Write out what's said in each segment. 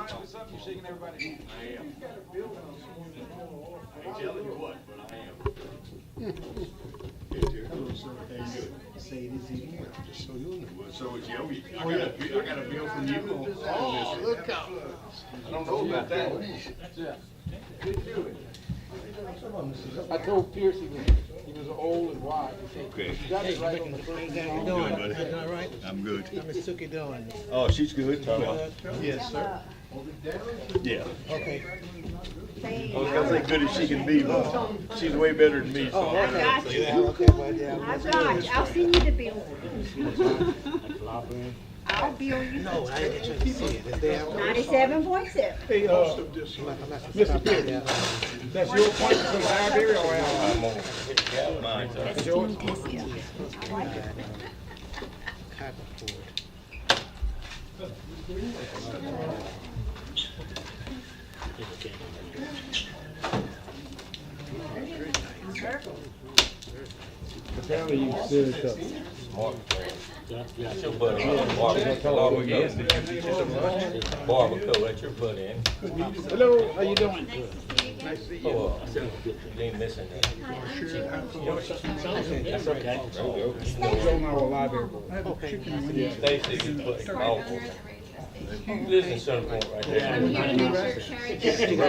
something, you're shaking everybody. I am. I ain't telling you what, but I am. Say it is even well, just so you know. Well, so is Joey. I got a bill from you on all this. Look out. I don't know about that one. Yeah. Good doing. I told Pierce he was old and wise. Okay. You got it right on the first How you I'm doing? good, buddy. All right? I'm good. How Miss Tookie doing? Oh, she's good. Yes, sir. Yeah. Okay. I was gonna say good as she can be, but she's way better than me, so. Oh, okay. got So, you. yeah, okay, well, yeah. I've got you. I'll send you the bill. I'll bill you. No, I didn't get a chance to see it. Is there? 97.7. Hey, Mr. Pierce, that's your appointment for the library or ours? I'm on mine, so. That's yours? yeah. I like it. Apparently you still tough. That's your buddy. Barbecue. Barbecue, let your butt in. Hello, how you doing? Nice to see you. Oh, you ain't missing that. That's okay. He's on our library board. Stacy, you put awful. You live in Center Point right there. I'm here to make sure A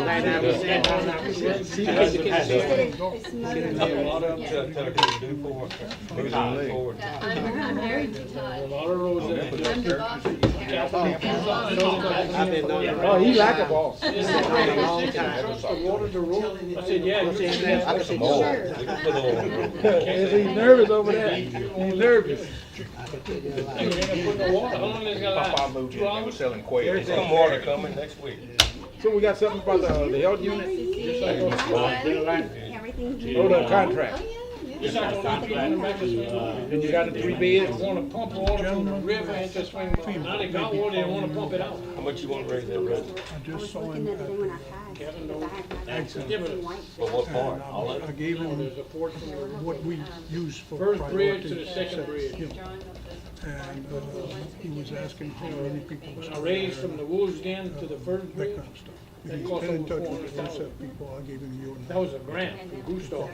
lot of them tell her to do forward. Move forward. I'm married to Todd. A lot of roads that I'm the boss of the county. I've been knowing you. Oh, he like a boss. I've been knowing you a long time. I said, yeah, you said I got some more. We can put oil in the room. that. He's nervous over there. He's nervous. Papa moved in, they were selling quail. There's some water coming next week. So we got something about the health unit? everything's. Oh, the contract. Yeah. And you got the 3 beds? Want to pump water from the river and just swing. Now they got water, they want to pump it out. How much you want to raise that rent? I was looking the other day when I passed. For what part? All of I it? gave him there's a portion what we use for first bridge to priority the second bridge. And he was asking how many people was I raised from the Wolves Den to the first that bridge. kind of stuff. That If cost he's been in over touch with those 400,000. people, I gave him your That number. was a grant from Gustav.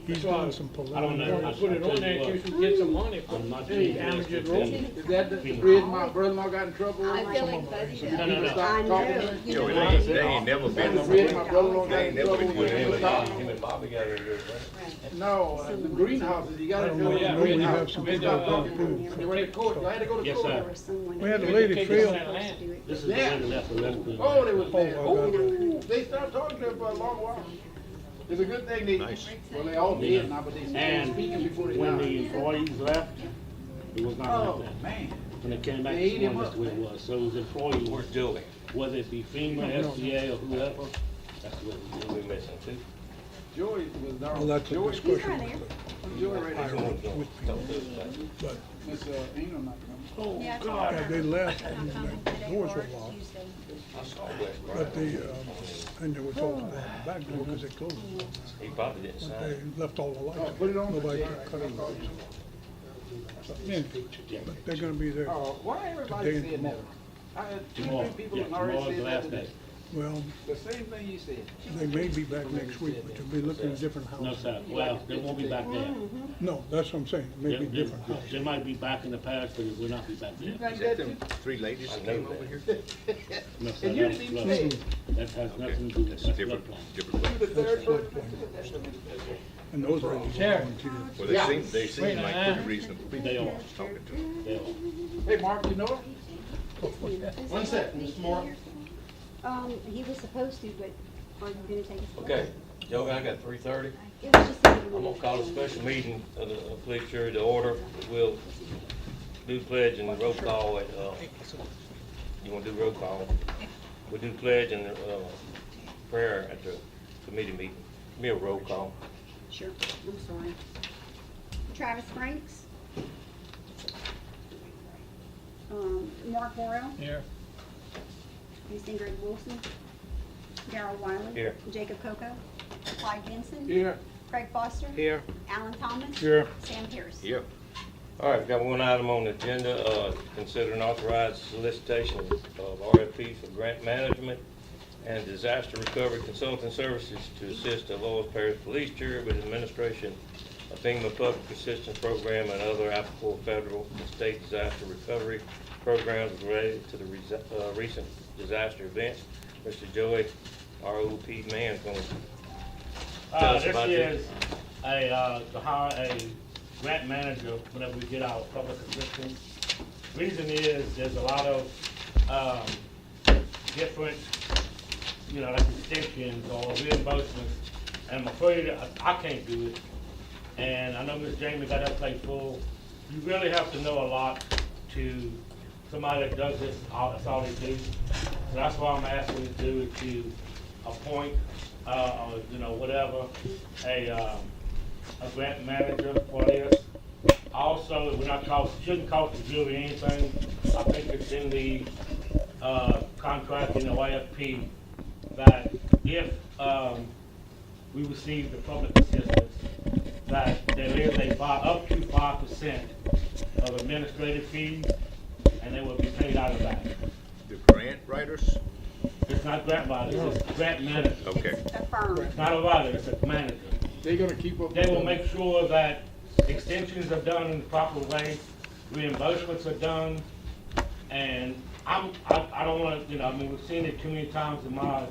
He's why done some I don't know, I preliminary. put it on there in case we get some money for any damages road. Is that the bridge my brother-in-law got in trouble with? I feel like Buddy does. No. Stop talking. Joey, they ain't never That's the been. bridge my brother-in-law got They in ain't never trouble been with. doing He was talking. Him and Bobby got it good, right? No, the greenhouses, you gotta I do don't it. yeah, know, we Greenhouse. have some We people got that talking. approve. You went to court, I had to go to Yes, court. sir. We had a lady Take Phil, that land. This is the Yeah. one left for left. Oh, they was bad. Oh, I got Oh, they stopped talking to her for a long while. It's a good thing they, well, they all did now, but they started And speaking before they when died. the employees left, it was not Oh, like that. man. When they came back They ate this him morning, up. that's the way it was. So it was employees, Where's Joey? whether it be FEMA, SCA, or whoever, that's the way it was. We missing too. Joey was down. well, that's a Joey, discussion. Joey right I there. don't know with people, but Miss Ingram not coming. Oh, yeah, they left and the doors were locked. I saw West But Brian. and they were talking about the back door because they closed it. He probably didn't sign They it. left all the lights. Oh, put it on. Nobody cut any lights. So, yeah, but they're gonna be there. Oh, why everybody Today and saying that? tomorrow. I had two, Tomorrow, three people yeah, in already tomorrow's said the that last today. day. Well, The same thing you said. they may be back next week, but they'll be looking at different No, houses. sir, well, they won't be back there. No, that's what I'm saying, maybe different houses. They might be back in the parish, but it will not be back there. You think Is that that them too? 3 ladies that I know came that. over here? No, sir, And you that's didn't even flood. say. That has nothing to do with That's that different, floodplain. different You the place. third person? And those ladies Sheriff. volunteer. Well, Yeah. they seem like pretty reasonable people. They are. Talking to them. They are. Hey, Mark, you know him? One second, Mr. Moore. He was supposed to, but are you gonna take his place? Okay, Joey, I got 3:30. It was just a I'm gonna call a special meeting of the police jury to order. We'll do pledge and roll call at, you wanna do roll call? We'll do pledge and, prayer at the committee meeting. Give me a roll call. Sure, I'm sorry. Travis Franks. Mark Morrell. Here. Miss Ingrid Wilson. Darrell Wiley. Here. Jacob Coco. Clyde Benson. Here. Craig Foster. Here. Alan Thomas. Here. Sam Pierce. Yeah. All right, we got one item on the agenda, consider an authorized solicitation of RFP for grant management and disaster recovery consulting services to assist the Avoyelles Parish Police Jury with administration of FEMA Public Assistance Program and other applicable federal and state disaster recovery programs related to the recent disaster events. Mr. Joey, ROP man, is going to tell us about this. This is to hire a grant manager whenever we get our public assistance. Reason is there's a lot of different, like extensions or reimbursements, and I'm afraid I can't do it. And I know Ms. Jamie got that plate full. You really have to know a lot to somebody that does this, that's all they do. So that's why I'm asking you to do it, to appoint, whatever, a grant manager for this. Also, shouldn't cost the jury anything. I think it's in the contract in the YFP that if we receive the public assistance, that there is up to 5% of administrative fees, and they will be paid out of that. The grant writers? It's not grant writer, it's grant manager. Okay. It's a firm. It's not a writer, it's a manager. They're gonna keep up. They will make sure that extensions are done in the proper way, reimbursements are done, and I don't want to, we've seen it too many times in my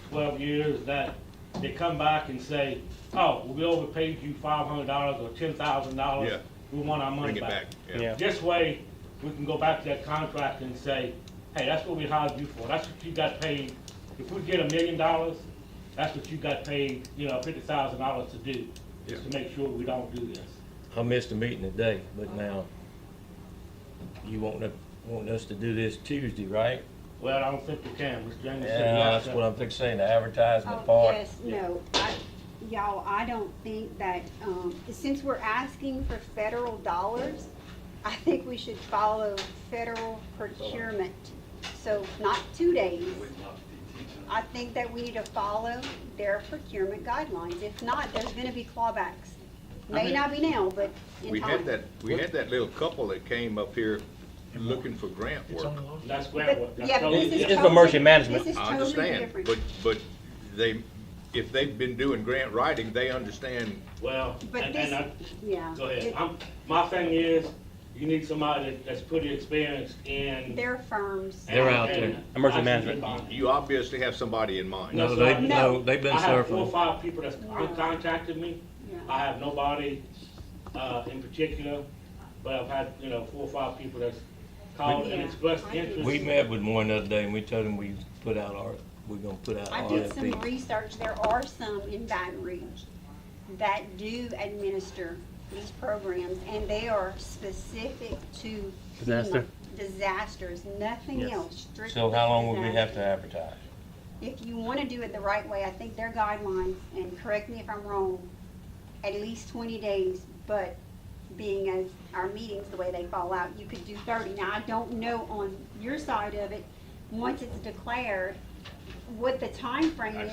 12 years that they come back and say, oh, we overpaid you $500 or $10,000. Yeah. We want our money Bring it back. Yeah. This way, we can go back to that contract and say, hey, that's what we hired you for. That's what you got paid. If we get $1 million, that's what you got paid, $50,000 to do, is to make sure we don't do this. I missed the meeting today, but now you want us to do this Tuesday, right? Well, I don't think we can. Ms. James said Yeah, yes. that's what I'm saying, the advertisement Oh, part. yes, no, I don't think that, since we're asking for federal dollars, I think we should follow federal procurement. So not 2 days. I think that we need to follow their procurement guidelines. If not, there's gonna be clawbacks. May not be now, but in We time. had that little couple that came up here looking for grant work. That's grant work. But, That's yeah, but totally this is different. It's emergency totally- management. This is I totally understand, different. but if they've been doing grant writing, they understand. Well, But and this, I, yeah. go ahead. it- My thing is, you need somebody that's pretty experienced in. Their firms. They're out there. and Emergency I should management. get by. You obviously have somebody in mind. No, No, sir. No. they've been I have 4 or surfing. 5 people that's contacted me. Yeah. I have nobody in particular, but I've had, 4 or 5 people that's called and Yeah. expressed I interest. We met with one the other day and we told him we're gonna put out I did some RFP. research, there are some in Baton Rouge that do administer these programs, and they are specific to Disaster? disasters, nothing else, strictly So how long would we disaster. have to advertise? If you wanna do it the right way, I think their guidelines, and correct me if I'm wrong, at least 20 days, but being as our meetings, the way they fall out, you could do 30. Now, I don't know on your side of it, once it's declared, what the time frame is.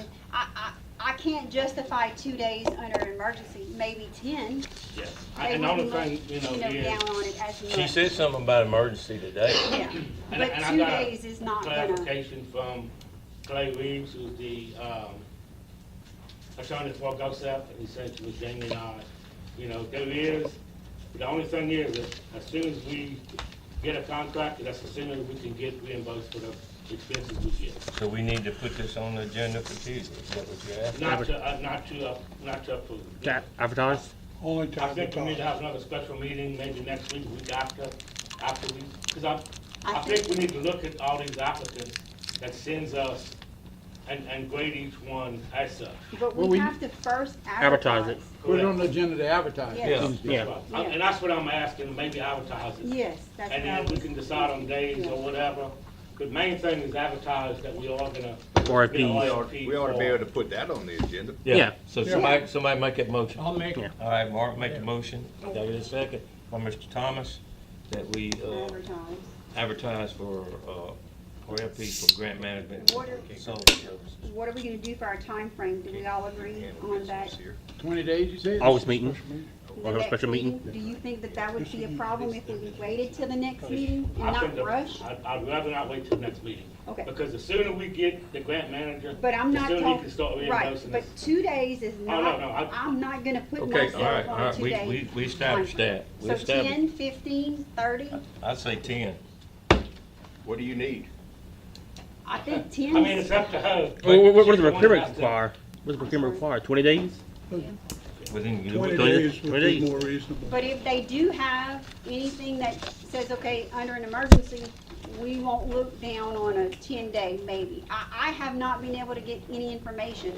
I can't justify 2 days under an emergency, maybe 10. Yes. They And the only wouldn't thing, look, is. down on it as much. She said something about emergency today. Yeah, And but I 2 got days is not gonna, clarification from Clay Reeves, who's the attorney for GOSEP, and he said to Ms. Jamie and I, there is, the only thing is that as soon as we get a contract, that's as soon as we can get reimbursed for the expenses we get. So we need to put this on the agenda for Tuesday, is that what you're asking? Not to approve. Advertise? Only I time to think we need to talk. have another special meeting, maybe next week, week after we, because I I think we need to look at all these applicants that sends us and grade each one as such. but Well, we we- have to first Advertise advertise. it. Put it on the agenda to advertise. Yes. Tuesday. Yeah. Right. Yeah. And that's what I'm asking, maybe advertise it. Yes, that's And what I then we was. can decide on days or whatever. The main thing is advertise that we are gonna. RFPs. get an RFP We ought to be for- able to put that on the agenda. Yeah. So somebody make that motion. I'll make it. All right, Mark, make the motion. I'll give it a second. By Mr. Thomas, that we Advertise. advertise for for LP for grant management. What are- consulting services. What are we gonna do for our time frame? Do we all agree on that? 20 days, you said? August meeting. The Or a next special meeting? Do you think that that would be a problem if we waited till the next meeting and I think not rush? I'd rather not wait till the next meeting. Okay. Because the sooner we get the grant manager, But I'm the not sooner he talking, can start right, reimbursing but us. 2 days is Oh, not, no, I'm not gonna put Okay, all myself right, all on a right, 2 day. we established that. We So established, 10, 15, 30, I'd say 10. What do you need? I think 10 I mean, it's up to her. but What does she's the the one procurement that has to- require? What does the procurement require? 20 days? Within, 20 20 days would be days. more reasonable. But if they do have anything that says, okay, under an emergency, we won't look down on a 10-day maybe. I have not been able to get any information,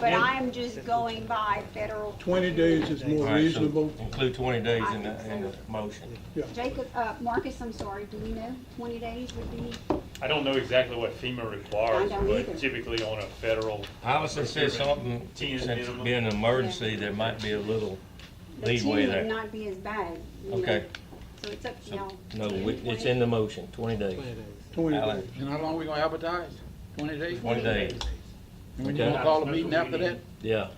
but I am just going by federal. 20 days is all more right, so reasonable. include 20 days in the motion. Jacob, Marcus, I'm sorry, do you know 20 days would be? I don't know exactly what FEMA requires, I don't either. but typically on a federal, Allison said something, 10 since minimum. being an emergency, there might be a little The leeway 10 there. would not be as bad. you know. Okay. So it's up to y'all. No, 10, it's 20? in the motion, 20 days. 20 Alan, days. And how long we gonna advertise? 20 days? 20 days, And when you Okay. gonna call a meeting after that? yeah.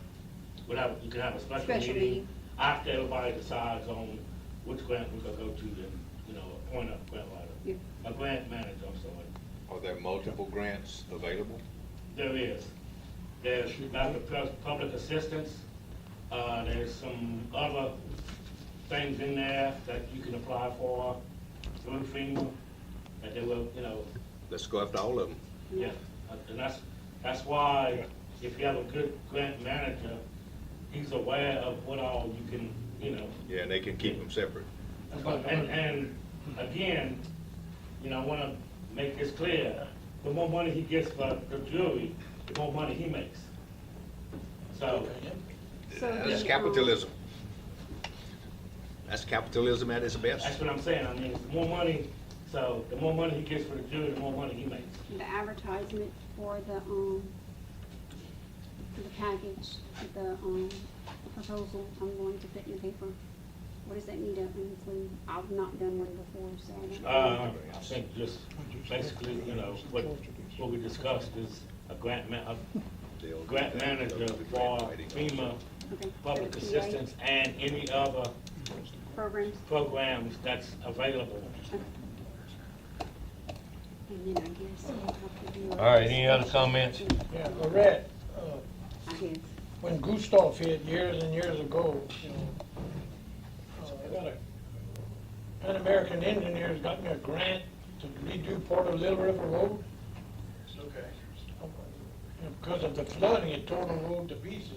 You can have a special Special meeting meeting. after everybody decides on which grant we're gonna go to, and, appoint a grant Yeah. writer, a grant manager, I'm sorry. Are there multiple grants available? There is. There's public assistance, there's some other things in there that you can apply for through FEMA, that they will, Let's go after all of them. yeah. And that's why, if you have a good grant manager, he's aware of what all you can, Yeah, and they can keep them separate. And again, I wanna make this clear, the more money he gets for the jury, the more money he makes. So, So That's the, capitalism. That's capitalism at its that's best. what I'm saying, I mean, the more money, so the more money he gets for the jury, the more money he makes. The advertisement for the package, the proposal I'm going to put in the paper. What does that need to include? I've not done one before, so I don't know. I think just basically, what we discussed is a grant manager for FEMA, Okay. public For the PA assistance, and any other Programs, programs that's available. and then I guess we'll have to do. All right, any other comments? Yeah, Lorette, I guess. when Gustav hit years and years ago, I got Pan American Engineers got me a grant to redo part of Little River Road. Okay. Because of the flooding, it tore the road to pieces.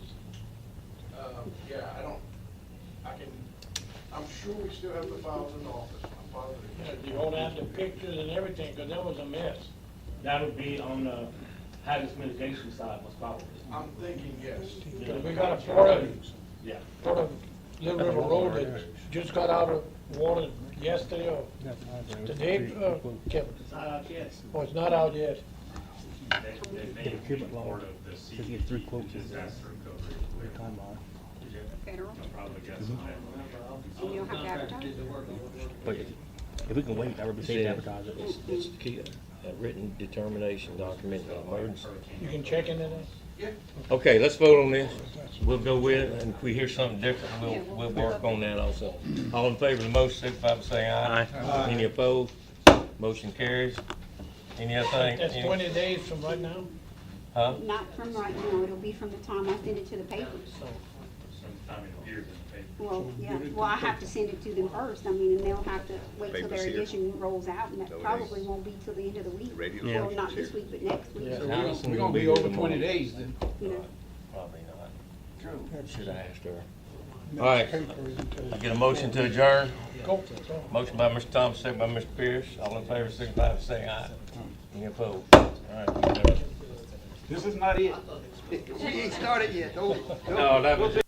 Yeah, I'm sure we still have the files in the office. I'm positive. You all have the pictures and everything, because that was a mess. That would be on the hazardous mitigation side, most probably. I'm thinking yes. We got a part of, Yeah. part of Little River Road that just got out of water yesterday or today, Kevin. It's not out yet. Oh, it's not out yet. The procurement law says you get 3 quotes. Federal. And you'll have to advertise. But if we can wait, I would be safe to advertise it. It's key, a written determination document of emergency. You can check into that. Okay, let's vote on this. We'll go with it, and if we hear something different, we'll work on that also. All in favor of the motion, signify by saying aye. Any opposed? Motion carries. Any other thing? That's 20 days from right now. Huh? Not from right now, it'll be from the time I send it to the papers. sometime it appears in the paper. Well, yeah, well, I have to send it to them first, I mean, and they'll have to wait till Papers their here. edition rolls out, and that So it probably is. won't be till the end of the week. Radio Well, stations not this here. week, but next week, So Allison we're will gonna be be here over tomorrow. 20 days then. you know. Probably not. Should have asked her. Next All right. paper isn't I get a motion to adjourn. Go. Motion by Mr. Thomas, second by Mr. Pierce. All in favor, signify by saying aye. Any opposed? All right. This is not it. We ain't started yet. No, that was it.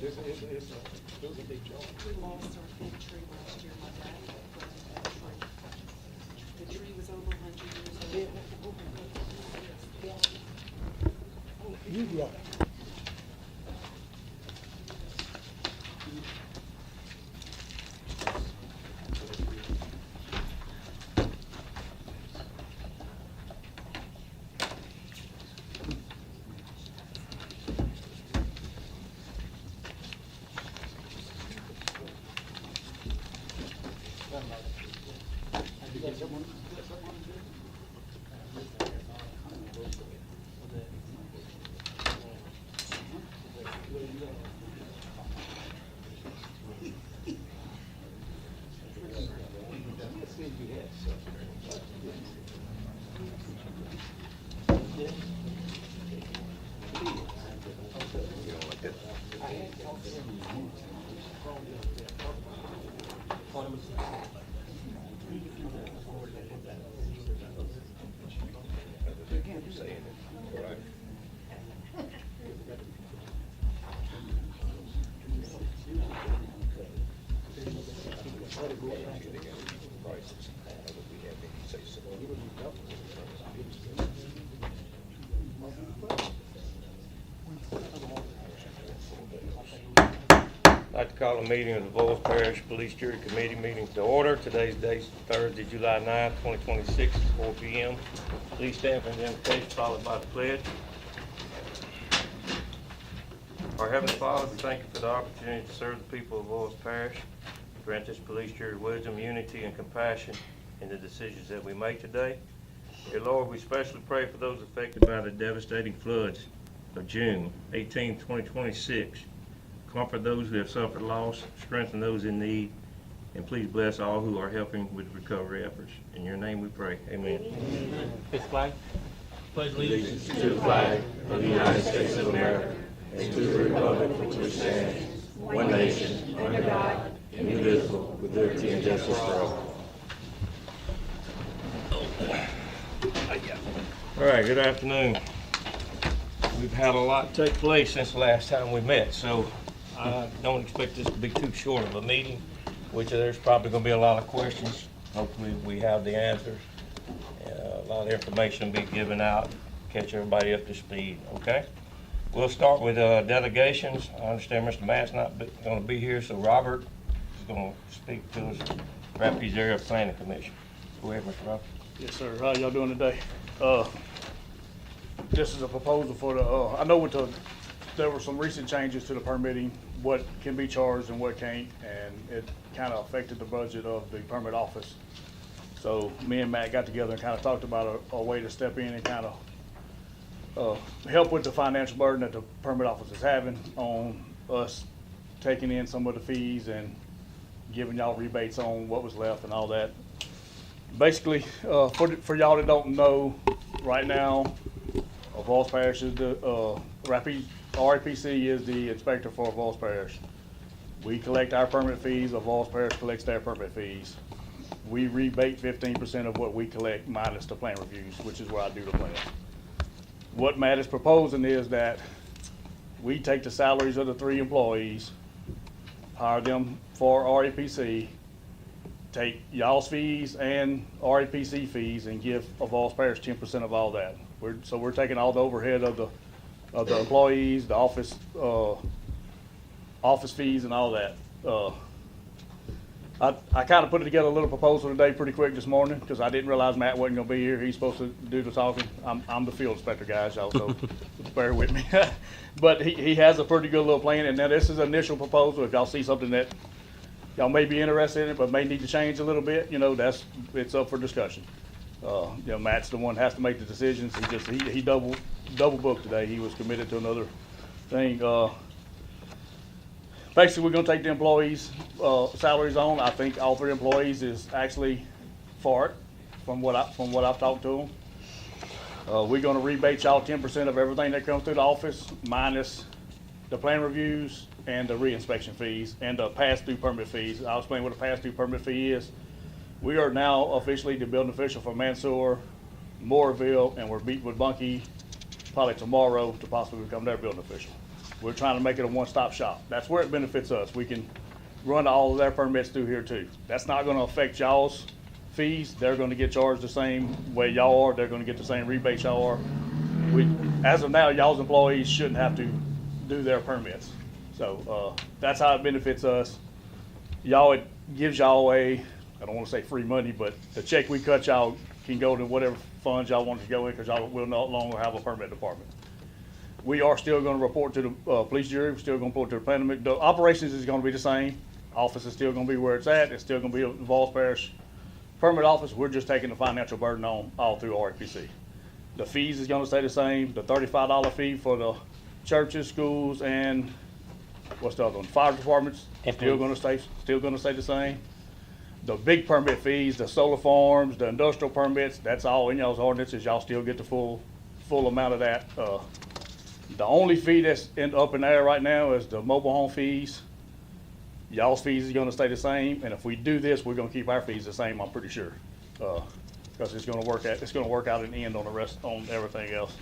It's a big job. We lost our big tree last year, my dad planted that tree. The tree was over 100 years old. You go. I'd like to call a meeting of the Avoyelles Parish Police Jury Committee meeting to order. Today's date is Thursday, July 9th, 2026, 4 p.m. Please stand for the invocation followed by the pledge. Our Heavenly Father, we thank you for the opportunity to serve the people of Avoyelles Parish. Grant this police jury wisdom, unity, and compassion in the decisions that we make today. Dear Lord, we especially pray for those affected by the devastating floods of June 18, 2026. Comfort those who have suffered loss, strengthen those in need, and please bless all who are helping with recovery efforts. In your name we pray. Amen. His flag. Pledge allegiance To the flag of the United States of America and to the republic for which it stands, one nation, under God, indivisible, with liberty and justice for all. All right, good afternoon. We've had a lot take place since the last time we met, so I don't expect this to be too short of a meeting, which there's probably going to be a lot of questions. Hopefully we have the answers. A lot of information will be given out, catch everybody up to speed, okay? We'll start with delegations. I understand Mr. Matt's not going to be here, so Robert is going to speak to us, Rapides Area Planning Commission. Go ahead, Mr. Robert. Yes, sir. How y'all doing today? This is a proposal for the, I know there were some recent changes to the permitting, what can be charged and what can't, and it kind of affected the budget of the permit office. So me and Matt got together and kind of talked about a way to step in and kind of help with the financial burden that the permit office is having on us taking in some of the fees and giving y'all rebates on what was left and all that. Basically, for y'all that don't know, right now, Avoyelles Parish is the, RAPC is the inspector for Avoyelles Parish. We collect our permit fees, Avoyelles Parish collects their permit fees. We rebate 15% of what we collect minus the plan reviews, which is where I do the plan. What Matt is proposing is that we take the salaries of the 3 employees, hire them for RAPC, take y'all's fees and RAPC fees and give Avoyelles Parish 10% of all that. So we're taking all the overhead of the employees, the office fees and all that. I kind of put together a little proposal today pretty quick this morning because I didn't realize Matt wasn't gonna be here. He's supposed to do the talking. I'm the field inspector, guys, y'all, so bear with me. But he has a pretty good little plan, and now this is an initial proposal. If y'all see something that y'all may be interested in it, but may need to change a little bit, it's up for discussion. Matt's the one that has to make the decisions. He double booked today. He was committed to another thing. Basically, we're gonna take the employees' salaries on. I think all 3 employees is actually for it, from what I've talked to them. We're gonna rebate y'all 10% of everything that comes through the office, minus the plan reviews and the re-inspection fees and the pass-through permit fees. I'll explain what a pass-through permit fee is. We are now officially the building official for Mansour, Moorville, and we're meeting with Bunkie probably tomorrow to possibly become their building official. We're trying to make it a one-stop shop. That's where it benefits us. We can run all of their permits through here too. That's not gonna affect y'all's fees. They're gonna get charged the same way y'all are. They're gonna get the same rebates y'all are. As of now, y'all's employees shouldn't have to do their permits. So, that's how it benefits us. Y'all, it gives y'all I don't wanna say free money, but the check we cut y'all can go to whatever funds y'all want to go in, because y'all will no longer have a permit department. We are still gonna report to the, police jury. We're still gonna report to the planning. The operations is gonna be the same. Office is still gonna be where it's at. It's still gonna be the Avoyelles Parish permit office. We're just taking the financial burden on all through RAPC. The fees is gonna stay the same. The $35 fee for the churches, schools, and what's the other one? Fire departments, still gonna stay the same. The big permit fees, the solar farms, the industrial permits, that's all in y'all's ordinances. Y'all still get the full amount of that. The only fee that's up in the air right now is the mobile home fees. Y'all's fees is gonna stay the same, and if we do this, we're gonna keep our fees the same, I'm pretty sure. Cause it's gonna work out in the end on the rest, on everything else.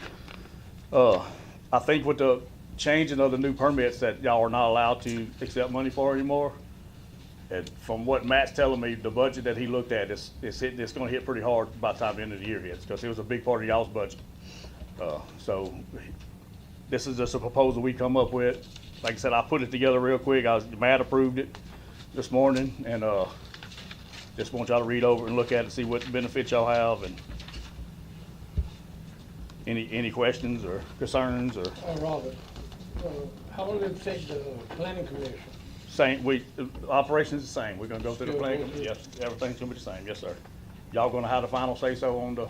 I think with the changing of the new permits that y'all are not allowed to accept money for anymore, and from what Matt's telling me, the budget that he looked at, it's gonna hit pretty hard by the time the end of the year hits, because it was a big part of y'all's budget. So this is just a proposal we come up with. Like I said, I put it together real quick. Matt approved it this morning, and just want y'all to read over and look at it, see what benefits y'all have, and any questions or concerns or. Robert, how long did it take the planning commission? Same, operations the same. We're gonna go through the planning. Yes, everything's gonna be the same. Yes, sir. Y'all gonna have the final say so on the.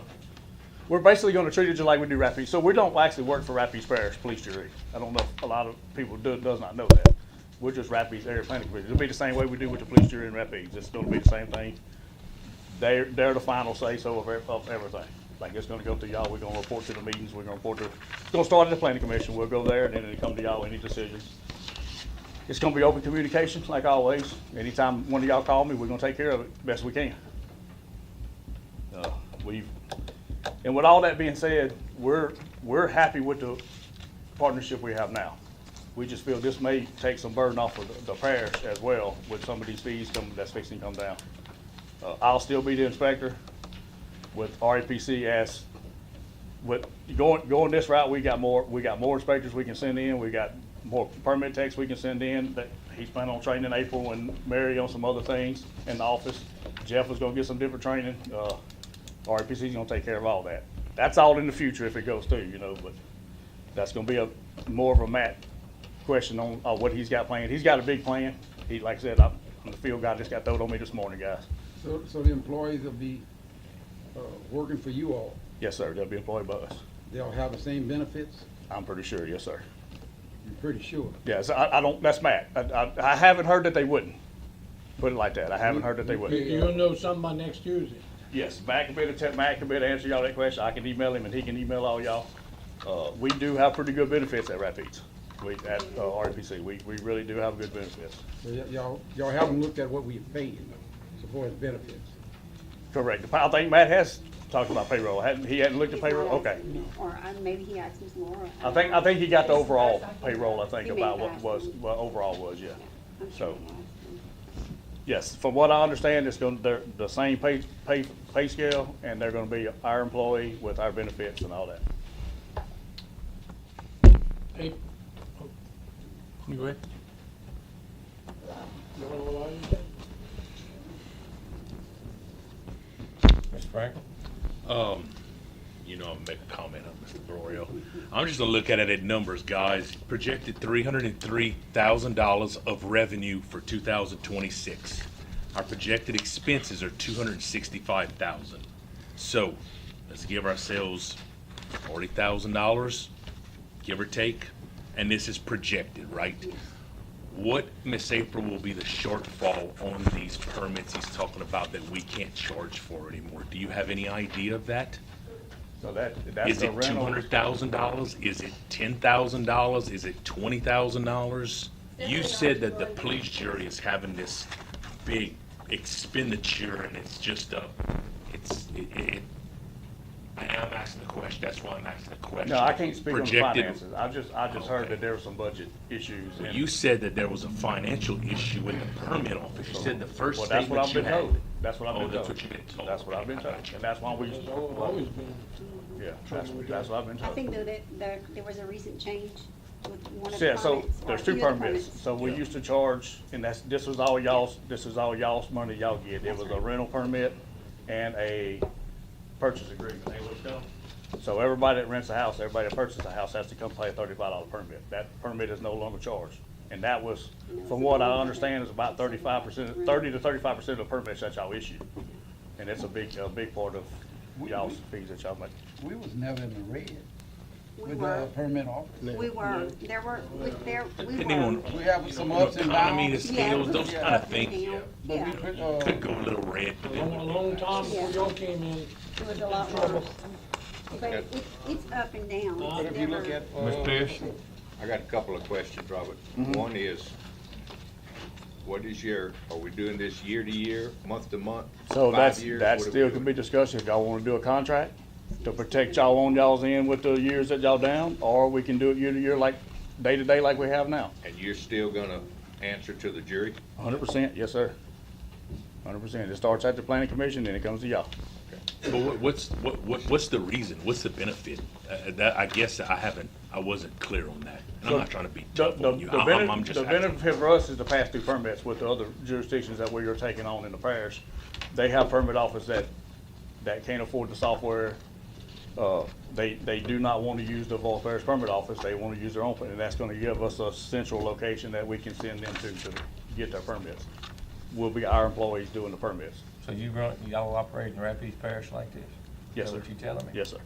We're basically gonna treat it just like we do Rapides. So we don't actually work for Rapides Parish Police Jury. I don't know if a lot of people does not know that. We're just Rapides Area Planning Commission. It'll be the same way we do with the police jury and Rapides. It's gonna be the same thing. They're the final say so of everything. Like, it's gonna go through y'all. We're gonna report to the meetings. We're gonna report to. It's gonna start at the planning commission. We'll go there, and then it'll come to y'all any decisions. It's gonna be open communication, like always. Anytime one of y'all call me, we're gonna take care of it best we can. And with all that being said, we're happy with the partnership we have now. We just feel this may take some burden off of the parish as well with some of these fees that's fixing to come down. I'll still be the inspector with RAPC as with going this route. We got more inspectors we can send in. We got more permit techs we can send in. That he's planning on training April and Mary on some other things in the office. Jeff was gonna get some different training. RAPC is gonna take care of all that. That's all in the future if it goes through, but that's gonna be more of a Matt question on what he's got planned. He's got a big plan. Like I said, I'm the field guy, just got thrown on me this morning, guys. So the employees will be working for you all? Yes, sir. They'll be employed by us. They'll have the same benefits? I'm pretty sure, yes, sir. You're pretty sure? Yes, I don't, that's Matt. I haven't heard that they wouldn't. Put it like that. I haven't heard that they wouldn't. You'll know something by next Tuesday. Yes, Matt can be to answer y'all that question. I can email him and he can email all y'all. We do have pretty good benefits at Rapides. At RAPC, we really do have good benefits. So y'all haven't looked at what we paid as far as benefits? Correct. I think Matt has talked about payroll. He hadn't looked at payroll? Okay. Or maybe he asked Ms. Laura. I think he got the overall payroll, I think, about what overall was, yeah. So, yes, from what I understand, they're the same pay scale, and they're gonna be our employee with our benefits and all that. Hey. You go ahead. Mr. Franklin? I'll make a comment on Mr. Brorio. I'm just gonna look at it at numbers, guys. Projected $303,000 of revenue for 2026. Our projected expenses are $265,000. So, let's give ourselves $40,000, give or take, and this is projected, right? What, Miss April, will be the shortfall on these permits he's talking about that we can't charge for anymore? Do you have any idea of that? So that's Is it $200,000? Is it $10,000? Is it $20,000? You said that the police jury is having this big expenditure, and it's just I'm asking the question. question, that's why I'm asking the question. No, I can't speak on the Projected- finances. I just heard that there were some budget issues. Well, and- you said that there was a financial issue with the permit office. You said the first Well, that's what statement I've you been had. told. That's what I've Oh, been that's told. what you've been told. That's what I've been I told. got you. And that's why we, It's always been. yeah, that's what I've been I told. think though that there was a recent change with one of the Yeah, permits. so or there's a two few of the permits. So we used to charge, and this was all y'all's money y'all get. It was a rental permit and a purchase agreement. Ain't what it's called? So everybody that rents a house, everybody that purchases a house has to come pay a $35 permit. That permit is no longer charged. And that was, from what I understand, is about 30 to 35% of the permits that y'all issue. And it's a big part of y'all's fees that y'all make. We was never in the red We with were. the permit office. We were, there were, we Depending on were. We have some ups and economy, the downs. scales, those Yeah. kind of things. Yeah. But we put, Could go a little red, but A then long time before Yeah. y'all came in. It was a lot worse. But it's up and down. but if you look at, Ms. Pierce? I got a couple of questions, Robert. One is, what is are we doing this year to year, month to month? So 5 years? that What are we still doing? can be discussed if y'all wanna do a contract to protect y'all on y'all's end with the years that y'all down, or we can do it year to year, like, day to day like we have now. And you're still gonna answer to the jury? 100%, yes, sir. 100%. It starts at the planning commission, then it comes to y'all. But what's the reason? What's the benefit? That, I guess I wasn't clear on that. And I'm not trying to be tough on you. I'm just The asking. benefit for us is to pass through permits with the other jurisdictions that we are taking on in the parish. They have permit office that can't afford the software. They do not want to use the Avoyelles Parish Permit Office. They want to use their own, and that's going to give us a central location that we can send them to get their permits. Will be our employees doing the permits. So y'all operate in Rapides Parish like this? Yes, Is sir. that what you telling me? Yes, sir.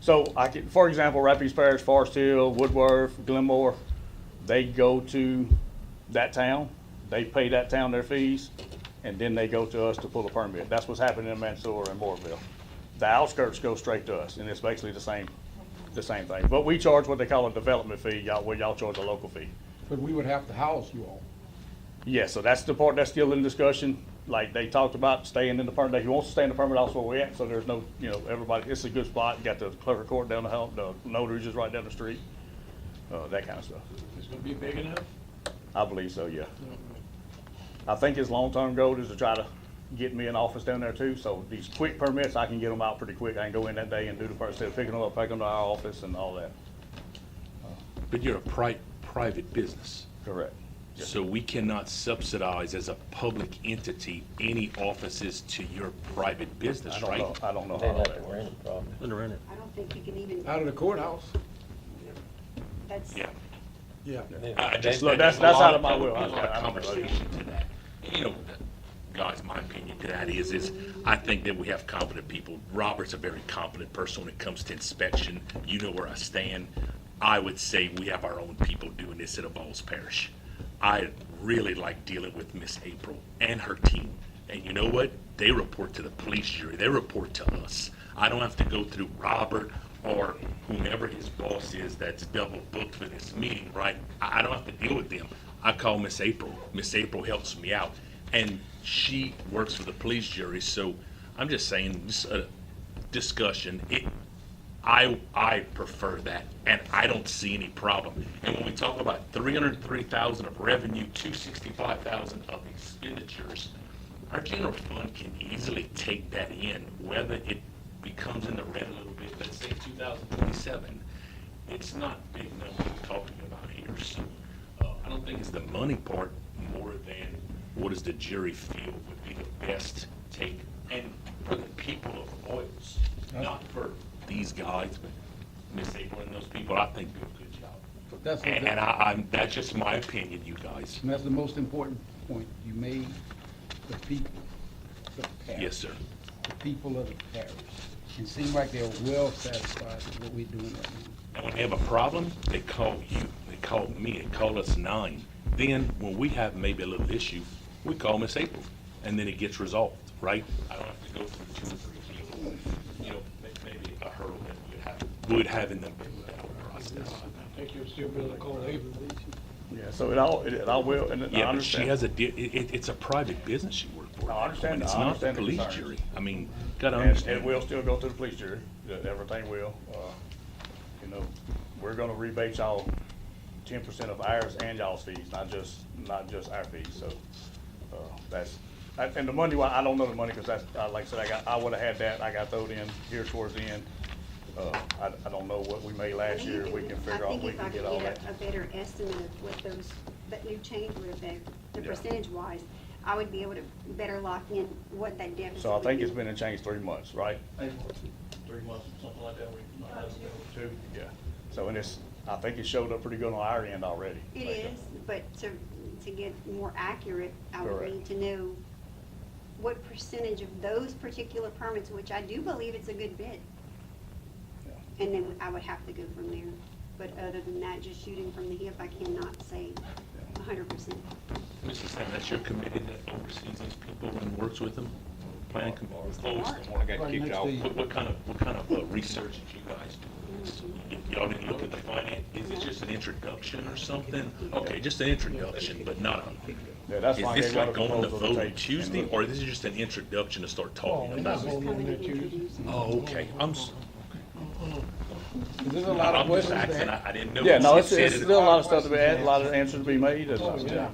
So for example, Rapides Parish, Forest Hill, Woodworth, Glenmore, they go to that town, they pay that town their fees, and then they go to us to pull a permit. That's what's happening in Mansour and Moorville. The outskirts go straight to us, and it's basically the same thing. But we charge what they call a development fee, where y'all charge a local fee. but we would have to house you all. Yeah, so that's the part that's still in discussion. Like, they talked about staying in the permit, he wants to stay in the permit office where we're at, so there's no, everybody, it's a good spot. You got the clerk of court down the hill, the notary's just right down the street, that kind of stuff. It's gonna be big enough? I believe so, yeah. I think his long-term goal is to try to get me an office down there too, so these quick permits, I can get them out pretty quick. I can go in that day and do the first, instead of picking them up, take them to our office and all that. But you're a private business. Correct. Yes, So we cannot subsidize as a public entity any offices to your private business, right? I don't know They'd how all have that to works. rent it probably. I don't think you can even, Out of the courthouse. that's. Yeah. Yeah. I just, Look, there's that's a lot out of my will. there's a lot of I don't know. conversation to that. Guys, my opinion to that is I think that we have competent people. Robert's a very competent person when it comes to inspection. You know where I stand. I would say we have our own people doing this at Avoyelles Parish. I really like dealing with Miss April and her team. And you know what? They report to the police jury. They report to us. I don't have to go through Robert or whomever his boss is that's double booked for this meeting, right? I don't have to deal with them. I call Miss April. Miss April helps me out. And she works for the police jury, so I'm just saying, just a discussion. I prefer that, and I don't see any problem. And when we talk about 303,000 of revenue, 265,000 of expenditures, our general fund can easily take that in, whether it becomes in the red a little bit, let's say 2027. It's not big numbers we're talking about here, so I don't think it's the money part more than what does the jury feel would be the best take, and for the people of Avoyelles, not for these guys, but Miss April and those people, I think do a good job. And that's just my opinion, you guys. And that's the most important point you made, the people, the parish. Yes, sir. The people of the parish. It seems like they're well satisfied with what we're doing right now. And when they have a problem, they call you, they call me, they call us 9. Then, when we have maybe a little issue, we call Miss April, and then it gets resolved, right? I don't have to go through 2 or 3 people, maybe a hurdle that we would have in the process. I think you'll still be able to call April. Yeah, so it all will, and I Yeah, but she understand. has it's a private business she works for. I understand- It's I not understand the the police concern. jury. I mean, gotta And understand. it will still go to the police jury. that everything will. You know, we're gonna rebate y'all 10% of ours and y'all's fees, not just our fees, so, and the money, I don't know the money, cause that's, like I said, I would've had that, I got thrown in here towards the end. I don't know what we made last year, we can figure out, we can get all that. I think if I could get a better estimate of what that new change would affect, the Yeah. percentage wise, I would be able to better lock in what that deficit So I would think be. it's been in change 3 months, right? 3 months, something like that, Two, yeah. So, and I think it showed up pretty good on our end already. It is, but to get more accurate, I would Correct. need to know what percentage of those particular permits, which I do believe it's a good bid. Yeah. And then I would have to go from there. But other than that, just shooting from the hip, I cannot say 100%. Mrs. Sam, that's your committee that oversees these people and works with them? Planning committee? I got kicked off. What kind of research did you guys do? Y'all didn't look at the finance, is it just an introduction or something? Okay, just an introduction, but not Yeah, that's is why I this gave y'all like the going to proposal vote to on take. Tuesday, or this is just an introduction to start talking we're about not it? voting on that Tuesday. Oh, okay, There's a lot of I'm just questions asking, there. I didn't know. Yeah, no, you it's said still it. a lot of stuff to be added, a lot of answers to be made, yeah.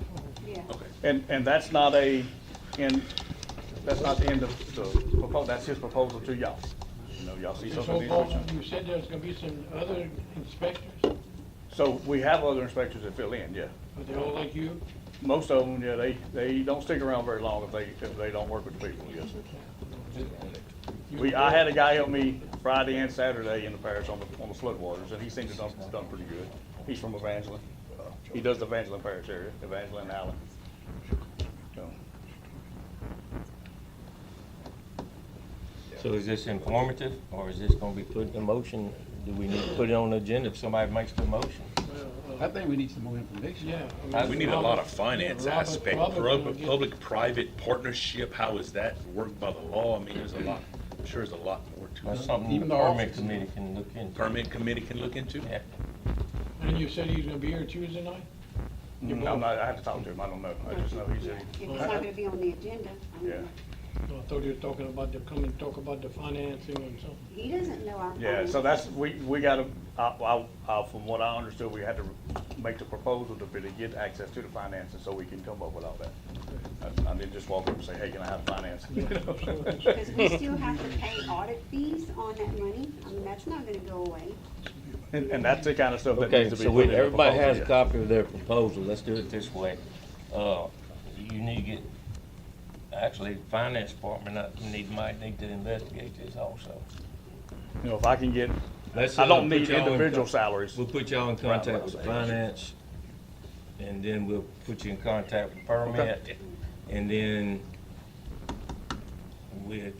Yeah. Okay. And that's not that's not the end of the proposal, that's his proposal to y'all. You know, y'all see So something in Paul, the you said there's gonna be some other inspectors, So we have other inspectors that fill in, yeah. but they all like you? Most of them, yeah, they don't stick around very long if they don't work with the people, yes. I had a guy help me Friday and Saturday in the parish on the floodwaters, and he seemed to have done pretty good. He's from Evangeline. He does the Evangeline parish area, Evangeline, Allen. So, So is this informative, or is this gonna be put in motion? Do we need to put it on the agenda if somebody makes the motion? I think we need some more information. Yeah. We need a lot of finance Robert- aspect, Robert's gonna get- public-private partnership, how is that worked by the law? I mean, there's a lot, I'm sure there's a lot more to That's it. something Even the the permit office. committee can look into. Permit committee can look into? Yeah. And you said he's gonna be here Tuesday night? I have to talk to him, I don't know. I just know he's If it's not gonna be on the agenda, I mean, Yeah. I thought he was talking about come and talk about the financing and something. he doesn't know our. Yeah, so that's, we gotta, from what I understood, we had to make the proposal to get access to the finances so we can come up with all that. I didn't just walk up and say, hey, can I have financing? Because we still have to pay audit fees on that money. I mean, that's not gonna go away. And that's the kind of stuff that Okay, needs to be so put in the everybody has a proposal, copy of their proposal, let's do it this way. You need to get, actually, the finance department, might need to investigate this also. yeah. You know, if I can get, Let's, I don't put need y'all in individual co- salaries. We'll put y'all in contact with the finance, and then we'll put you in contact with permit, and then we'll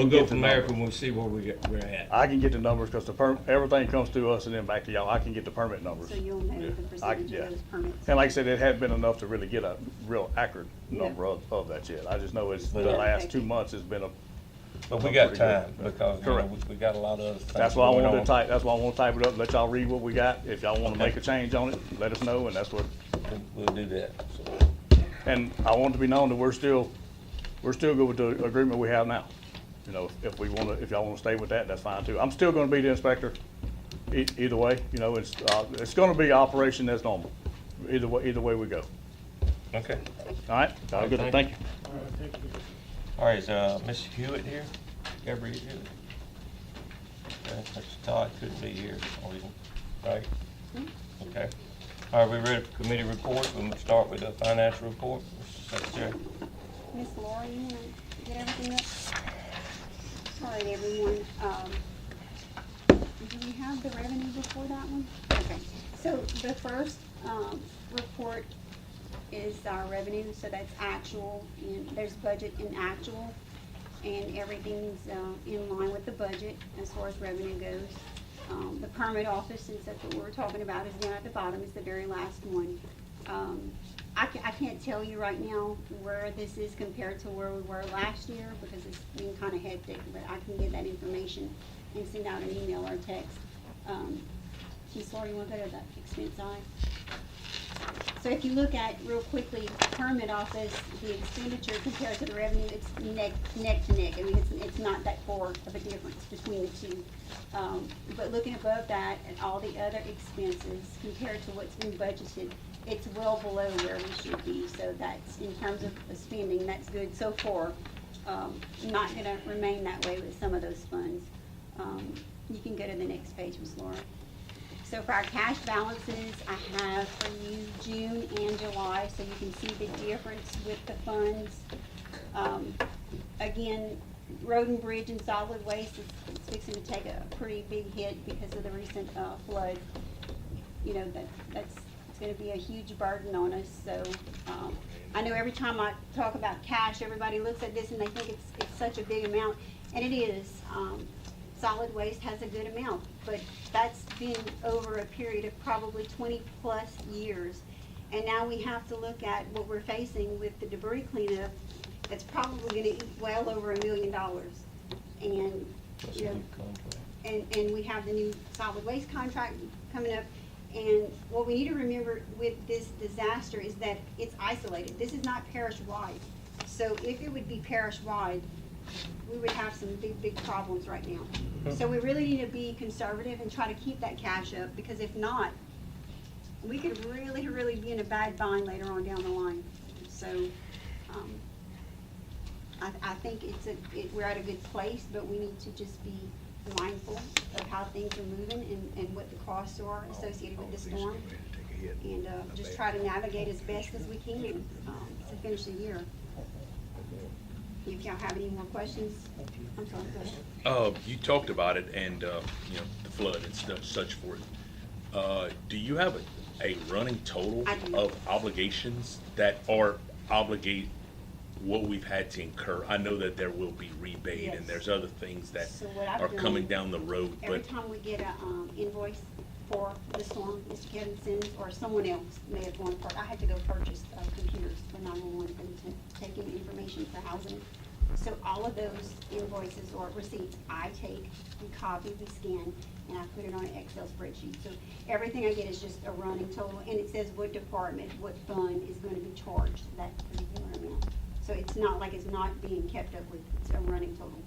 go from there when we see where we're at. I can get the numbers, because everything comes to us and then back to y'all. I can get the permit numbers. So you'll know the percentage yeah. of those permits. And like I said, it hadn't been enough to really get a real accurate number of that yet. I just know it's, the last 2 months has been But we got pretty time, good. because, you know, Correct. we got a lot of other things That's why I going wanted to on. type, that's why I want to type it up, let y'all read what we got. If y'all want to Okay. make a change on it, let us know, and that's what, We'll do that. and I want to be known that we're still good with the agreement we have now. You know, if y'all want to stay with that, that's fine too. I'm still going to be the inspector, either way, you know, it's going to be operation as normal, either way we go. Okay. All right, have a good day. Thank you. All right, thank you. All right, is Mr. Hewitt here? Gabrielle Hewitt? Okay, Mr. Todd couldn't be here, for some reason, right? Okay. All right, we ready for committee reports? We'll start with the financial report. Mr. Secretary. Miss Laura, you wanna get everything up? All right, everyone, do we have the revenue before that one? Okay, so the first, report is our revenue, so that's actual, and there's budget and actual, and everything's, in line with the budget as far as revenue goes. The permit office, since that's what we're talking about, is down at the bottom, is the very last one. I can't tell you right now where this is compared to where we were last year, because it's been kind of hectic, but I can get that information and send out an email or text. Ms. Laura, you want to go to the expense side? So if you look at, real quickly, permit office, the expenditure compared to the revenue, it's neck to neck. I mean, it's not that far of a difference between the two. But looking above that at all the other expenses compared to what's been budgeted, it's well below where we should be. So that's, in terms of spending, that's good so far. Not gonna remain that way with some of those funds. You can go to the next page, Ms. Laura. So for our cash balances, I have for you June and July, so you can see the difference with the funds. Again, road and bridge and solid waste is fixing to take a pretty big hit because of the recent flood. You know, it's gonna be a huge burden on us, so, I know every time I talk about cash, everybody looks at this and they think it's such a big amount, and it is. Solid waste has a good amount, but that's been over a period of probably 20-plus years. And now we have to look at what we're facing with the debris cleanup. That's probably gonna eat well over $1 million. And, you know, and we have the new solid waste contract coming up. And what we need to remember with this disaster is that it's isolated. This is not parish-wide. So if it would be parish-wide, we would have some big problems right now. So we really need to be conservative and try to keep that cash up, because if not, we could really be in a bad bind later on down the line. So, I think we're at a good place, but we need to just be mindful of how things are moving and what the costs are associated with the storm. And, just try to navigate as best as we can, to finish the year. If y'all have any more questions, I'm sorry, go ahead. You talked about it and, you know, the flood and such forth. Do you have a running total of obligations that are obligate what we've had to incur? I know that there will be rebate and there's other things that are coming down the road, Every but time we get a, invoice for the storm, Mr. Kevin sends, or someone else may have gone for it. I had to go purchase, computers for 911 to take in information for housing. So all of those invoices or receipts, I take and copy and scan, and I put it on an Excel spreadsheet. So everything I get is just a running total, and it says what department, what fund is gonna be charged that particular amount. So it's not like it's not being kept up with, it's a running total.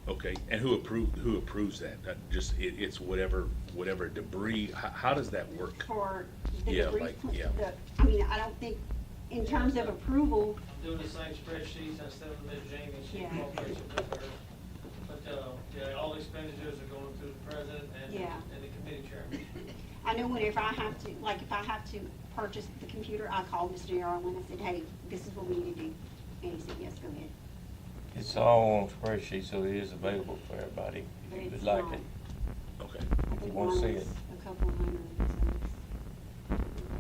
okay, and who approves that? It's whatever debris, how does that work? For the Yeah, debris, like, yeah. I mean, I don't think, in terms of approval, Doing the same spreadsheets instead of Ms. Jamie, she Yeah. cooperates with her. But, yeah, all expenditures are going through the president and Yeah. the committee chairman. I know whenever I have to, like, if I have to purchase the computer, I call Mr. Darrell and I said, hey, this is what we need to do. And he said, yes, go ahead. It's all on spreadsheet, so it is available for everybody But if you would it's like not. it. Okay. I If you think wanna one see was it. a couple hundred,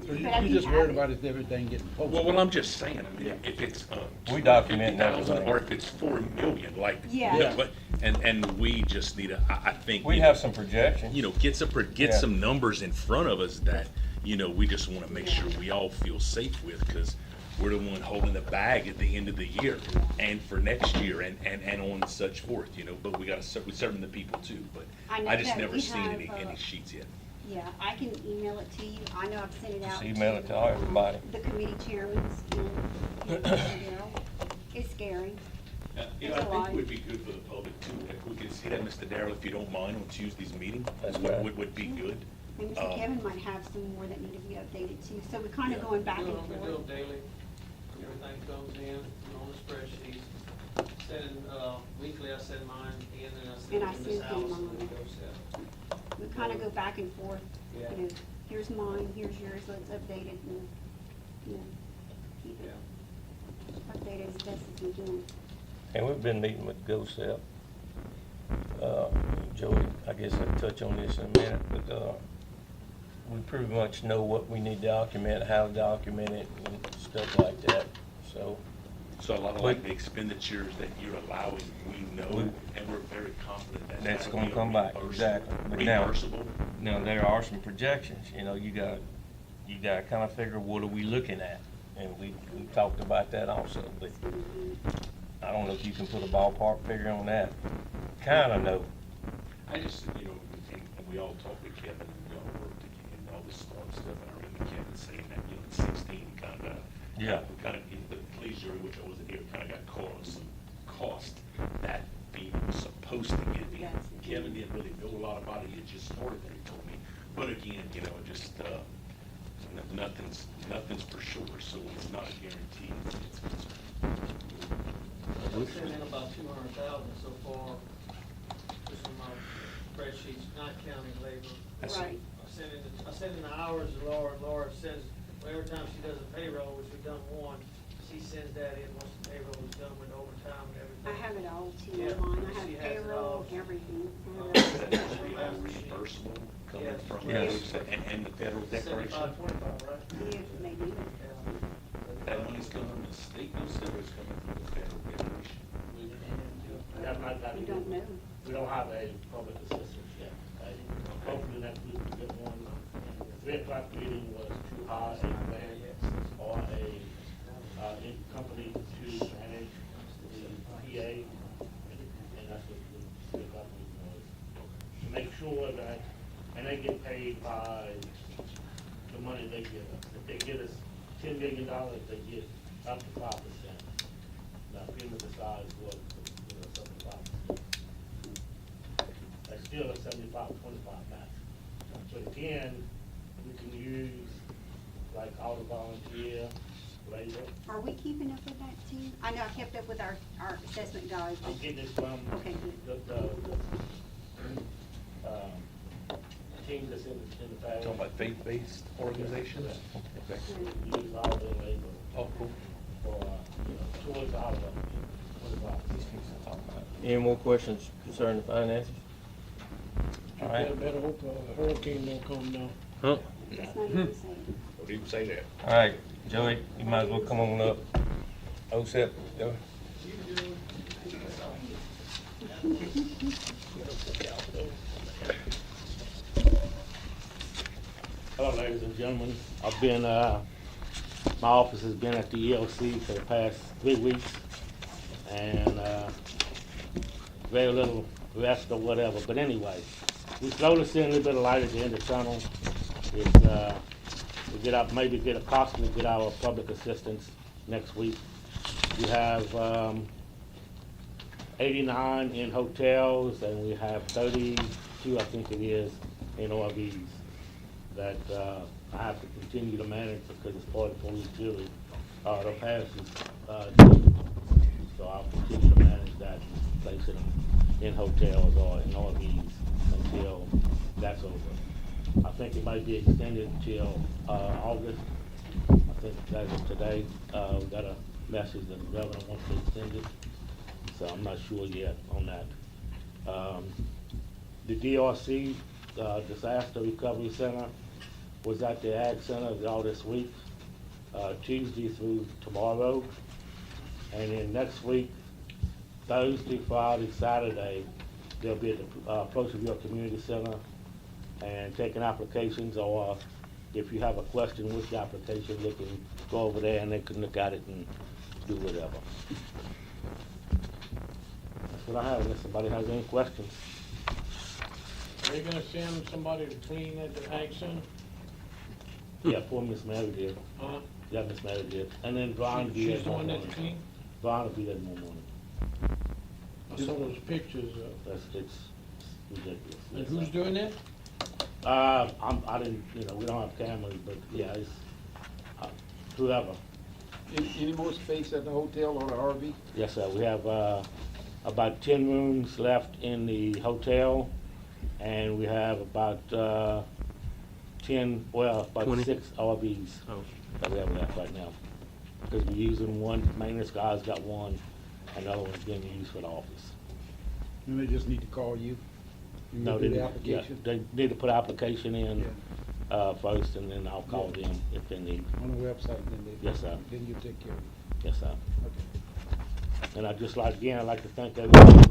So But I you do just have worried it. about if everything getting posted? Well, I'm just saying, I mean, if it's, We document 50,000 everything. or if it's 4 million, like, Yeah. you know, but, and we just need I think. We have some projections. You know, get some numbers in front of us that, you know, we just wanna make sure we all feel safe with, cause we're the one holding the bag at the end of the year and for next year and on such forth, you know, but we serving the people too, but I know I just that never we seen have, any sheets yet. Yeah, I can email it to you. I know I've sent it out. Just email it to everybody. The committee chairmen and Mr. Darrell. It's scary. You It's know, a I lot. think it would be good for the public too, if we could see that, Mr. Darrell, if you don't mind, on Tuesday's meeting, That's right. would be good. And Mr. Kevin might have some more that need to be updated too. So we're kind of Yeah. going back and We do forth. them daily. Everything comes in on the spreadsheets. Sending, weekly, I send mine in and I send And I it to Ms. send him Allison mine. and it goes out. We kind of go back and forth. Yeah. You know, here's mine, here's yours, let's update it and, you know, keep it updated as best as we can. And we've been meeting with GOSEP. Joey, I guess I'll touch on this in a minute, but, we pretty much know what we need to document, how to document it and stuff like that, so. So a lot of like the expenditures that you're allowing, we know, and we're very confident that That's that'll gonna be come back, reimbursable. exactly. But now, Reimbursable. now there are some projections, you know, you gotta kind of figure what are we looking at? And we talked about that also, but I don't know if you can put a ballpark figure on that. Kinda know. I just, you know, and we all talk with Kevin, and we all work together, and all this storm stuff, and I remember Kevin saying that, you know, in 16, kinda. Yeah. We kinda, the police jury, which I wasn't here, kinda got caught on some cost that FEMA was supposed to give me. Kevin didn't really know a lot about it, he had just started there, he told me. But again, you know, just, nothing's for sure, so it's not a guarantee. I've sent in about 200,000 so far, just in my spreadsheets, not counting labor. Right. I send in the hours to Laura, and Laura sends, well, every time she does a payroll, which we've done one, she sends that in once the payroll is done with overtime and everything. I have it all too Yeah, online. I she have has it payroll, all. everything. We have reimbursable coming from Yes. those and the federal declaration. 75-25, right? If they do. That money's coming from the state, no still is coming from the federal declaration. We have not gotten. We don't know. We don't have a public assistance yet. Okay? Hopefully next week we get one. The 3 o'clock meeting was to hire a man or a, company to manage the PA, and that's what the 3 o'clock meeting was. To make sure that, and they get paid by the money they give us. If they give us $10 million, they get up to 5%. Now, FEMA decides what, you know, something 5%. That's still a 75-25 match. But again, we can use like all the volunteer labor. Are we keeping up with that too? I know I kept up with our assessment guys. I'm getting this from Okay, good. the team that's in the past. Talking about faith-based organizations? Okay. Use all their labor Oh, cool. for, you know, towards all of them. Any more questions concerning the finances? All right. Better hope a hurricane don't come now. Huh? That's not even saying. Don't even say that. All right, Joey, you might as well come on up. OSEP, Joey. Hello, ladies and gentlemen. I've been, my office has been at the ELC for the past 3 weeks, and very little rest or whatever. But anyway, we slowly seeing a little bit of light at the end of the tunnel. It's, we get up, maybe possibly get our public assistance next week. We have 89 in hotels, and we have 32, I think it is, in RVs that I have to continue to manage because it's part of the police jury. The past is so I'll continue to manage that, placing them in hotels or in RVs until that's over. I think it might be extended until August. I think as of today, we got a message that the governor wants to extend it, so I'm not sure yet on that. The DRC, Disaster Recovery Center, was at the Ag Center all this week, Tuesday through tomorrow. And then next week, Thursday, Friday, Saturday, they'll be at the Proseville Community Center and taking applications, or if you have a question with the application, they can go over there and they can look at it and do whatever. That's what I have, unless somebody has any questions. Are you gonna send somebody to clean at the Ag Center? Yeah, poor Miss Mary did. Huh? Yeah, Miss Mary did. And then Brian will be there She's the tomorrow one that's morning. clean? Brian will be there tomorrow morning. I saw those pictures It's ridiculous. and who's doing that? I didn't, you know, we don't have cameras, but yeah, it's, whoever. Any more space at the hotel or the RV? Yes, sir. We have, about 10 rooms left in the hotel, and we have about, 20. 6 RVs that we have left right now. Because we're using one, maintenance guy's got one, and the other one's being used for the office. And they just need to call you? You No, do they, the application? yeah, they need to put application in, first, and then I'll call them if they need. On the website, then they? Yes, sir. Then you take care of it? Yes, sir. Okay. And I'd just like, again, I'd like to thank everybody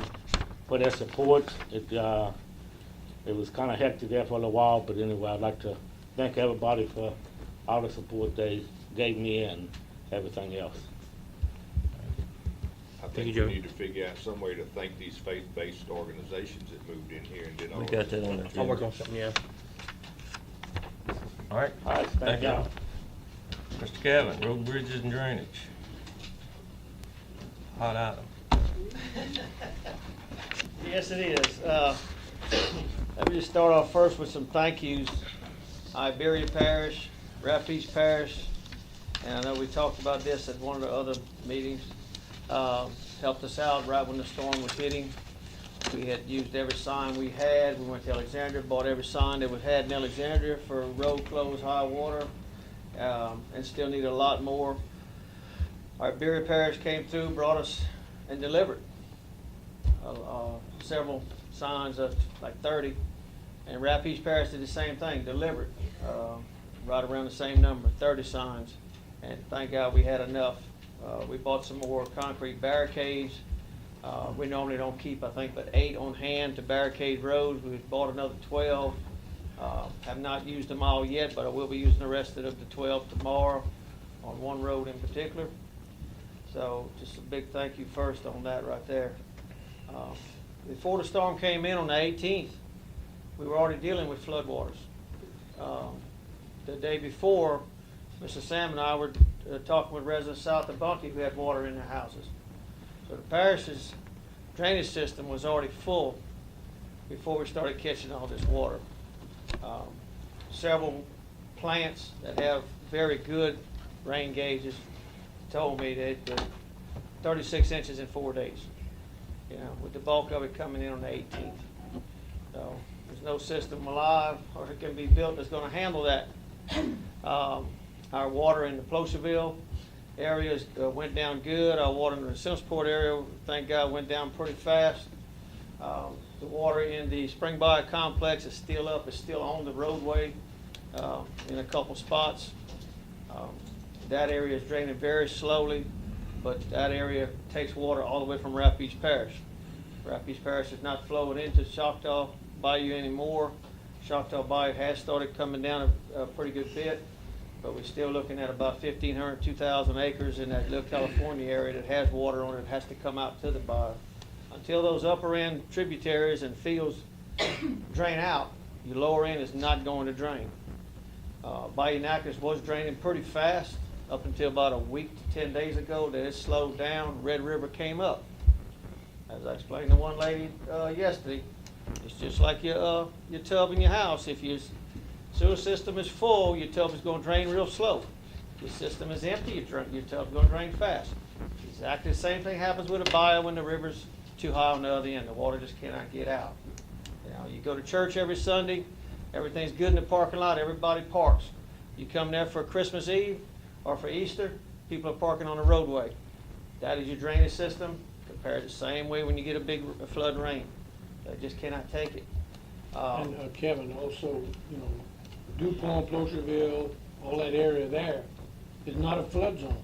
for their support. It was kind of hectic there for a little while, but anyway, I'd like to thank everybody for all the support they gave me and everything else. I think we need to figure out some way to thank these faith-based organizations that moved in here and did all We this. got that on the agenda. I'll work on something, yeah. All right? All right, thank y'all. Mr. Kevin, road, bridges, and drainage. Hot item. Yes, it is. Let me just start off first with some thank yous. Iberia Parish, Rapides Parish, and I know we talked about this at one of the other meetings, helped us out right when the storm was hitting. We had used every sign we had. We went to Alexandria, bought every sign that we had in Alexandria for road closed, high water, and still need a lot more. Iberia Parish came through, brought us and delivered several signs, like 30. And Rapides Parish did the same thing, delivered right around the same number, 30 signs. And thank God we had enough. We bought some more concrete barricades. We normally don't keep, I think, but 8 on hand to barricade roads. We bought another 12. Have not used them all yet, but I will be using the rest of the 12 tomorrow on one road in particular. So just a big thank you first on that right there. Before the storm came in on the 18th, we were already dealing with floodwaters. The day before, Mr. Sam and I were talking with residents south of Bunkie who had water in their houses. So the parish's drainage system was already full before we started catching all this water. Several plants that have very good rain gauges told me that 36 inches in 4 days, with the bulk of it coming in on the 18th. So there's no system alive or it can be built that's going to handle that. Our water in the Placerville areas went down good. Our water in the Simpsonport area, thank God, went down pretty fast. The water in the Spring Bayou complex is still up. It's still on the roadway in a couple spots. That area is draining very slowly, but that area takes water all the way from Rapides Parish. Rapides Parish is not flowing into Choctaw Bayou anymore. Choctaw Bayou has started coming down a pretty good bit, but we're still looking at about 1,500, 2,000 acres in that Little California area that has water on it. It has to come out to the bayou. Until those upper end tributaries and fields drain out, your lower end is not going to drain. Bayou Nachas was draining pretty fast up until about a week to 10 days ago. Then it slowed down. Red River came up. As I explained to one lady yesterday, it's just like your tub in your house. If your sewer system is full, your tub is going to drain real slow. If your system is empty, your tub is going to drain fast. Exactly the same thing happens with a bayou when the river's too high on the other end. The water just cannot get out. You go to church every Sunday, everything's good in the parking lot, everybody parks. You come there for Christmas Eve or for Easter, people are parking on the roadway. That is your drainage system, compared the same way when you get a big flood rain. They just cannot take it. And Kevin, also, DuPont, Placerville, all that area there is not a flood zone.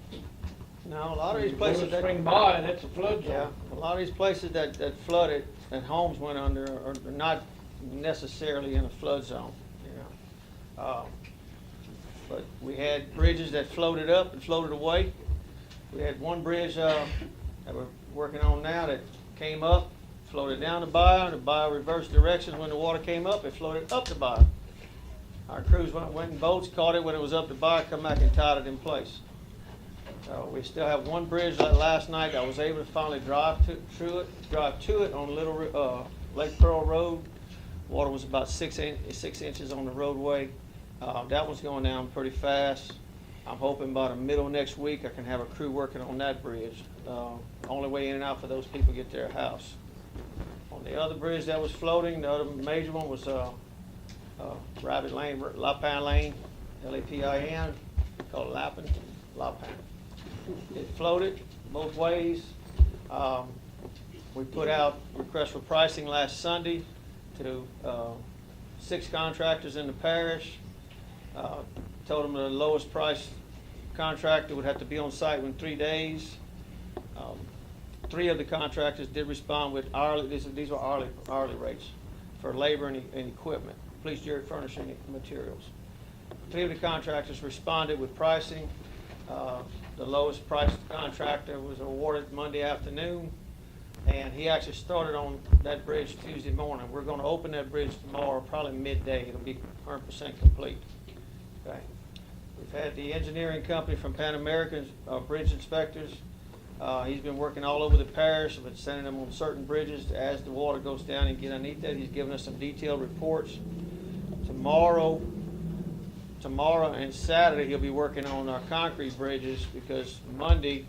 No, a lot of these places that Spring Bayou, that's a flood zone. Yeah, a lot of these places that flooded and homes went under are not necessarily in a flood zone. But we had bridges that floated up and floated away. We had one bridge that we're working on now that came up, floated down the bayou reversed directions. When the water came up, it floated up the bayou. Our crews went in boats, caught it when it was up the bayou, come back and tied it in place. We still have one bridge that last night I was able to finally drive to it on Little Lake Pearl Road. Water was about 6 inches on the roadway. That one's going down pretty fast. I'm hoping by the middle of next week I can have a crew working on that bridge. Only way in and out for those people to get to their house. On the other bridge that was floating, the other major one was Rabbit Lane, Lapin Lane, Lapin, called Lapin. It floated both ways. We put out requests for pricing last Sunday to 6 contractors in the parish. Told them the lowest price contractor would have to be on site within 3 days. 3 of the contractors did respond with hourly. These were hourly rates for labor and equipment, police jury furnishing materials. 3 of the contractors responded with pricing. The lowest priced contractor was awarded Monday afternoon, and he actually started on that bridge Tuesday morning. We're going to open that bridge tomorrow, probably midday. It'll be 100% complete. Okay. We've had the engineering company from Pan American, bridge inspectors. He's been working all over the parish, but sending them on certain bridges as the water goes down and get underneath that. He's given us some detailed reports. Tomorrow and Saturday, he'll be working on our concrete bridges, because Monday,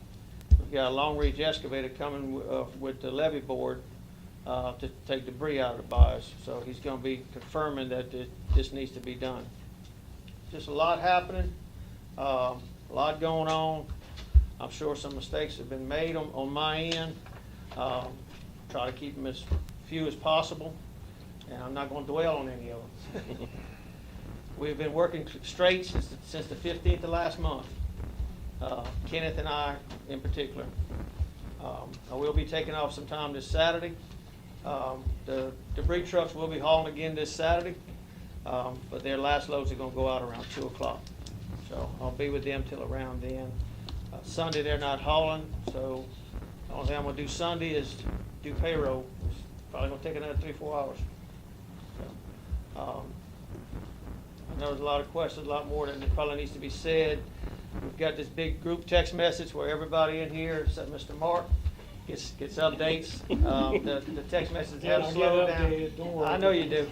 we've got a long reach excavator coming with the levee board to take debris out of the bayous. So he's gonna be confirming that this needs to be done. Just a lot happening, a lot going on. I'm sure some mistakes have been made on my end. Try to keep them as few as possible, and I'm not gonna dwell on any of them. We've been working straight since the 15th of last month. Kenneth and I in particular. I will be taking off sometime this Saturday. The debris trucks will be hauling again this Saturday, but their last loads are gonna go out around 2 o'clock. So I'll be with them till around then. Sunday they're not hauling, so the only thing I'm gonna do Sunday is do payroll. It's probably gonna take another 3-4 hours. So, I know there's a lot of questions, a lot more than probably needs to be said. We've got this big group text message where everybody in here, except Mr. Mark, gets updates. The text messages have slowed down. I know you do.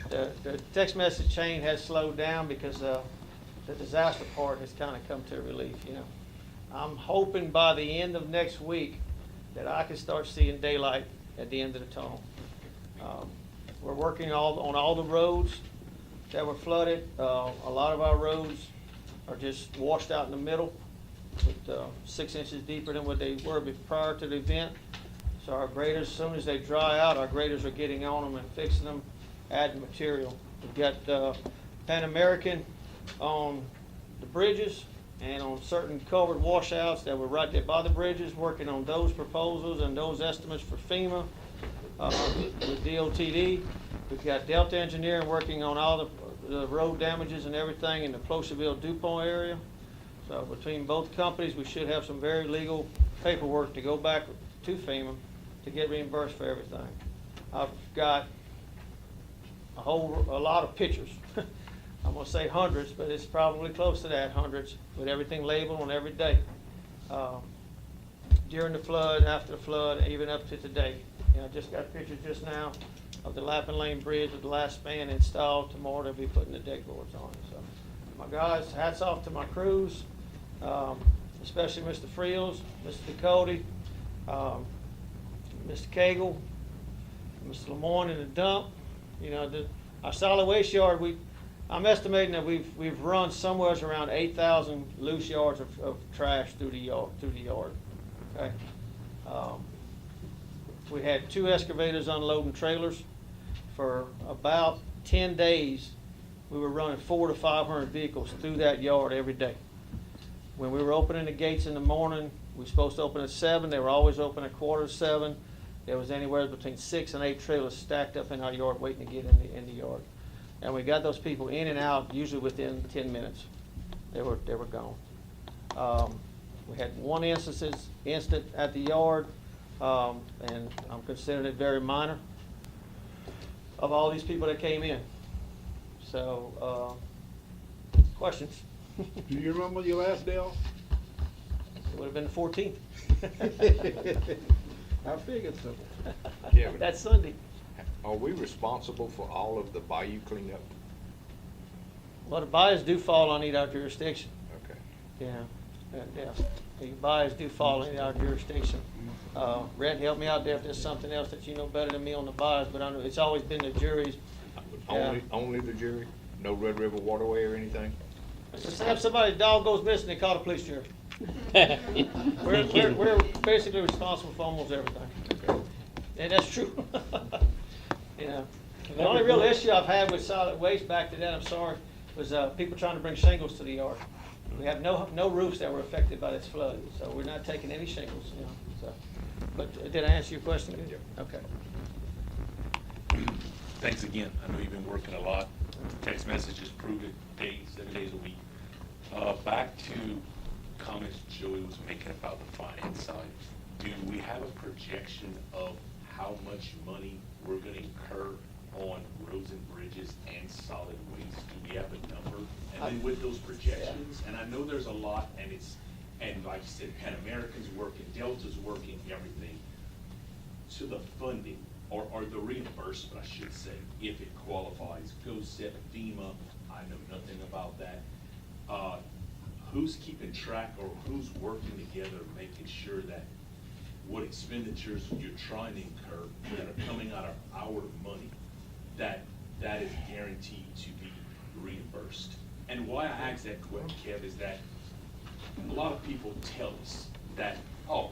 The text message chain has slowed down because the disaster part has kind of come to relief, you know. I'm hoping by the end of next week that I can start seeing daylight at the end of the tunnel. We're working on all the roads that were flooded. A lot of our roads are just washed out in the middle, with 6 inches deeper than what they were prior to the event. So our graders, as soon as they dry out, our graders are getting on them and fixing them, adding material. We've got Pan American on the bridges and on certain culvert washouts that were right there by the bridges, working on those proposals and those estimates for FEMA with DOTD. We've got Delta Engineering working on all the road damages and everything in the Placerville-DuPont area. So between both companies, we should have some very legal paperwork to go back to FEMA to get reimbursed for everything. I've got a lot of pictures. I'm gonna say hundreds, but it's probably close to that, hundreds, with everything labeled on every day. During the flood, after the flood, even up to today. I just got pictures just now of the Lappin Lane Bridge with the last span installed. Tomorrow they'll be putting the deck boards on. So, my guys, hats off to my crews, especially Mr. Friels, Mr. Ducote, Mr. Cagle, Mr. Lemoyne in the dump. You know, our solid waste yard, I'm estimating that we've run somewhere around 8,000 loose yards of trash through the yard. Okay. We had 2 excavators unloading trailers for about 10 days. We were running 400 to 500 vehicles through that yard every day. When we were opening the gates in the morning, we were supposed to open at 7. They were always open at 7:15. There was anywhere between 6 and 8 trailers stacked up in our yard waiting to get in the yard. And we got those people in and out usually within 10 minutes. They were gone. We had one incident at the yard, and I'm considering it very minor, of all these people that came in. So, questions? Do you remember your last day off? It would have been the 14th. I figured so. Kevin, That's Sunday. are we responsible for all of the bayou cleanup? Well, the bayous do fall under our jurisdiction. Okay. Yeah. The bayous do fall in our jurisdiction. Rhett, help me out there if there's something else that you know better than me on the bayous, but I know it's always been the jury's. Only the jury? No Red River Waterway or anything? Just have somebody's dog goes missing, they call the police jury. We're basically responsible for almost everything. And that's true. Yeah. The only real issue I've had with solid waste, back to that, I'm sorry, was people trying to bring shingles to the yard. We have no roofs that were affected by this flood, so we're not taking any shingles, you know. So, but did I answer your question? Yeah. Okay. Thanks again. I know you've been working a lot. Text messages prove it, 7 days a week. Back to comments Joey was making about the finance side. Do we have a projection of how much money we're gonna incur on roads and bridges and solid waste? Do we have a number? And with those projections, and I know there's a lot, and and like you said, Pan American's working, Delta's working, everything, to the funding, or the reimbursement, I should say, if it qualifies, GoSep, FEMA, I know nothing about that. Who's keeping track, or who's working together, making sure that what expenditures you're trying to incur that are coming out of our money, that is guaranteed to be reimbursed? And why I ask that question, Kev, is that a lot of people tell us that, oh,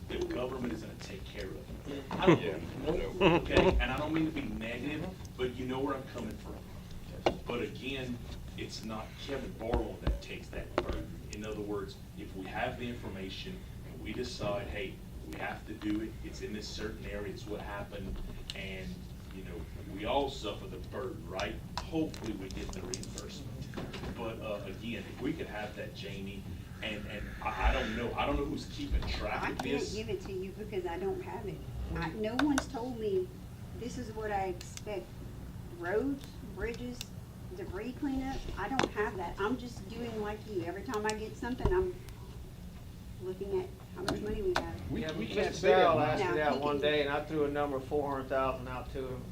the government is gonna take care of it. I don't believe it. Okay, and I don't mean to be negative, but you know where I'm coming from. But again, it's not Kevin Barlow that takes that burden. In other words, if we have the information and we decide, hey, we have to do it, it's in this certain area, it's what happened, and, you know, we all suffer the burden, right? Hopefully we get the reimbursement. But, again, if we could have that, Jamie, and I don't know who's keeping track I of can't this. give it to you because I don't have it. No one's told me this is what I expect. Roads, bridges, debris cleanup, I don't have that. I'm just doing like you. Every time I get something, I'm looking at how much money we have. We Mr. can't say Darrell that. asked me No, that he one can- day, and I threw a number of 400,000 out to him,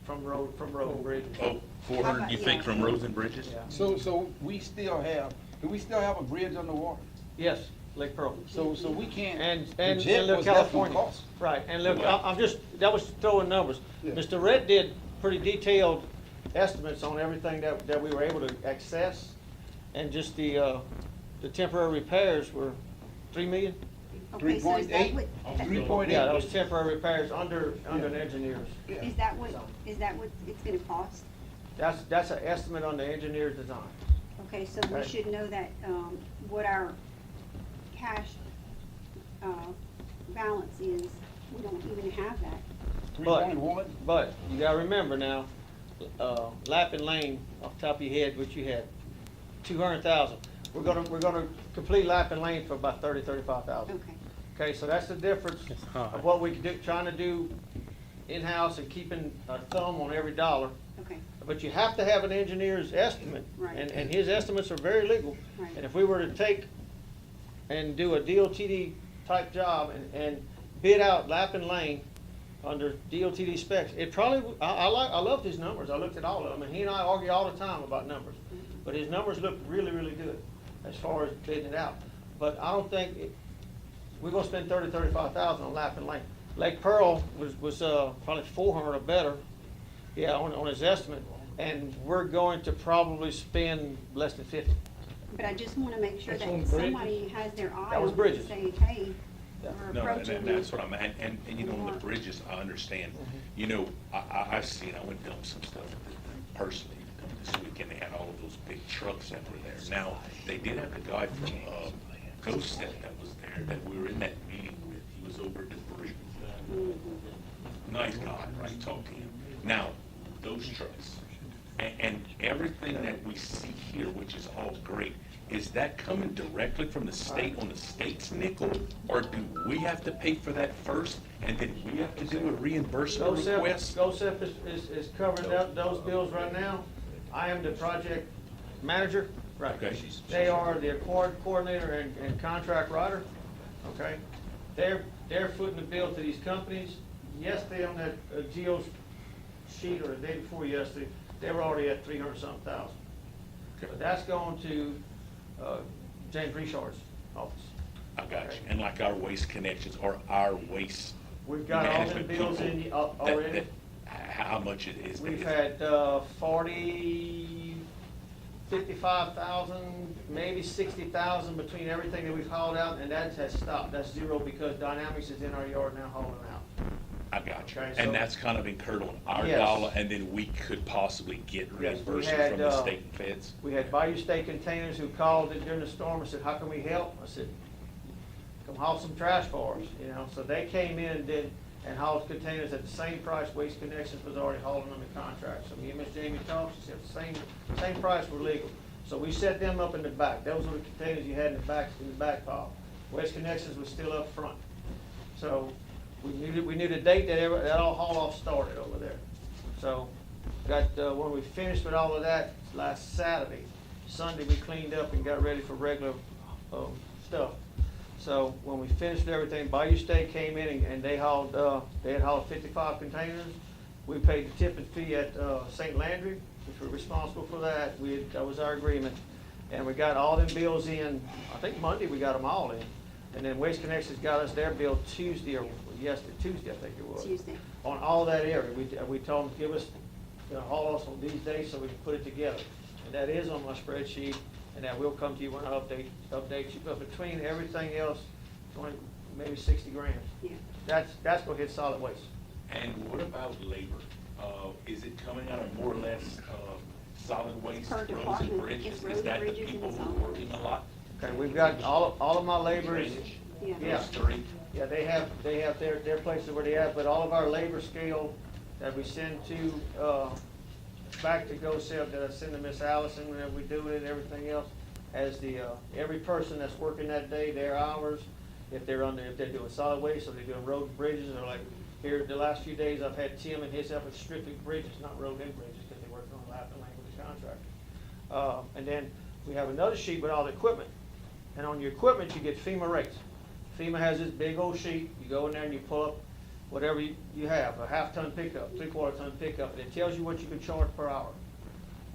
from road and bridges. Oh, 400, you think, from roads and bridges? Yeah. So do we still have a bridge underwater? Yes, Lake Pearl. So we can't And project look, what's left from California. cost. Right, and look, I'm just, that was throwing numbers. Yeah. Mr. Rhett did pretty detailed estimates on everything that we were able to access, and just the temporary repairs were 3 million? Okay, so is that 3.8, what, 3.8. Yeah, that was temporary repairs under an engineers. is that what it's gonna cost? That's an estimate on the engineer's design. Okay, so we Right. should know that, what our cash, balance is. We don't even have that. 3.1? But you gotta remember now, Lappin Lane, off the top of your head, which you had, 200,000. We're gonna complete Lappin Lane for about 35,000. Okay. Okay, so that's the difference of what we do, trying to do in-house and keeping a thumb on every dollar. Okay. But you have to have an engineer's estimate. Right. And his estimates are very legal. Right. And if we were to take and do a DOTD type job and bid out Lappin Lane under DOTD specs, it probably, I loved his numbers. I looked at all of them, and he and I argue all the time about numbers. But his numbers look really, really good as far as bidding it out. But I don't think, we're gonna spend 35,000 on Lappin Lane. Lake Pearl was probably 400 or better, yeah, on his estimate. And we're going to probably spend less than 50. But I just wanna make sure That's that on bridges? somebody has their eye That was on it bridges. and say, hey, Yeah. we're No, approaching and this. that's what and you know, on the bridges, I understand. You know, I've seen, I went down some stuff personally this weekend, they had all of those big trucks that were there. Now, they did have the guy from, GoSet that was there, that we were in that meeting with, he was over debris. Nice guy, right, talk to him. Now, those trucks, and everything that we see here, which is all great, is that coming directly from the state on the state's nickel? Or do we have to pay for that first, and then we have to do a reimbursement request? GoSep is covering those bills right now. I am the project manager. Right. Okay. They are the coordinator and contract writer, okay? They're footing the bill to these companies. Yesterday on that Geo sheet, or the day before yesterday, they were already at 300-something thousand. But that's going to James Richard's office. I got you. And like our waste connections or our waste We've got all them management bills people, in already. how much it is? We've had 55,000, maybe 60,000 between everything that we've hauled out, and that has stopped. That's zero because Dynamics is in our yard now hauling out. I got you. Okay, so- And that's kind of incurred on our Yes. dollar, and then we could possibly get Yes, we reimbursement had, from the state and feds? We had Bayou State Containers who called during the storm and said, how can we help? I said, come haul some trash for us, you know? So they came in and hauled containers at the same price Waste Connections was already hauling on the contract. So me and Miss Jamie talked, she said, same price, we're legal. So we set them up in the back. Those were the containers you had in the back pile. Waste Connections was still up front. So we knew the date that all haul off started over there. So When we finished with all of that last Saturday, Sunday we cleaned up and got ready for regular stuff. So when we finished everything, Bayou State came in and they had hauled 55 containers. We paid the tipping fee at St. Landry, which we're responsible for that. That was our agreement. And we got all them bills in, I think Monday we got them all in. And then Waste Connections got us their bill Tuesday, I think it was. Tuesday. On all that area. We told them, give us, haul us on these days so we can put it together. And that is on my spreadsheet, and that will come to you when I update you. But between everything else, maybe 60 grand. Yeah. That's gonna hit solid waste. And what about labor? Is it coming out of more or less solid waste, Per roads and department. bridges? It's Is roads, that the bridges, and people it's who all. are working a lot? Okay, we've got all of my laborers. Drainage? Yeah. Yeah. Those three? Yeah, they have their places where they have, but all of our labor scale that we send to, back to GoSep, that I send to Miss Allison whenever we do it and everything else, has every person that's working that day, their hours, if they're doing solid waste, or they're doing road and bridges, or like, here, the last few days, I've had Tim and his efforts strictly bridges, not road and bridges, because they're working on lap and lane with the contractor. And then we have another sheet with all the equipment, and on your equipment, you get FEMA rates. FEMA has this big old sheet, you go in there and you pull up whatever you have, a half-ton pickup, three-quarter-ton pickup, and it tells you what you can charge per hour.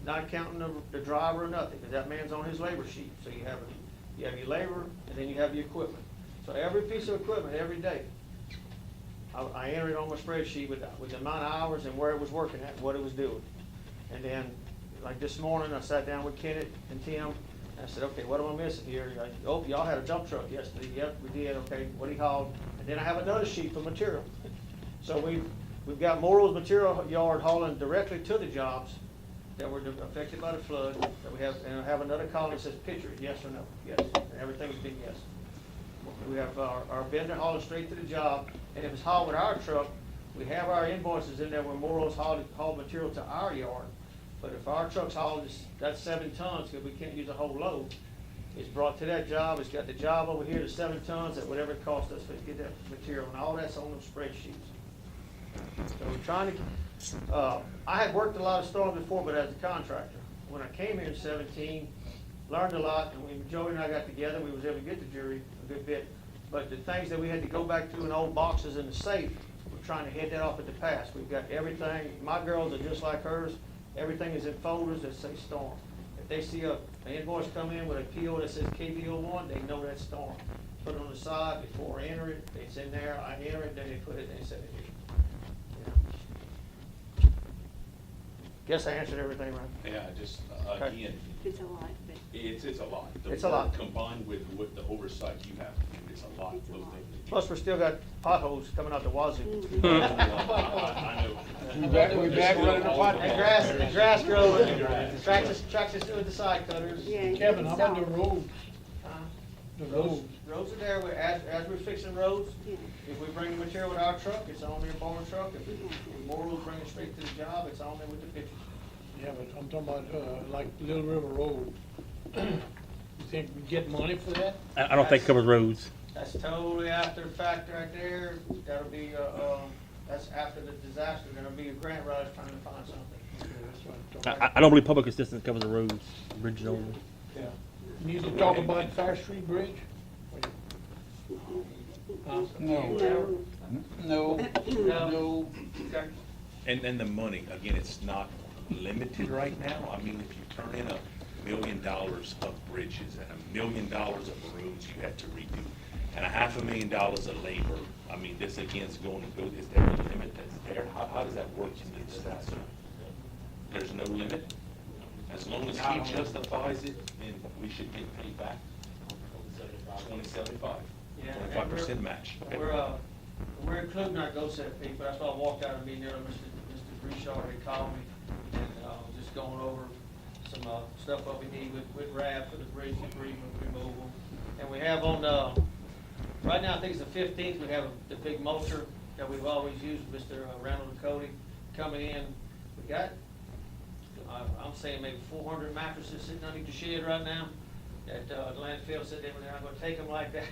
Not counting the driver or nothing, because that man's on his labor sheet. So you have your labor, and then you have your equipment. So every piece of equipment, every day, I enter it on my spreadsheet with the amount of hours and where it was working at, what it was doing. And then, like this morning, I sat down with Kenneth and Tim, and I said, okay, what am I missing here? Oh, y'all had a dump truck yesterday. Yep, we did. Okay, what he hauled. And then I have another sheet for material. So we've got Morrow's material yard hauling directly to the jobs that were affected by the flood. That we have, and I have another column that says picture, yes or no, yes. And everything's been yes. We have our vendor hauling straight to the job, and if it's hauled with our truck, we have our invoices in there where Morrow's hauled material to our yard. But if our truck's hauled, that's 7 tons, because we can't use a whole load. It's brought to that job, it's got the job over here to 7 tons at whatever it costs us to get that material, and all that's on them spreadsheets. So we're trying to, I had worked a lot of storms before, but as a contractor. When I came here in 17, learned a lot, and when Joey and I got together, we was able to get the jury a good bit. But the things that we had to go back to in old boxes in the safe, we're trying to head that off at the past. We've got everything, my girls are just like hers, everything is in folders that say storm. If they see an invoice come in with a PO that says KBO1, they know that's storm. Put it on the side before I enter it, it's in there, I enter it, then they put it, and they send it here. Yeah. Guess I answered everything right. Yeah, just, Okay. again, It's a lot, but it's a lot. The It's a lot. work Combined with the oversight you have, it's a lot. It's a lot. Plus, we're still got potholes coming out the wazoo. I know. We back running the pot. And grass grows, tracks us through with the side cutters. yeah. Kevin, how about the so- roads? Uh, The roads? Roads are there, as we're fixing roads, Yeah. if we bring the material with our truck, it's on their barn truck. If Morrow's bring it straight to the job, it's on there with the pictures. Yeah, but I'm talking about, like Little River Road. You think we get money for that? I don't think it covers roads. That's totally after the fact right there. That'll be, that's after the disaster. There'll be a grant writer trying to find something. Okay, that's what I'm talking about. I don't believe public assistance covers the roads, bridges only. Yeah. Need to talk about Fair Street Bridge? Huh? No. No. No. Okay. And then the money, again, it's not limited right now. I mean, if you turn in $1 million of bridges and $1 million of roads you had to redo, and $500,000 of labor, I mean, this again is going to go, is there a limit that's there? How does that work in the disaster? There's no limit? As long as he justifies it, then we should get paid back? 2075, Yeah, 25% match. Okay. We're including our GoSep people. That's why I walked out of the meeting there. Mr. Bouchard, he called me, and just going over some stuff what we need with RAB for the bridge debris removal. And we have on right now, I think it's the 15th. We have the big mulcher that we've always used, Mr. Randall and Cody, coming in. We got, I'm saying maybe 400 mattresses sitting underneath the shed right now. That the landfill said they were not going to take them like that.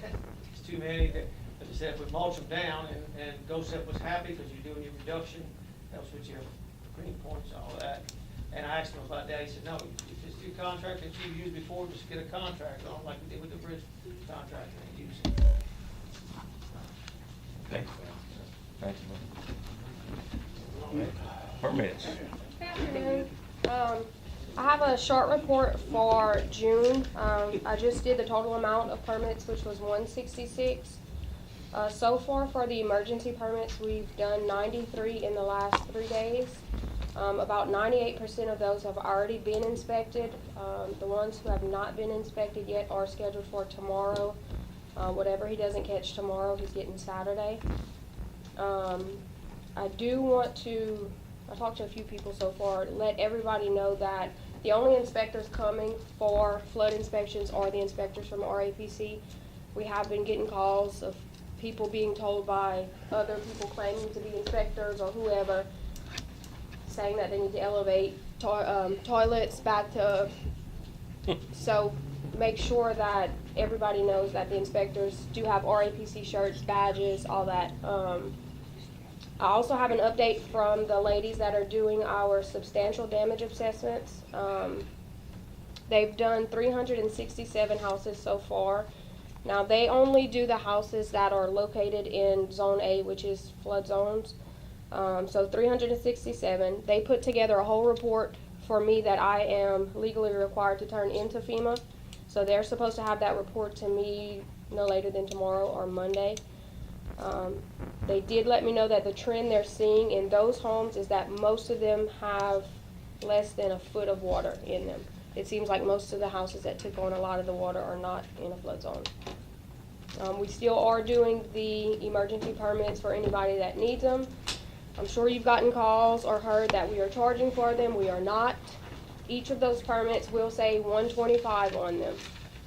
It's too many. But they said if we mulch them down, and GoSep was happy because you're doing your reduction, helps with your green points and all that. asked him about that, he said, no, if it's your contract that you've used before, just get a contract on it like we did with the bridge contract and use it. Okay. Thank you. Permits. I have a short report for June. I just did the total amount of permits, which was 166. So far for the emergency permits, we've done 93 in the last 3 days. About 98% of those have already been inspected. The ones who have not been inspected yet are scheduled for tomorrow. Whatever he doesn't catch tomorrow, he's getting Saturday. I do want to, I talked to a few people so far, let everybody know that the only inspectors coming for flood inspections are the inspectors from RAPC. We have been getting calls of people being told by other people claiming to be inspectors or whoever, saying that they need to elevate toilets, bathtub. So make sure that everybody knows that the inspectors do have RAPC shirts, badges, all that. I also have an update from the ladies that are doing our substantial damage assessments. They've done 367 houses so far. Now, they only do the houses that are located in Zone A, which is flood zones. So 367. They put together a whole report for me that I am legally required to turn into FEMA. So they're supposed to have that report to me no later than tomorrow or Monday. They did let me know that the trend they're seeing in those homes is that most of them have less than a foot of water in them. It seems like most of the houses that took on a lot of the water are not in a flood zone. We still are doing the emergency permits for anybody that needs them. I'm sure you've gotten calls or heard that we are charging for them. We are not. Each of those permits will say $125 on them.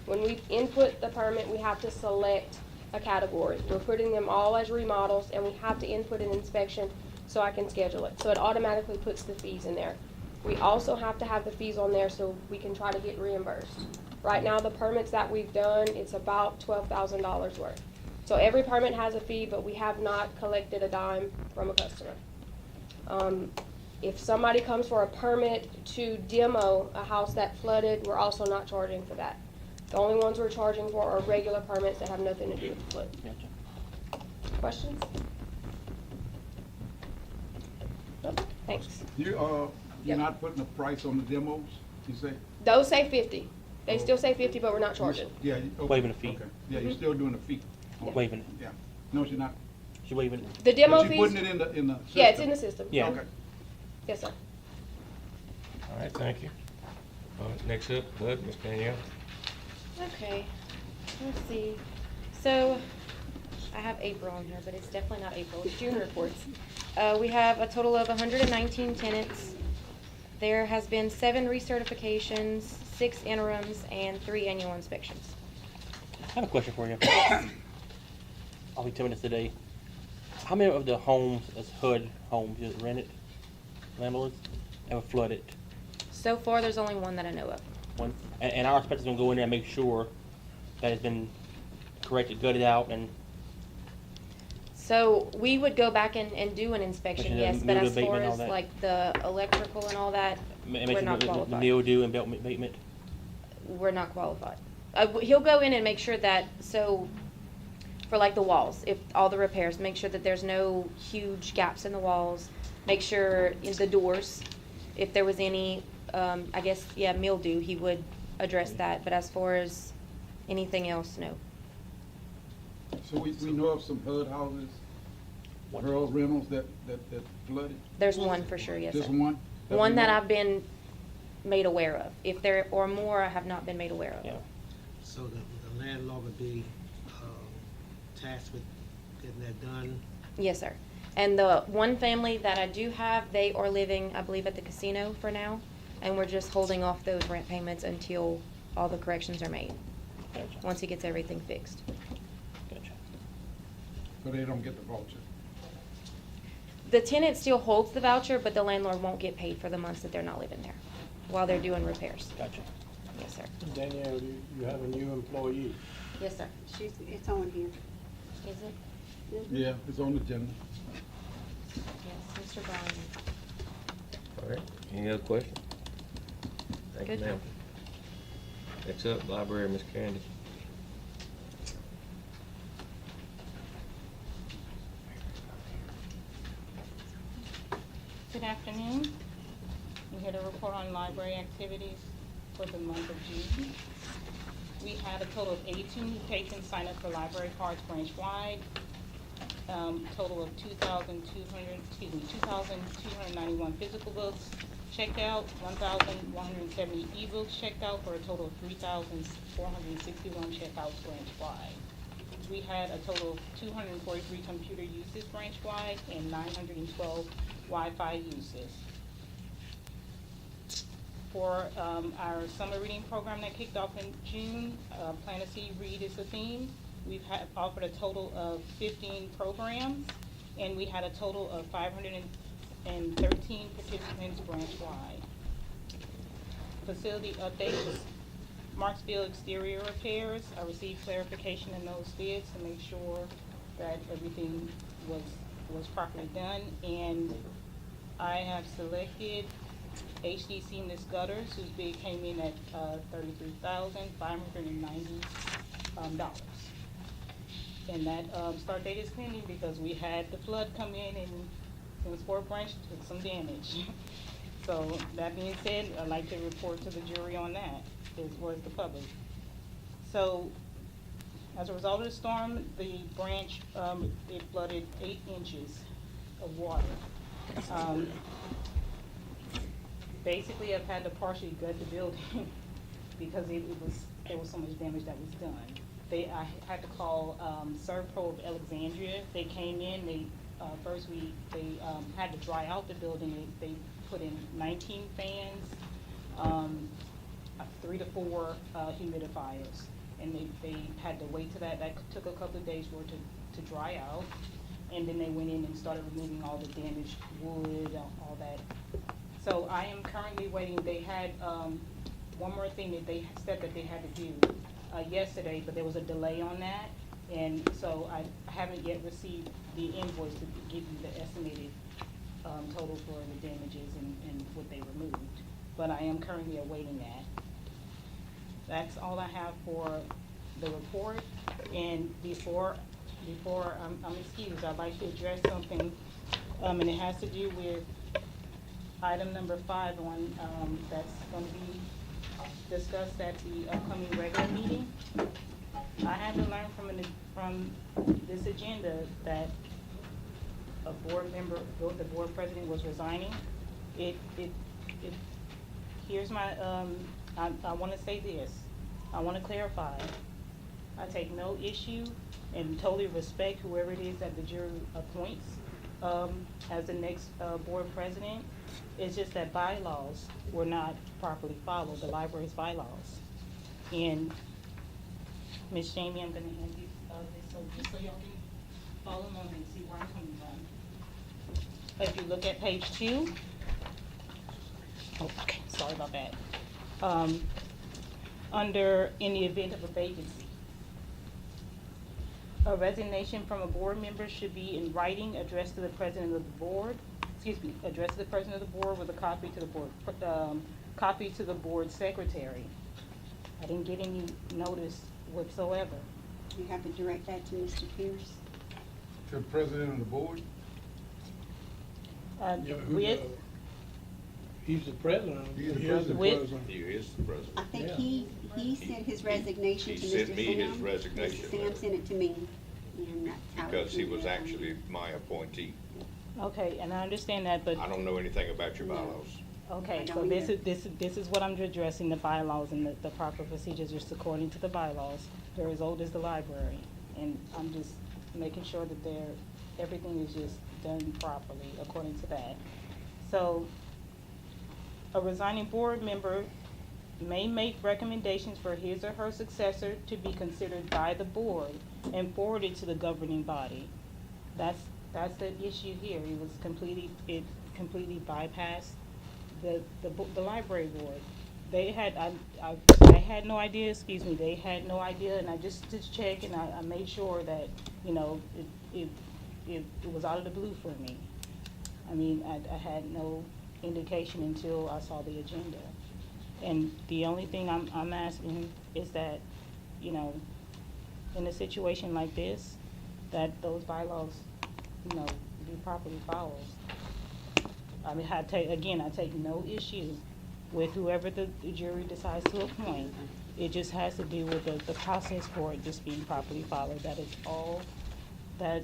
When we input the permit, we have to select a category. We're putting them all as remodels, and we have to input an inspection so I can schedule it. So it automatically puts the fees in there. We also have to have the fees on there so we can try to get reimbursed. Right now, the permits that we've done, it's about $12,000 worth. So every permit has a fee, but we have not collected a dime from a customer. If somebody comes for a permit to demo a house that flooded, we're also not charging for that. The only ones we're charging for are regular permits that have nothing to do with the flood. Questions? Nope. Thanks. You're Yep. not putting a price on the demos, you say? Those say 50. They still say 50, but we're not charging. Yeah. Okay. Waiving a fee. Okay. Yeah, you're still doing a fee. Yeah. Waiving it. Yeah. No, you're not. She's waiving it. The demo But fees. you're putting it in the system. Yeah, it's in the system. Yeah. Okay. Yes, sir. All right, thank you. Next up, Bud, Ms. Danielle. Okay, let's see. So, I have April on here, but it's definitely not April, it's June reports. We have a total of 119 tenants. There has been 7 recertifications, 6 interims, and 3 annual inspections. I have a question for you. I'll be 10 minutes today. How many of the homes as HUD homes is rented, landlords, ever flooded? So far, there's only one that I know of. One, and our inspector's gonna go in there and make sure that it's been corrected, gutted out, and So we would go back and do an inspection, Which is yes, but mildew as far abatement and all as that. like the electrical and all that, we're not the qualified. mildew and belt abatement. We're not qualified. He'll go in and make sure that, so, for like the walls, if all the repairs, make sure that there's no huge gaps in the walls, make sure in the doors, if there was any, I guess, yeah, mildew, he would address that, but as far as anything else, no. So we know of some HUD houses, Earl Reynolds that flooded? There's one for sure, yes, sir. Just one? One that I've been made aware of. If there are more, I have not been made aware of. So the landlord would be tasked with getting that done? Yes, sir. And the one family that I do have, they are living, I believe, at the casino for now, and we're just holding off those rent payments until all the corrections are made, once he gets everything fixed. So they don't get the voucher? The tenant still holds the voucher, but the landlord won't get paid for the months that they're not living there, while they're doing repairs. Gotcha. Yes, sir. Danielle, you have a new employee. Yes, sir. It's on here. Is it? Yeah, it's on the agenda. Yes, Mr. Bryan. All right, any other questions? Thank you, Good. ma'am. Next up, library, Ms. Candy. Good afternoon. I'm here to report on library activities for the month of June. We had a total of 82 new patrons sign up for library cards branch-wide. Total of 2,291 physical books checked out, 1,170 ebooks checked out, for a total of 3,461 checkouts branch-wide. We had a total of 243 computer uses branch-wide and 912 Wi-Fi uses. For our summer reading program that kicked off in June, Plan to See, Read is the theme. We've offered a total of 15 programs, and we had a total of 513 participants branch-wide. Facility updates. Marksville exterior repairs. I received clarification in those bids to make sure that everything was properly done, and I have selected HD Seamless Gutters, whose bid came in at $33,590. And that start date is pending because we had the flood come in and Sport Branch took some damage. So that being said, I'd like to report to the jury on that, as well as the public. So as a result of the storm, the branch, it flooded 8 inches of water. Basically, I've had to partially gut the building because there was so much damage that was done. I had to call Servpro of Alexandria. They came in. They had to dry out the building. They put in 19 fans, 3 to 4 humidifiers, and they had to wait till that took a couple of days for it to dry out, and then they went in and started removing all the damaged wood, all that. So I am currently waiting. They had one more thing that they said that they had to do yesterday, but there was a delay on that, and so I haven't yet received the invoice to give you the estimated total for the damages and what they removed. But I am currently awaiting that. That's all I have for the report. And before I'm excused, I'd like to address something, and it has to do with item number 5 on that's going to be discussed at the upcoming regular meeting. I had to learn from this agenda that a board member, the board president, was resigning. Here's my, I want to say this. I want to clarify. I take no issue and totally respect whoever it is that the jury appoints as the next board president. It's just that bylaws were not properly followed, the library's bylaws. And Ms. Jamie, I'm going to hand you this just so y'all can follow along and see where I'm coming from. If you look at page 2, oh, okay, sorry about that. Under, in the event of a vacancy, a resignation from a board member should be in writing, addressed to the president of the board. Addressed to the president of the board with a copy to the board, copy to the board secretary. I didn't get any notice whatsoever. You have to direct that to Mr. Pierce. To the president of the board? He's the president. He's the president. He is the president. I think he sent his resignation He to Mr. sent me his Sam. resignation Mr. Sam letter. sent it to me. And that's how Because he it was came. actually my appointee. Okay, and I understand that, but I don't know anything about your bylaws. okay, I so don't this either. is what I'm addressing, the bylaws and the proper procedures just according to the bylaws. They're as old as the library, and I'm just making sure that everything is just done properly according to that. So, a resigning board member may make recommendations for his or her successor to be considered by the board and forwarded to the governing body. That's the issue here. It completely bypassed the library board. They had, I had no idea, they had no idea, and I just checked and I made sure that, it was out of the blue for me. I mean, I had no indication until I saw the agenda. And the only thing I'm asking is that, you know, in a situation like this, that those bylaws, you know, be properly followed. I mean, I take no issue with whoever the jury decides to appoint. It just has to do with the process for it just being properly followed. That is all that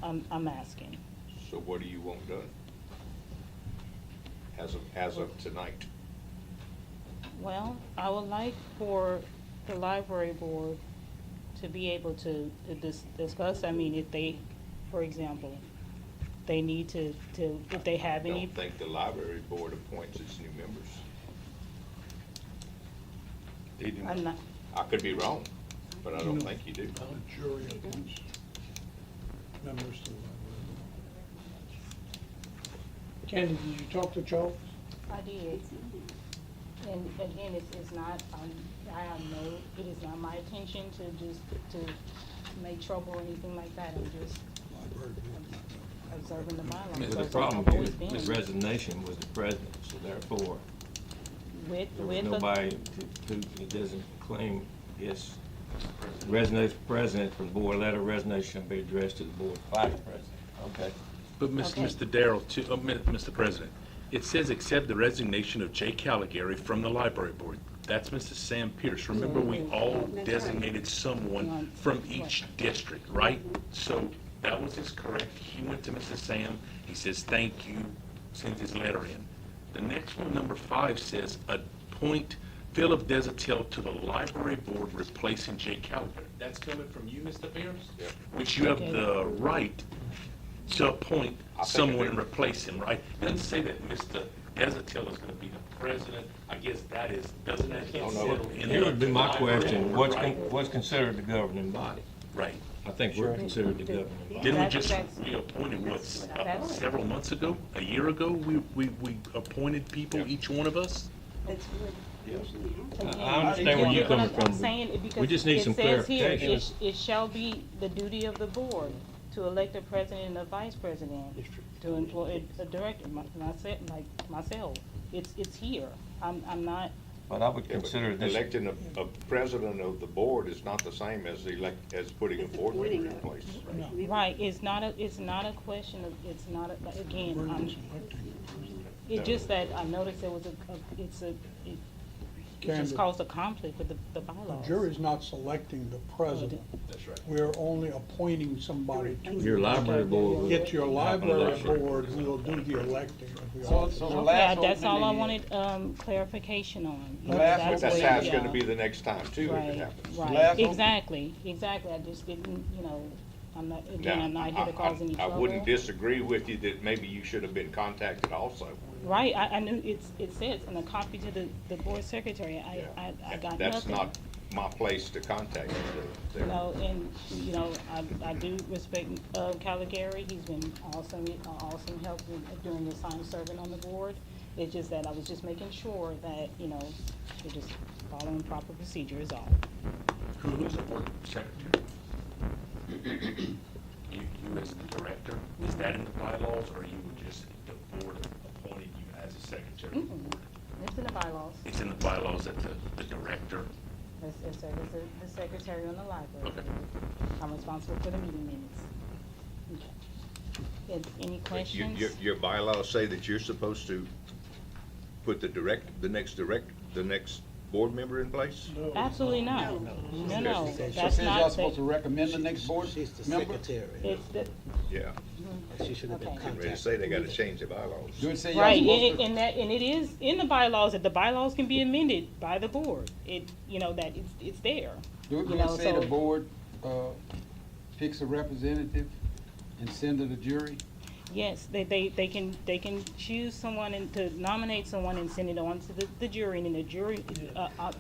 I'm asking. So what do you want done? As of tonight? Well, I would like for the library board to be able to discuss, I mean, if they, for example, they need to if they have I any. don't think the library board appoints its new members. They do. I'm not, I could be wrong, but I don't think you do. The jury appoints members to the library. Candy, did you talk to Charles? I did. And again, it's not, I have no, it is not my intention to make trouble or anything like that. I'm just observing the bylaws. The That's problem I've always with been. the resignation was the president, so therefore, there was With the. nobody who doesn't claim his resignation president from the board. Letter of resignation shall be addressed to the board vice president. Okay. But Mr. Darrell, Mr. President, it says accept the resignation of Jay Caligari from the library board. That's Mrs. Sam Pierce. Remember, we all designated someone from each district, right? So that was his correct. He went to Mrs. Sam, he says, thank you, sends his letter in. The next one, number 5, says appoint Philip Desatil to the library board replacing Jay Caligari. That's coming from you, Mr. Pierce? Yeah. Which you have the right to appoint someone and replace him, right? It doesn't say that Mr. Desatil is gonna be the president. I guess that is, doesn't that get settled in? Here would be my library question, board, right? what's considered the governing body? Right. I think we're considered the governing body. Didn't we just reappointed, what, several months ago? A year ago, we appointed people, each one of us? That's what usually happens. I understand where you're coming from. I'm saying it because We just need some it says here, clarification. it shall be the duty of the board to elect a president and a vice president, to employ a director, like myself. It's here. I'm not. But I would consider this. Electing a president of the board is not the same as putting a board member in place. Right, it's not a question of, it's not, again, it's just that I noticed there was it just caused a conflict with the bylaws. The jury's not selecting the president. That's right. We're only appointing somebody to. Your library board will Get your library election. board who will do the electing of the So office. the Okay, last that's all I opening wanted, clarification on. last That's where, how it's yeah. gonna be the next time too, if it Right, happens. right, Last one? exactly, I just didn't, I'm not here to cause any I trouble. wouldn't disagree with you that maybe you should have been contacted also. Right, I knew it says, in a copy to the board secretary, I got nothing. That's not my place to contact you. You know, and, I do respect, Caligari, he's been awesome help during his time serving on the board. It's just that I was just making sure that, we're just following proper procedure is all. Who is the board secretary? You as the director, is that in the bylaws, or you were just, the board appointed you as a secretary of the board? It's in the bylaws. It's in the bylaws that the director, It's the secretary on the library. Okay. I'm responsible for the meeting minutes. Okay. Any questions? Your bylaws say that you're supposed to put the next board member in place? Absolutely not. No, So that's says y'all not, supposed to recommend the next board She's the member? secretary. it's the, Yeah. She should have been Okay. Getting ready to contacted. say they gotta change their bylaws. Do it say y'all right, supposed to? and it is in the bylaws, that the bylaws can be amended by the board. That it's there. Do it You gonna know, say the so- board, picks a representative and send to the jury? Yes, they can choose someone and to nominate someone and send it on to the jury, and then the jury,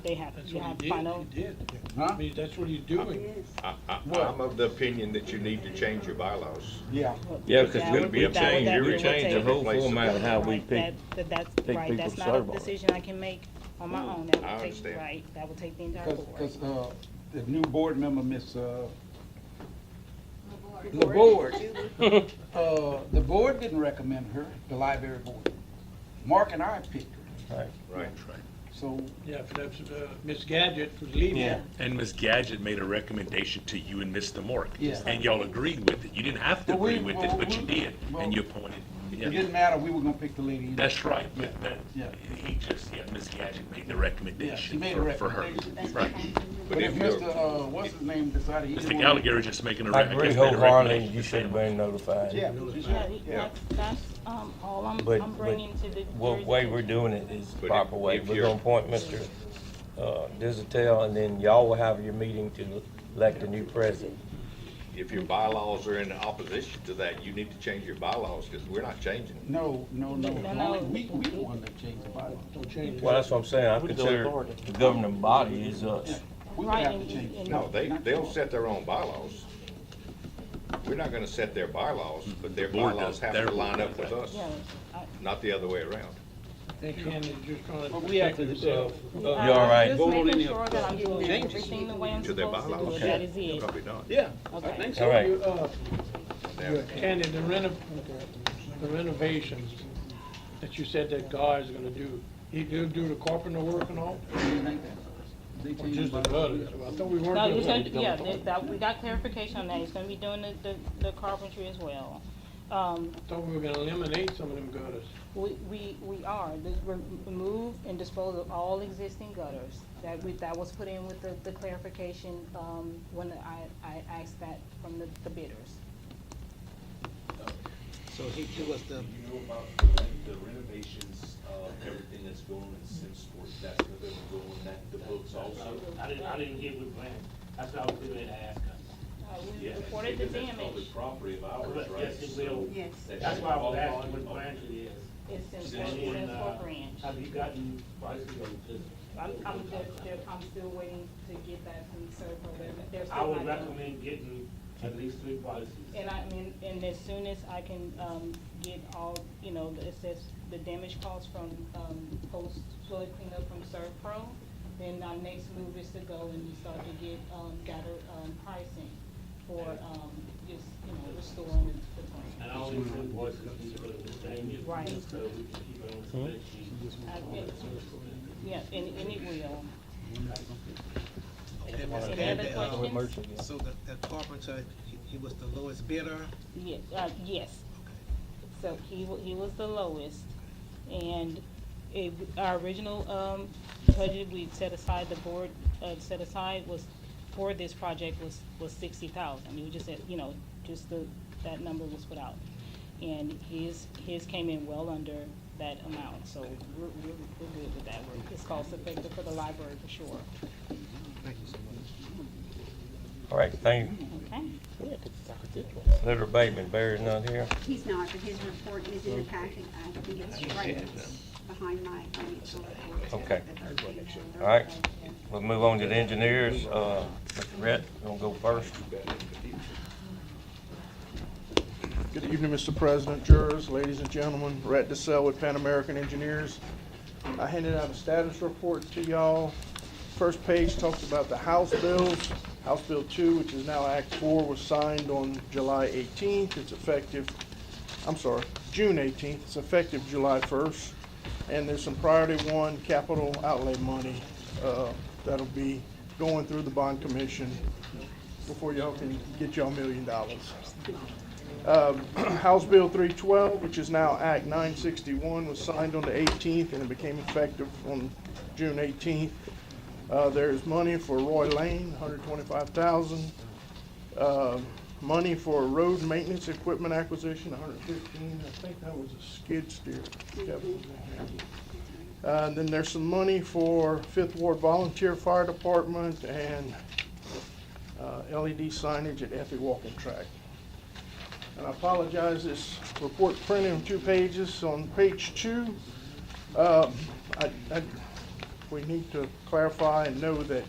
they have, That's you what have he final. did. Huh? I mean, that's what he's doing. I'm of the opinion that you need to change your bylaws. Yeah. Yeah, because It's gonna be a change. you You're change the whole taking- format of how we Right, pick. that's pick right, people that's to not a serve on it. decision I can make on my own. That I would take, understand. right, that would take the entire board. Cause, the new board member, Miss, the board, the board didn't recommend her, the library board. Mark and I picked her. Right. Right. So, yeah, if that's, Miss Gadget was leaving. Yeah. And Ms. Gadget made a recommendation to you and Mr. Mark. Yeah. And y'all agreed with it. You didn't have to Well, we- agree with well, it, but you we- did, well, and you appointed. It didn't matter, we were gonna pick the lady. anyway. That's right, but that, Yeah. he just, Ms. Gadget made the recommendation she made a for her. recommendation. Right. But if Mr., what's his name decided he didn't Mr. wanna- Gallagher is just making a I recommendation. agree wholeheartedly, you should have been notified. Yeah. That's, all I'm But, bringing to the. what way we're doing it is the But proper way. if We're you're- gonna appoint Mr. Dizitel, and then y'all will have your meeting to elect a new president. If your bylaws are in opposition to that, you need to change your bylaws, because we're not changing them. No. No. We the one that changed the bylaw. Don't change it. Well, that's what I'm saying, I We can go consider authority. the governing body is us. We would Right, have to change it. No, they'll set their own bylaws. We're not gonna set their bylaws, but their board bylaws does. have Their to line board up does with us, Yeah, not the other way around. I think Ken is just trying to But we have protect to, himself. You all right? Just Vote on making any sure that I'm doing changes. everything the way I'm To their supposed to do bylaws? it, that is it. Probably not. Yeah, I Okay. think All so. right. Candy, the renovations that you said that guy's gonna do, he'll do the carpenter work and all? They Or changed just the the bylaw. gutters? I thought we weren't No, doing he's gonna, that. yeah, we got clarification on that, he's gonna be doing the carpentry as well. I thought we were gonna eliminate some of them gutters. We are, remove and dispose of all existing gutters. That was put in with the clarification, when I asked that from the bidders. So he was the, You know about the renovations, everything that's going in Simsport, that's gonna be going in the books also? I didn't get with Brand, that's what I was going to ask. We Yeah, reported the because that's damage. public property of ours, Correct, right? yes, it will. Yes. That's why I was asking what branch it is. It's in And, Fort Branch. Have you gotten prices on this? I'm still waiting to get that from Serco. They're still I would not done. recommend getting at least 3 prices. And as soon as I can, get all, it says the damage costs from, post flood cleanup from Servpro, then our next move is to go and start to get, gather, pricing for, just, restoring the plant. And I only send voices to the same. Right. So we can keep it on the spreadsheet. Yeah, and it will. and, Any other questions? so the carpenter, he was the lowest bidder? Yes. So he was the lowest, and our original, budget we set aside, the board, set aside was, for this project was 60,000. You just said, just that number was put out. And his came in well under that amount, so we're good with that. It's cost effective for the library for sure. Thank you so much. All right, thank you. Okay. Letter abatement, Barry's not here. He's not, but his report is in the packet. I think it's right behind my financial report. Okay. All right, we'll move on to the engineers. Mr. Rhett, you wanna go first? Good evening, Mr. President, jurors, ladies and gentlemen. Rhett DeSalle with Pan American Engineers. I handed out a status report to y'all. First page talks about the House bills. House Bill 2, which is now Act 4, was signed on July 18th. It's effective, June 18th. It's effective July 1st. And there's some Priority 1 capital outlay money that'll be going through the bond commission before y'all can get y'all $1 million. House Bill 312, which is now Act 961, was signed on the 18th and it became effective on June 18th. There's money for Roy Lane, $125,000. Money for road maintenance equipment acquisition, $115,000. I think that was a skid steer. Then there's some money for Fifth Ward Volunteer Fire Department and LED signage at Effie Walking Track. And I apologize, this report printed on 2 pages. On page 2, we need to clarify and know that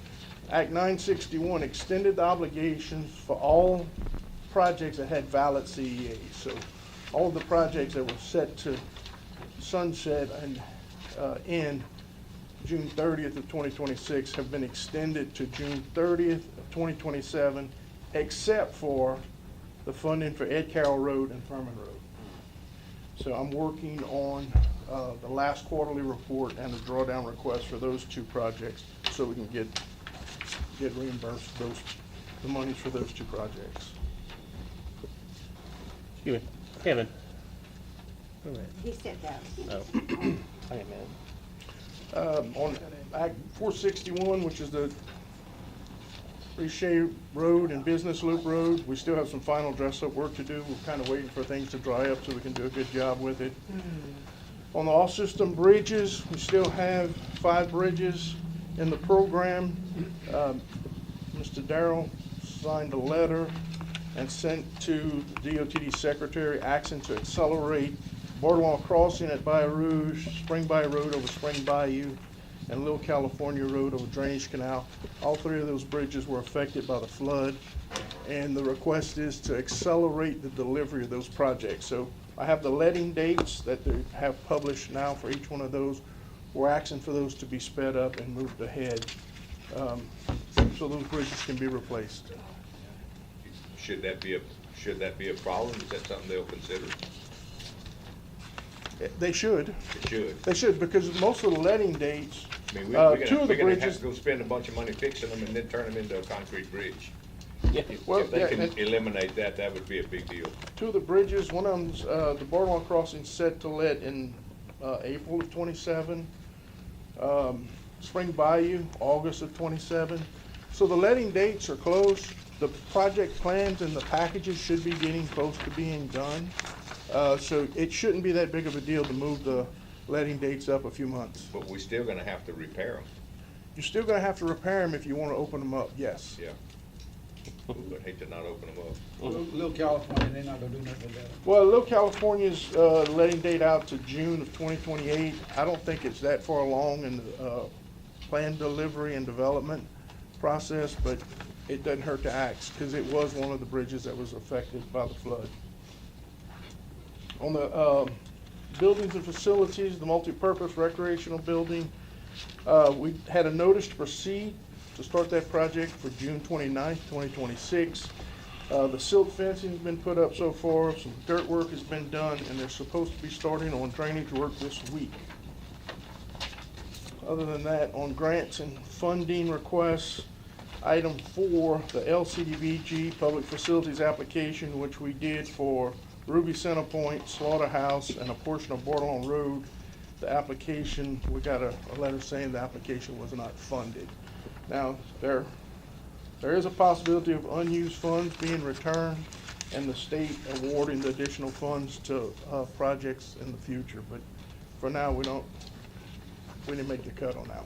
Act 961 extended the obligations for all projects that had valid CEAs. So all of the projects that were set to sunset and end June 30th of 2026 have been extended to June 30th of 2027, except for the funding for Ed Carroll Road and Furman Road. So I'm working on the last quarterly report and a drawdown request for those two projects, so we can get reimbursed the monies for those two projects. Excuse me, Kevin. He stepped out. Oh. Okay, man. On Act 461, which is the Richey Road and Business Loop Road, we still have some final dress-up work to do. We're kind of waiting for things to dry up so we can do a good job with it. On the all-system bridges, we still have 5 bridges in the program. Mr. Darrell signed a letter and sent to the DOTD Secretary asking to accelerate Boardwalk Crossing at Bayou Rouge, Spring Bayou Road over Spring Bayou, and Little California Road over Drainage Canal. All 3 of those bridges were affected by the flood, and the request is to accelerate the delivery of those projects. So I have the letting dates that they have published now for each one of those. We're asking for those to be sped up and moved ahead, so those bridges can be replaced. Should that be a problem? Is that something they'll consider? They should. It should. They should, because most of the letting dates, I mean, 2 of the we're gonna have bridges. to go spend a bunch of money fixing them and then turn them into a concrete bridge. Yeah. If they can eliminate that, that would be a big deal. 2 of the bridges, one of them's, the Boardwalk Crossing set to let in, April of '27. Spring Bayou, August of '27. So the letting dates are close. The project plans and the packages should be getting close to being done. So it shouldn't be that big of a deal to move the letting dates up a few months. But we're still gonna have to repair them. You're still gonna have to repair them if you wanna open them up, yes. Yeah. But hate to not open them up. Little California, they're not gonna do nothing about it. Well, Little California's letting date out to June of 2028. I don't think it's that far along in the planned delivery and development process, but it doesn't hurt to ask, because it was one of the bridges that was affected by the flood. On the buildings and facilities, the multipurpose recreational building, we had a notice to proceed to start that project for June 29th, 2026. The silt fencing's been put up so far, some dirt work has been done, and they're supposed to be starting on drainage work this week. Other than that, on grants and funding requests, item 4, the LCDVG Public Facilities application, which we did for Ruby Centerpoint, Slaughterhouse, and a portion of Bordelon Road. The application, we got a letter saying the application was not funded. Now, there is a possibility of unused funds being returned and the state awarding the additional funds to projects in the future, but for now, we didn't make the cut on that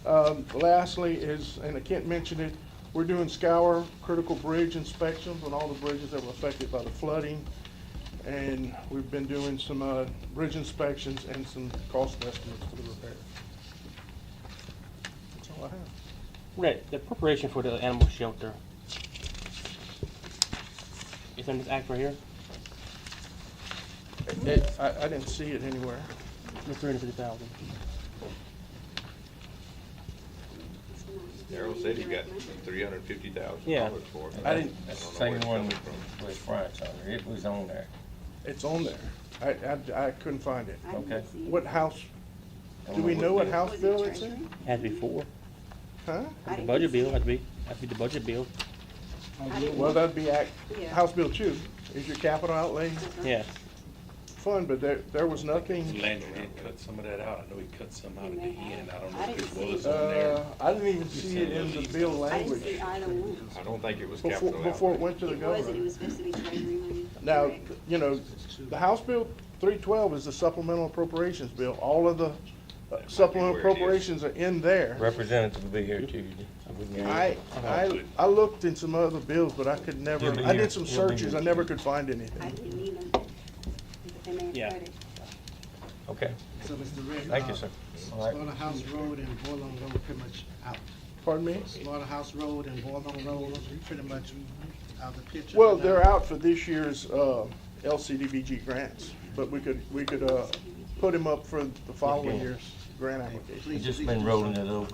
one. Lastly is, and I can't mention it, we're doing scour critical bridge inspections on all the bridges that were affected by the flooding. And we've been doing some bridge inspections and some cost estimates for the repair. That's all I have. Right, the appropriation for the animal shelter. Is in this act right here? I didn't see it anywhere. It's 350,000. Darrell said he got $350,000 Yeah. for it. I didn't. That's the same one with France on there. It was on there. It's on there. I couldn't find it. Okay. What house, do we know what house bill it's in? Has to be 4. Huh? The budget bill has to be the budget bill. Well, that'd be House Bill 2, is your capital outlay Yeah. fund, but there was nothing. Landry did cut some of that out. I know he cut some out at the end. I don't know if it was on there. I didn't even see it in the bill language. I don't think it was Before capital it outlay. went to the governor. It was supposed to be treasury money. Now, you know, the House Bill 312 is the supplemental appropriations bill. All of the supplemental where it is. appropriations are in there. Representative will be here Tuesday. I looked in some other bills, but I could never, He'll be I here. did some He'll be searches, here I never Tuesday. could find I anything. didn't either. But they may have Yeah. cut it. Okay. So, Mr. Rick. Thank you, sir. All right. Slaughterhouse Road and Bourlon Road pretty much out. Pardon me? Slaughterhouse Road and Bourlon Road pretty much out of the picture. Well, they're out for this year's LCDVG grants, but we could put them up for the following year's grant application. We've just been rolling it over.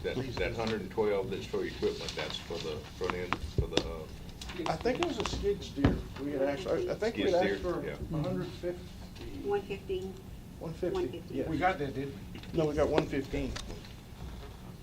That 112 that's for equipment, that's for the front end, for the, I think it was a skid steer. We had actually, I think we Skid had steer, asked for yeah. 150. 115. 150, yeah. We got that, didn't No, we got 115. we?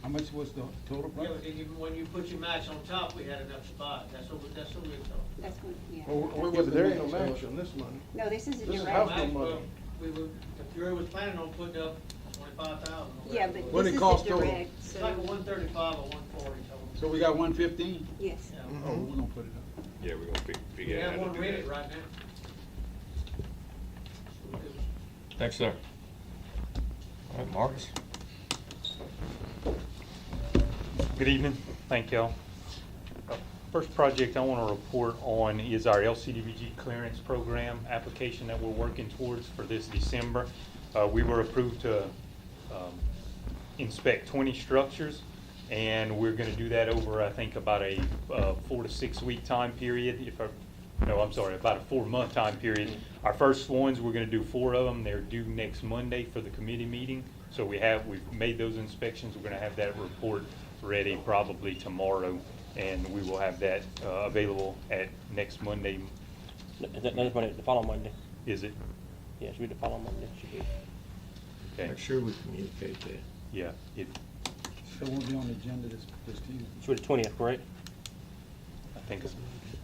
How much was the total Yeah, price? but then when you put your match on top, we had enough to buy. That's what we were told. That's what, yeah. Well, there ain't no match on this money. No, this is a This is direct. house Match, money. well, we were, the Fury was planning on putting up 25,000. Yeah, but What this it is cost a total? direct, It's so, like a 135 or 140 total. So we got 115? yes. Yeah. Oh, we're gonna put it up. Yeah, we're gonna We figure out have how one to do rented that. right now. Thanks, sir. All right, Marcus. Good evening, thank y'all. First project I want to report on is our LCDBG clearance program application that we're working towards for this December. We were approved to inspect 20 structures, and we're going to do that over, I think, about a 4 to 6 week time period. About a 4-month time period. Our first ones, we're going to do 4 of them. They're due next Monday for the committee meeting. So we've made those inspections. We're going to have that report ready probably tomorrow, and we will have that available at next Monday. Is that next Monday, the following Monday? Is it? Yeah, it should be the following Monday, should be. Okay. Make sure we communicate that. Yeah. So it won't be on the agenda this Tuesday? It's for the 20th, correct? I think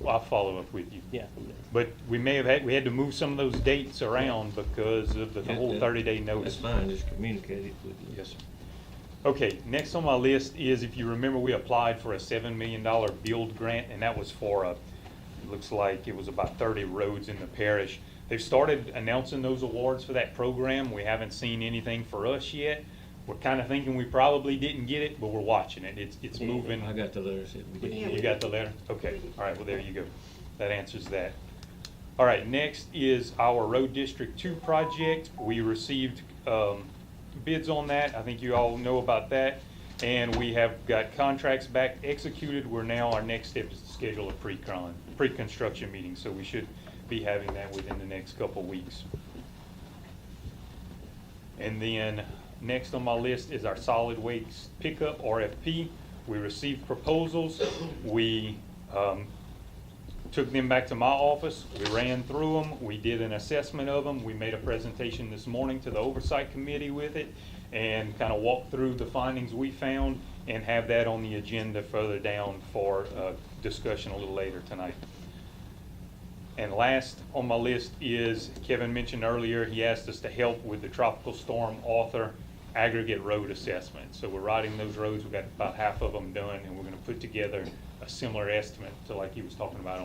I'll follow up with you. Yeah. But we had to move some of those dates around because of the whole 30-day notice. That's fine, just communicate it with you. Yes, sir. Okay, next on my list is, if you remember, we applied for a $7 million build grant, and that was for it looks like it was about 30 roads in the parish. They've started announcing those awards for that program. We haven't seen anything for us yet. We're kind of thinking we probably didn't get it, but we're watching it. It's moving. I got the letter, said we didn't. You got the letter? Okay, all right, well, there you go. That answers that. All right, next is our Road District 2 project. We received bids on that. I think you all know about that. And we have got contracts back executed. Our next step is to schedule a pre-construction meeting, so we should be having that within the next couple weeks. And then next on my list is our solid waste pickup, RFP. We received proposals. We took them back to my office. We ran through them. We did an assessment of them. We made a presentation this morning to the oversight committee with it and kind of walked through the findings we found and have that on the agenda further down for discussion a little later tonight. And last on my list is, Kevin mentioned earlier, he asked us to help with the Tropical Storm Arthur aggregate road assessment. So we're riding those roads. We've got about half of them done, and we're going to put together a similar estimate to like he was talking about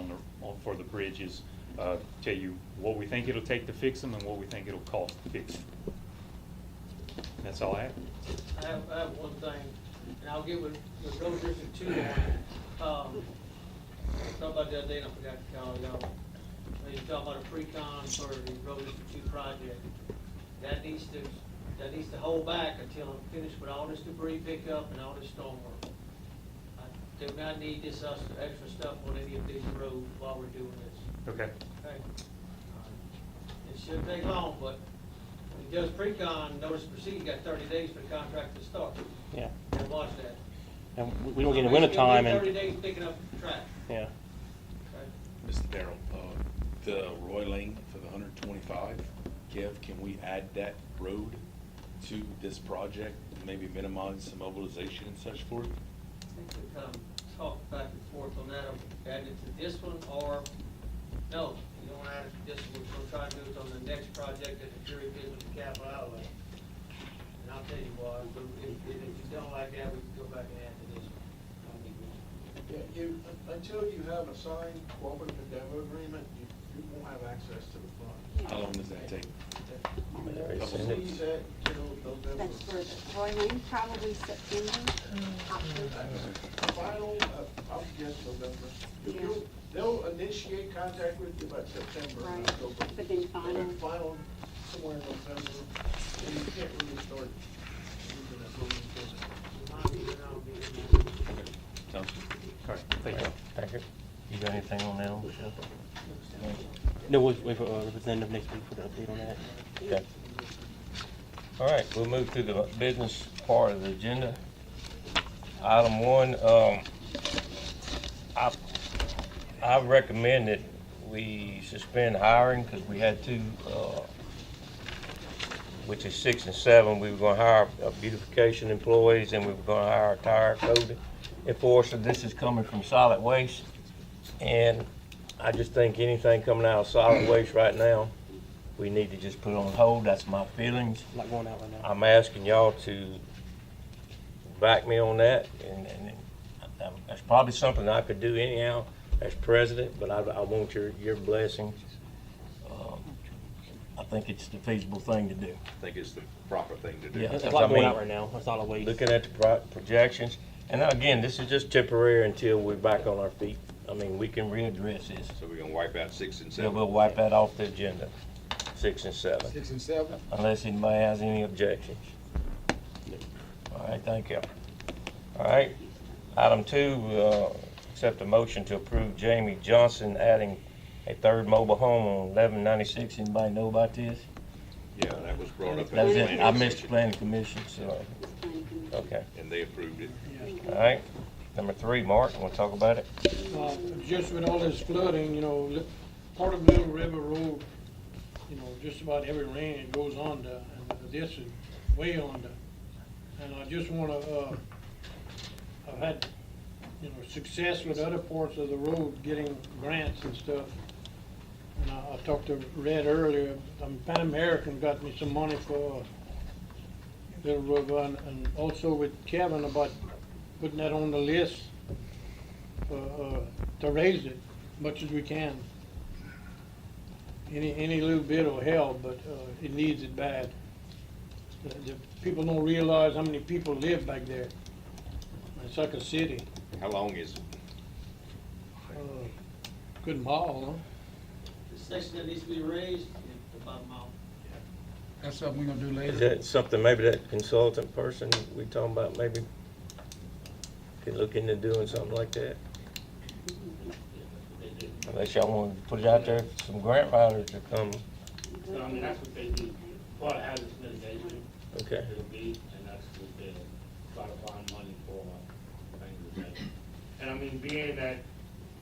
for the bridges. Tell you what we think it'll take to fix them and what we think it'll cost to fix them. That's all I have. I have one thing, and I'll get with Road District 2 on it. Talked about the other day, and I forgot to call y'all. When you talk about a pre-con for the Road District 2 project, that needs to hold back until I'm finished with all this debris pickup and all this storm work. I do not need this extra stuff on any of these roads while we're doing this. Okay. Okay? It shouldn't take long, but when he does pre-con, notice to proceed, you got 30 days for the contract to start. Yeah. And watch that. And we don't get in the winter time and. 30 days picking up trash. Yeah. Mr. Darrell, the Roy Lane for the 125, Kev, can we add that road to this project, maybe minimize some mobilization and such for it? I think we kind of talked back and forth on that, add it to this one, or, no, you don't add it to this one, we're trying to do it on the next project that the Fury did with the capital outlay. And I'll tell you why, but if you don't like that, we can go back and add to this one. Yeah, until you have a signed cooperative endeavor agreement, you won't have access to the funds. How long does that take? That's for the Roy Lane, probably September, October. Final, I would guess November. Yeah. They'll initiate contact with you about September, Right. October. But then final. Final somewhere in November, and you can't really start using that building Sounds good. All right, thank you. Thank you. You got anything on that, Michelle? No, we'll wait for representative next week for the update on that. Okay. All right, we'll move to the business part of the agenda. Item 1, I recommend that we suspend hiring because we had 2 which is 6 and 7. We were gonna hire beautification employees, and we were gonna hire a tire code enforcer. This is coming from solid waste. And I just think anything coming out of solid waste right now, we need to just put on hold. That's my feelings. Not going out right now. I'm asking y'all to back me on that, and that's probably something I could do anyhow as president, but I want your blessings. I think it's the feasible thing to do. I think it's the proper thing to do. Yeah, There's a lot going out right now. That's all I wait. Looking at the projections, and again, this is just temporary until we're back on our feet. I mean, we can readdress this. So we're gonna wipe out 6 and Yeah, 7? we'll wipe that off the agenda, 6 and 7. 6 and 7? Unless anybody has any objections. All right, thank you. All right, item 2, accept a motion to approve Jamie Johnson adding a third mobile home on 1196. Anybody know about this? Yeah, that was brought up. That was at it. the I planning missed the commission, planning commission, so, okay. and they approved it. All right, number 3, Mark, want to talk about it? Just with all this flooding, you know, part of Little River Road, you know, just about every rain it goes under, and this is way under. And I just wanna, I've had, you know, success with other parts of the road getting grants and stuff. And I talked to Red earlier, Pan American got me some money for Little River, and also with Kevin about putting that on the list to raise it much as we can. Any little bit will help, but it needs it bad. The people don't realize how many people live back there. It's like a city. How long is it? Good mile, huh? The section that needs to be raised, about a mile. That's something we're gonna do later. Is that something, maybe that consultant person we talking about, maybe could look into doing something like that? Unless y'all want to put it out there, for some grant writers to come. So, I mean, that's what they do, part of hazardous mitigation. Okay. It'll be, and that's what they'll try to find money for, things like that. And I mean, being that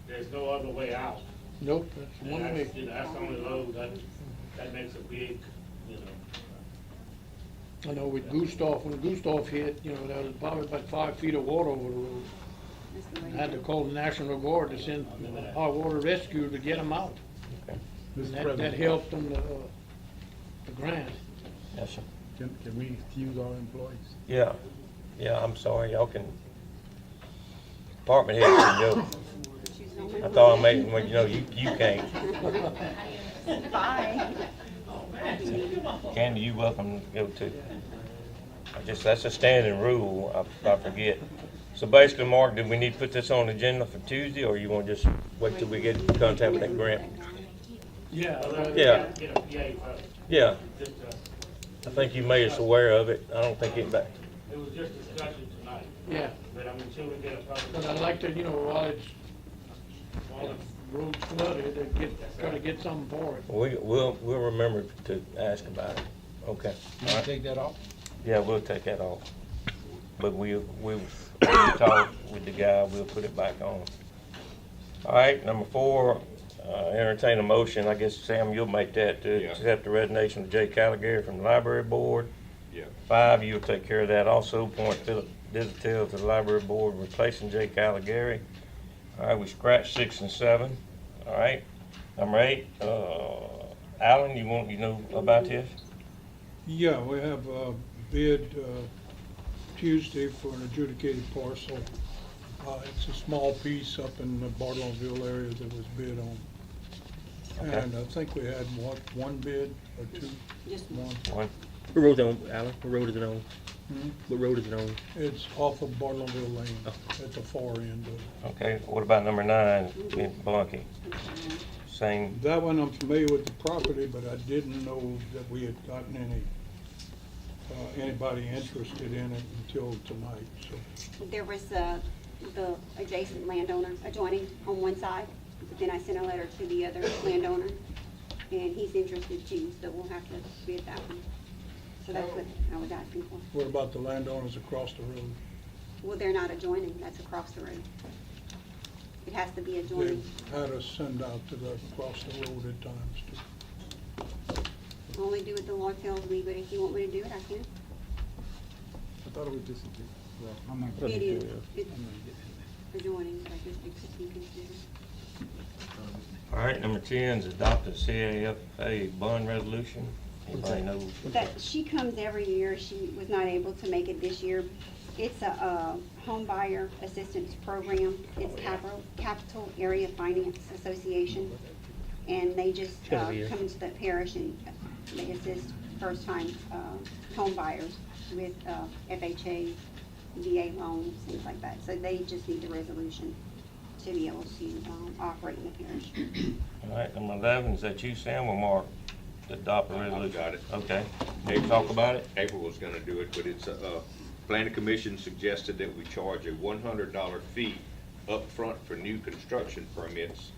there's no other way out. Nope, that's and one way. you know, that's the only road, that makes a big, you know. I know with Gustav, when Gustav hit, you know, there was probably about 5 feet of water over the road. I had to call the National Guard to send our water rescue to get them out. Okay. And that helped them, the grant. Yes, sir. Can we excuse our employees? Yeah, I'm sorry, y'all can, department heads can go. I thought I made, well, you know, you can't. Bye. Candy, you welcome to go too. That's a standing rule, I forget. So basically, Mark, do we need to put this on the agenda for Tuesday, or you want to just wait till we get in contact with that grant? Yeah. Yeah. I think you made us aware of it. I don't think It was just discussion tonight. Yeah. But I mean, until we get a public. But I'd like to, you know, while the road's flooded, try to get something for it. We'll remember to ask about it. Okay. You wanna take that off? Yeah, we'll take that off. But we'll talk with the guy, we'll put it back on. All right, number 4, entertain a motion, I guess, Sam, you'll make that, to accept the resignation of Jay Caligari from the library board. Yeah. 5, you'll take care of that also, appoint Philip Dizitel to the library board, replacing Jay Caligari. All right, we scratched 6 and 7, all right. Number 8, Alan, you know about this? Yeah, we have a bid Tuesday for an adjudicated parcel. It's a small piece up in the Bartlomville area that was bid on. Okay. And I think we had, one bid or 2? Just one. One. What road is it on, Alan? What road is it on? Hmm? What road is it on? It's off of Bartlomville Lane, at the far end of it. Okay, what about number 9, in Blunky? Same, That one, I'm familiar with the property, but I didn't know that we had gotten anybody interested in it until tonight, so. There was the adjacent landowner adjoining on one side, but then I sent a letter to the other landowner, and he's interested too, so we'll have to bid that one. So that's what I was asking for. What about the landowners across the road? Well, they're not adjoining, that's across the road. It has to be adjoining. They've had us send out to the, across the road at times too. only do what the law tells me, but if you want me to do it, I can. I thought it was just, well, I'm not. It is, it's adjoining, like it's existing considered. All right, number 10 is adopt a CAFA bond resolution. Anybody know? That, she comes every year, she was not able to make it this year. It's a home buyer assistance program. It's Capital Area Finance Association. And they just come into the parish and they assist first-time home buyers with FHA, VA loans, things like that. So they just need the resolution to be able to operate in the parish. All right, number 11, is that you, Sam, or Mark, to adopt a resolution? I've got it. Okay. Can you talk about it? April was gonna do it, but it's Planning Commission suggested that we charge a $100 fee up front for new construction permits.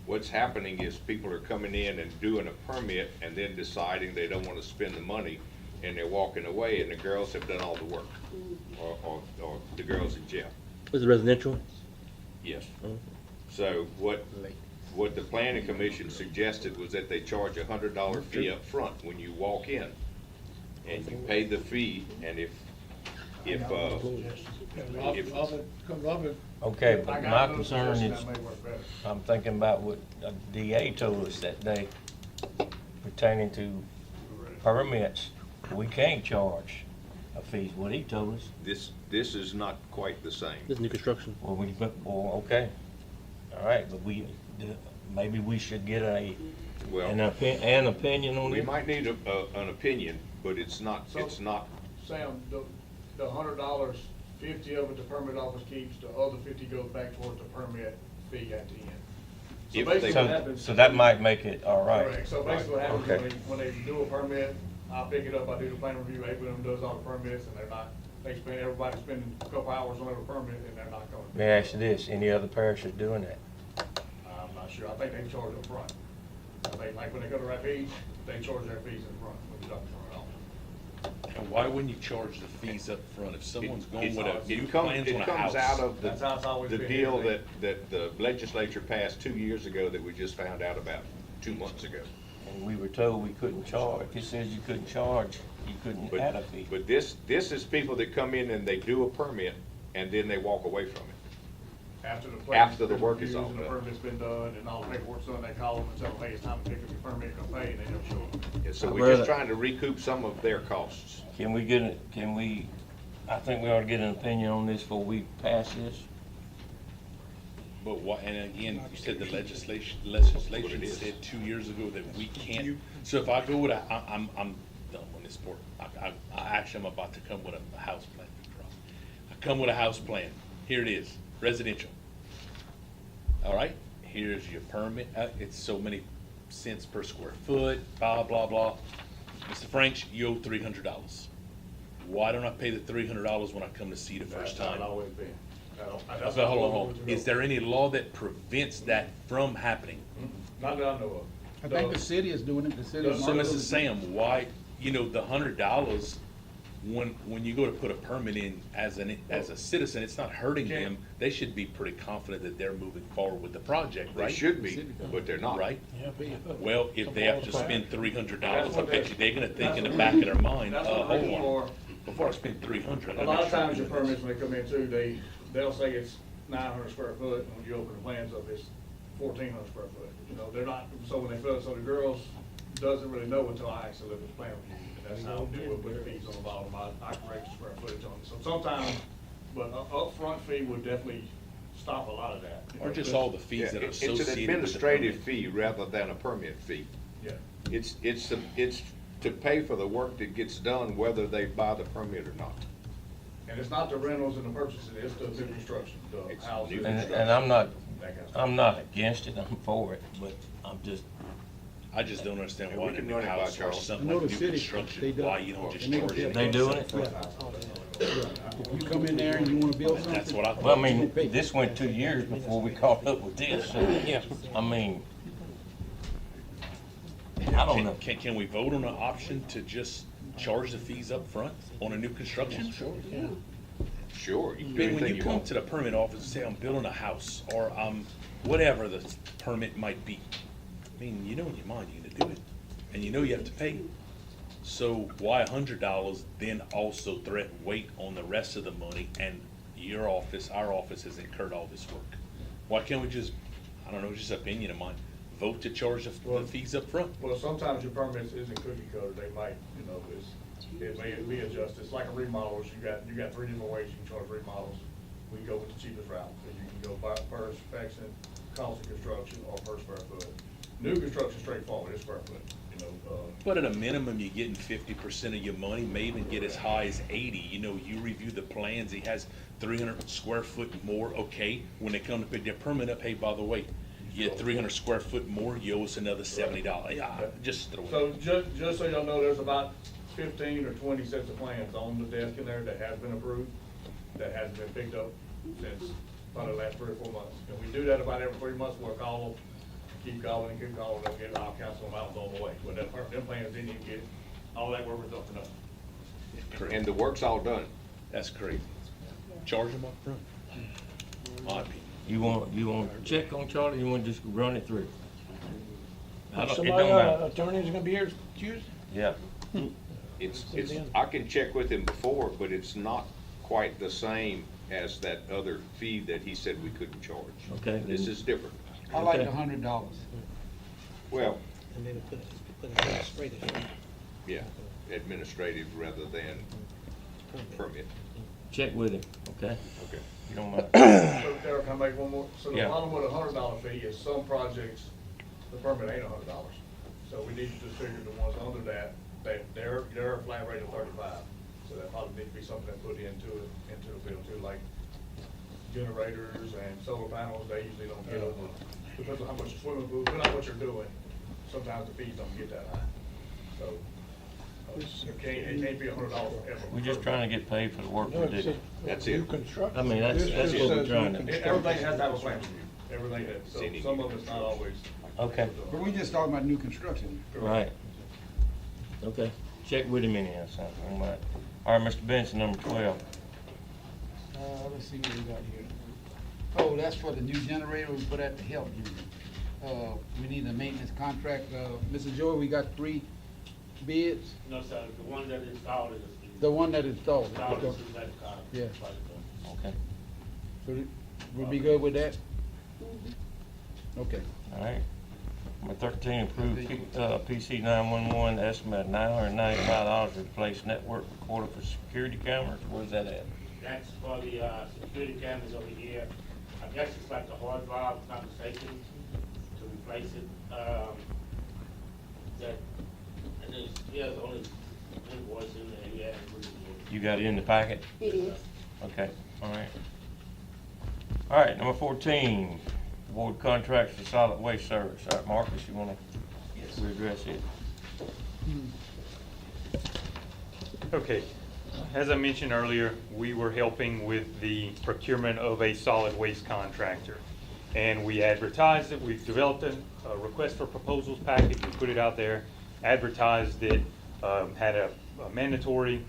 What's happening is people are coming in and doing a permit and then deciding they don't wanna spend the money, and they're walking away, and the girls have done all the work, or the girls in jail. Was it residential? Yes. So what the Planning Commission suggested was that they charge a $100 fee up front when you walk in, and you pay the fee, and if Okay, but my concern is, I'm thinking about what the DA told us that day pertaining to permits. We can't charge a fee, what he told us. This is not quite the same. This is new construction. Well, okay. All right, but maybe we should get an opinion on We it. might need an opinion, but it's not. Sam, the $100, 50 of it the permit office keeps, the other 50 goes back towards the permit fee at the end. So basically what happens. So that might make it all right. Correct. So basically what happens Okay. when they do a permit, I pick it up, I do the plan review, April them does all the permits, and everybody's spending a couple hours on every permit, and they're not going. Let me ask you this, any other parishes doing that? I'm not sure, I think they charge up front. I think like when they go to Rapid, they charge their fees in front, when the doctor's running off. And why wouldn't you charge the fees up front if someone's going with a new It plans on a comes house? out of That's how it's always the been. deal that the legislature passed 2 years ago that we just found out about 2 months ago. And we were told we couldn't charge. It says you couldn't charge, you couldn't add a fee. But this is people that come in and they do a permit, and then they walk away from it. After the work is all and the done. permit's been done, and all the paperwork's done, they call them and tell them, hey, it's time to pick up your permit, come pay, and they never show up. Yeah, so we're just trying to recoup some of their costs. Can we, I think we ought to get an opinion on this before we pass this. But why, and again, you said the legislation said 2 years ago that we can't, so if I go with I'm done on this part. I'm about to come with a house plan. I come with a house plan, here it is, residential. All right, here's your permit, it's so many cents per square foot, blah, blah, blah. Mr. Franks, you owe $300. Why don't I pay the $300 when I come to see you the first time? That's not always been. Okay, hold on. Is there any law that prevents that from happening? Not that I know of. I think the city is doing it, the city. So, Mrs. Sam, why, the $100, when you go to put a permit in as a citizen, it's not hurting them. They should be pretty confident that they're moving forward with the project, right? They should be, but they're not. Right? Well, if they have to spend $300, I bet you they're gonna think in the back of their mind, hold on, before I spend $300. A lot of times your permits, when they come in too, they'll say it's 900 square foot, and when you open the plans up, it's 1,400 square foot. They're not, so when they fill it, so the girls doesn't really know until I actually look at the plan review. And that's how we will put the fees on the bottom. I correct the square footage on it. So sometimes, but upfront fee would definitely stop a lot of that. Or just all the fees that are It's associated with an the administrative permit. fee rather than a permit fee. Yeah. It's to pay for the work that gets done, whether they buy the permit or not. And it's not the rentals and the purchases, it's the new construction, the houses. And I'm not against it, I'm for it, but I just don't understand Yeah, why we in a can new run it by house or Charles. something I know like the new city, construction, they do- why you don't just and they charge pay- it? They doing it? If you come in there and you wanna build something. That's what I thought. Well, I mean, this went 2 years before we caught up with this, so, I mean, I don't know. Can we vote on an option to just charge the fees up front on a new construction? Sure, you can do I mean, when anything you you come want. to the permit office and say, I'm building a house, or whatever the permit might be, I mean, you know in your mind you're gonna do it. and you know you have to pay. So why $100 then also threaten weight on the rest of the money, and your office, our office has incurred all this work? Why can't we just, I don't know, just opinion of mine, vote to charge the fees up front? Well, sometimes your permits isn't cookie cutter, they might, it may be adjusted, it's like a remodels, you got 3 different ways you can charge remodels. We go with the cheapest route, so you can go by per inspection, cost of construction, or per square foot. New construction straightforward, it's square foot, But at a minimum, you're getting 50% of your money, may even get as high as 80. You review the plans, he has 300 square foot more, okay. When they come to pick their permit up, hey, by the way, you get 300 square foot more, you owe us another $70. Yeah, just throw it. So just so y'all know, there's about 15 or 20 sets of plans on the desk in there that has been approved, that hasn't been picked up since probably the last 3 or 4 months. And we do that about every 3 months, we'll call them, keep calling and keep calling, they'll get, I'll cancel them out on the way. But them plans didn't even get, all that work was up and up. And the work's all done. That's crazy. Charge them up front. My opinion. You want to check on Charlie, you want to just run it through? I don't- it Somebody, don't matter. attorney's gonna be here Tuesday? Yeah. It's, I can check with him before, but it's not quite the same as that other fee that he said we couldn't charge. Okay. This is different. I like $100. Well, And then put it administrative. yeah, administrative rather than permit. Check with him, okay? Okay. You don't mind. So Derek, can I make one more? So the Yeah. problem with $100 fee is some projects, the permit ain't $100. So we need to just figure the ones under that, they're a flat rate of 35. So that probably needs to be something that put into the bill too, like generators and solar panels, they usually don't get over, depends on how much swimming pool, depending on what you're doing, sometimes the fees don't get that high. So, it can't be $100 forever. We're just trying to get paid for the work we do. That's it. New construction. I mean, that's what we're trying to. Everything has to have a plan review, everything has, so some of it's not always. Okay, But we just talking about new construction. right. Okay, check with him anyhow, son. All right. All right, Mr. Benson, number 12. Let's see what we got here. Oh, that's for the new generator we put at the health unit. We need a maintenance contract. Mr. Joy, we got 3 bids. No, sir, the one that installed is. The one that installed it. Installed Okay. is that car. Yeah. Okay, So we'll be good with that? Okay. all right. Number 13, approve PC 911 estimate of $995 to replace network recorder for security cameras. Where's that at? That's for the, security cameras over here. I guess it's like the hard drive, if not mistaken, to replace it. And there's only invoice in there, yeah. You got it in the packet? It is. Okay, all right. All right, number 14, award contracts for solid waste service. All right, Marcus, you want to readdress it? Okay, as I mentioned earlier, we were helping with the procurement of a solid waste contractor. And we advertised it, we've developed a request for proposals package, we put it out there, advertised it, had a mandatory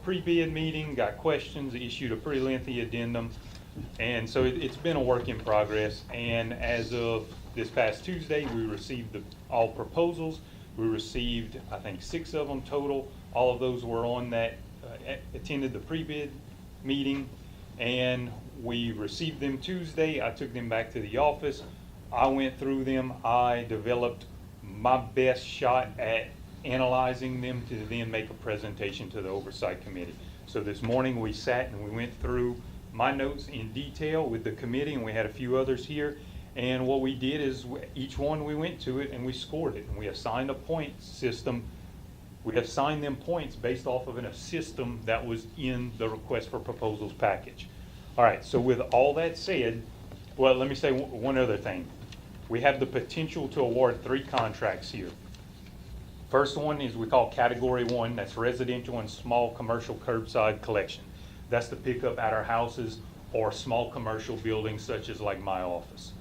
pre-bid meeting, got questions, issued a pretty lengthy addendum. And so it's been a work in progress, and as of this past Tuesday, we received all proposals. We received, I think, 6 of them total. All of those were on that, attended the pre-bid meeting, and we received them Tuesday. I took them back to the office. I went through them. I developed my best shot at analyzing them to then make a presentation to the Oversight Committee. So this morning we sat and we went through my notes in detail with the committee, and we had a few others here. And what we did is each one we went to it and we scored it, and we assigned a point system. We assigned them points based off of a system that was in the request for proposals package. All right, so with all that said, well, let me say one other thing. We have the potential to award 3 contracts here. First one is we call Category 1, that's residential and small commercial curbside collection. That's the pickup at our houses or small commercial buildings such as like my office.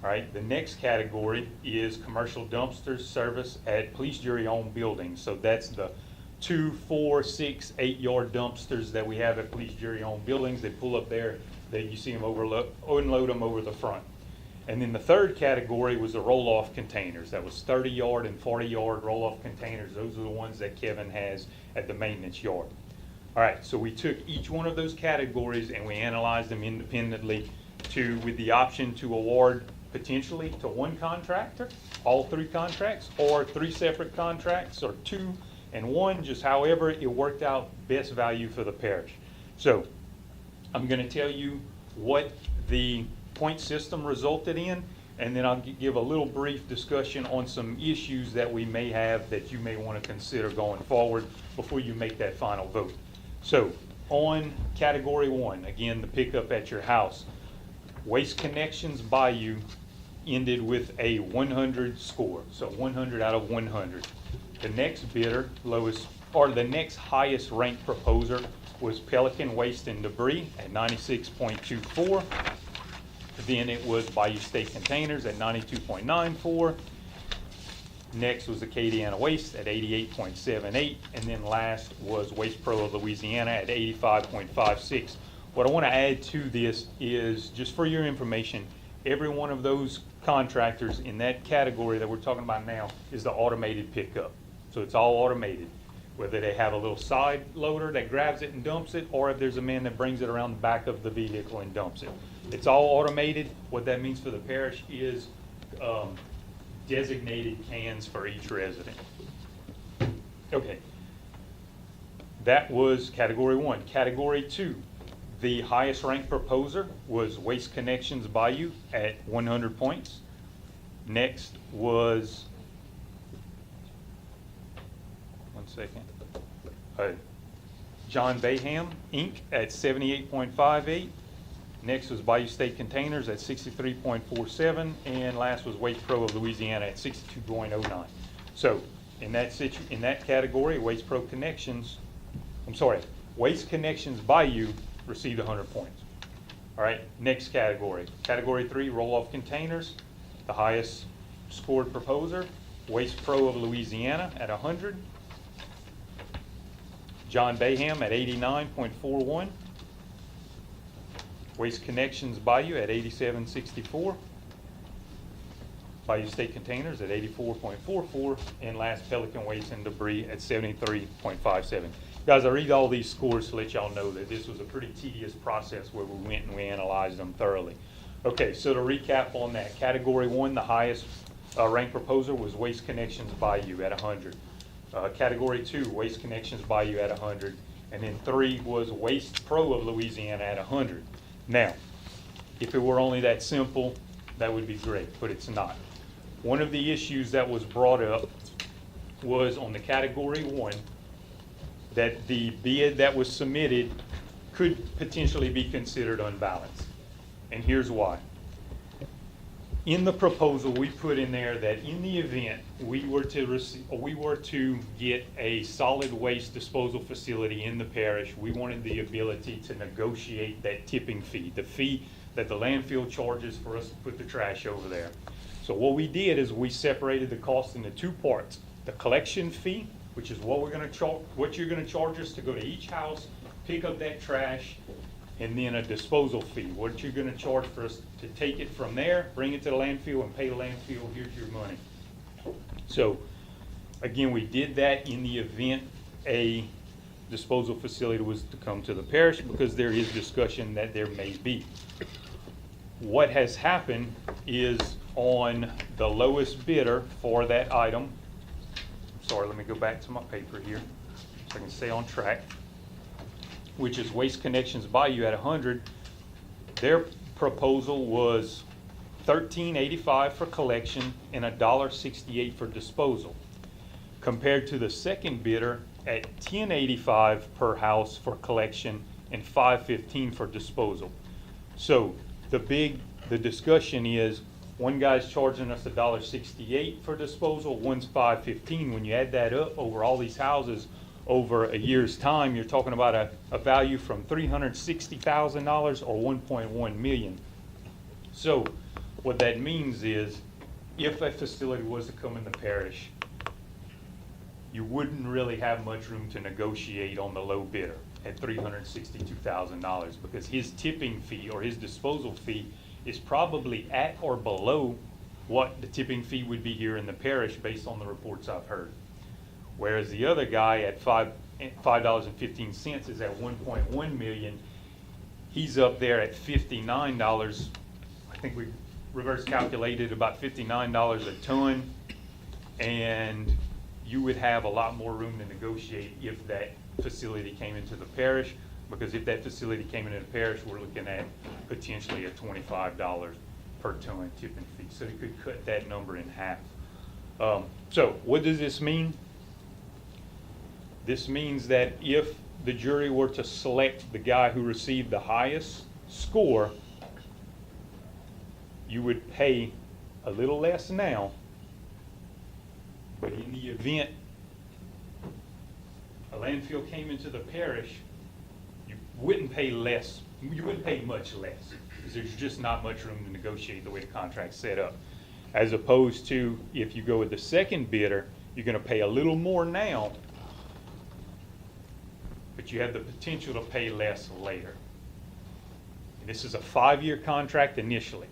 All right, the next category is commercial dumpsters service at police jury owned buildings. So that's the 2, 4, 6, 8 yard dumpsters that we have at police jury owned buildings. They pull up there, you see them unload them over the front. And then the third category was the roll-off containers. That was 30-yard and 40-yard roll-off containers. Those are the ones that Kevin has at the maintenance yard. All right, so we took each one of those categories and we analyzed them independently with the option to award potentially to one contractor, all 3 contracts, or 3 separate contracts, or 2 and 1, just however it worked out best value for the parish. So I'm going to tell you what the point system resulted in, and then I'll give a little brief discussion on some issues that we may have that you may want to consider going forward before you make that final vote. So on category 1, again, the pickup at your house, Waste Connections Bayou ended with a 100 score, so 100 out of 100. The next bidder, the next highest ranked proposer was Pelican Waste and Debris at 96.24. Then it was Bayou State Containers at 92.94. Next was Acadiana Waste at 88.78. And then last was Waste Pro of Louisiana at 85.56. What I want to add to this is, just for your information, every one of those contractors in that category that we're talking about now is the automated pickup. So it's all automated, whether they have a little side loader that grabs it and dumps it, or if there's a man that brings it around the back of the vehicle and dumps it. It's all automated. What that means for the parish is designated cans for each resident. Okay. That was category 1. Category 2, the highest ranked proposer was Waste Connections Bayou at 100 points. Next was, John Bayham, Inc. at 78.58. Next was Bayou State Containers at 63.47. And last was Waste Pro of Louisiana at 62.09. So in that category, Waste Connections Bayou received 100 points. All right, next category. Category 3, roll-off containers. The highest scored proposer, Waste Pro of Louisiana at 100. John Bayham at 89.41. Waste Connections Bayou at 87.64. Bayou State Containers at 84.44. And last, Pelican Waste and Debris at 73.57. Guys, I read all these scores to let y'all know that this was a pretty tedious process where we went and we analyzed them thoroughly. Okay, so to recap on that, category 1, the highest ranked proposer was Waste Connections Bayou at 100. Category 2, Waste Connections Bayou at 100. And then 3 was Waste Pro of Louisiana at 100. Now, if it were only that simple, that would be great, but it's not. One of the issues that was brought up was on the category 1, that the bid that was submitted could potentially be considered unbalanced. And here's why. In the proposal, we put in there that in the event we were to get a solid waste disposal facility in the parish, we wanted the ability to negotiate that tipping fee, the fee that the landfill charges for us to put the trash over there. So what we did is we separated the cost into 2 parts. The collection fee, which is what you're gonna charge us to go to each house, pick up that trash, and then a disposal fee, what you're gonna charge for us to take it from there, bring it to the landfill, and pay the landfill, here's your money. So, again, we did that in the event a disposal facility was to come to the parish, because there is discussion that there may be. What has happened is on the lowest bidder for that item, sorry, let me go back to my paper here so I can stay on track, which is Waste Connections Bayou at 100. Their proposal was $13.85 for collection and $1.68 for disposal, compared to the second bidder at $10.85 per house for collection and $5.15 for disposal. So the discussion is, one guy's charging us $1.68 for disposal, one's $5.15. When you add that up over all these houses over a year's time, you're talking about a value from $360,000 or $1.1 million. So what that means is, if a facility was to come in the parish, you wouldn't really have much room to negotiate on the low bidder at $362,000, because his tipping fee or his disposal fee is probably at or below what the tipping fee would be here in the parish based on the reports I've heard. Whereas the other guy at $5.15 is at 1.1 million. He's up there at $59. I think we reverse calculated about $59 a ton. And you would have a lot more room to negotiate if that facility came into the parish. Because if that facility came into the parish, we're looking at potentially a $25 per ton tipping fee. So you could cut that number in half. So what does this mean? This means that if the jury were to select the guy who received the highest score, you would pay a little less now, but in the event a landfill came into the parish, you wouldn't pay less, you wouldn't pay much less, because there's just not much room to negotiate the way the contract's set up. As opposed to, if you go with the second bidder, you're gonna pay a little more now, but you have the potential to pay less later. And this is a 5-year contract initially.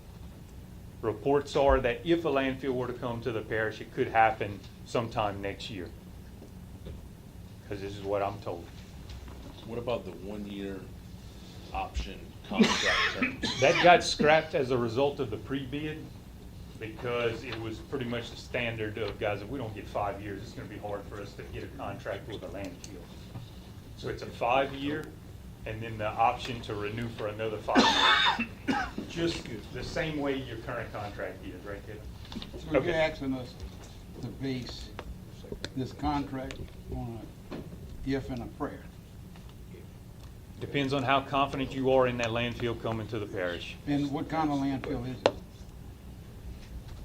Reports are that if a landfill were to come to the parish, it could happen sometime next year. Because this is what I'm told. What about the 1-year option contract terms? That got scrapped as a result of the pre-bid because it was pretty much the standard of, guys, if we don't get 5 years, it's gonna be hard for us to get a contract with a landfill. So it's a 5-year, and then the option to renew for another 5 years. Just the same way your current contract is, right there. So you're asking us to base this contract on a if and a prayer? Depends on how confident you are in that landfill coming to the parish. And what kind of landfill is it?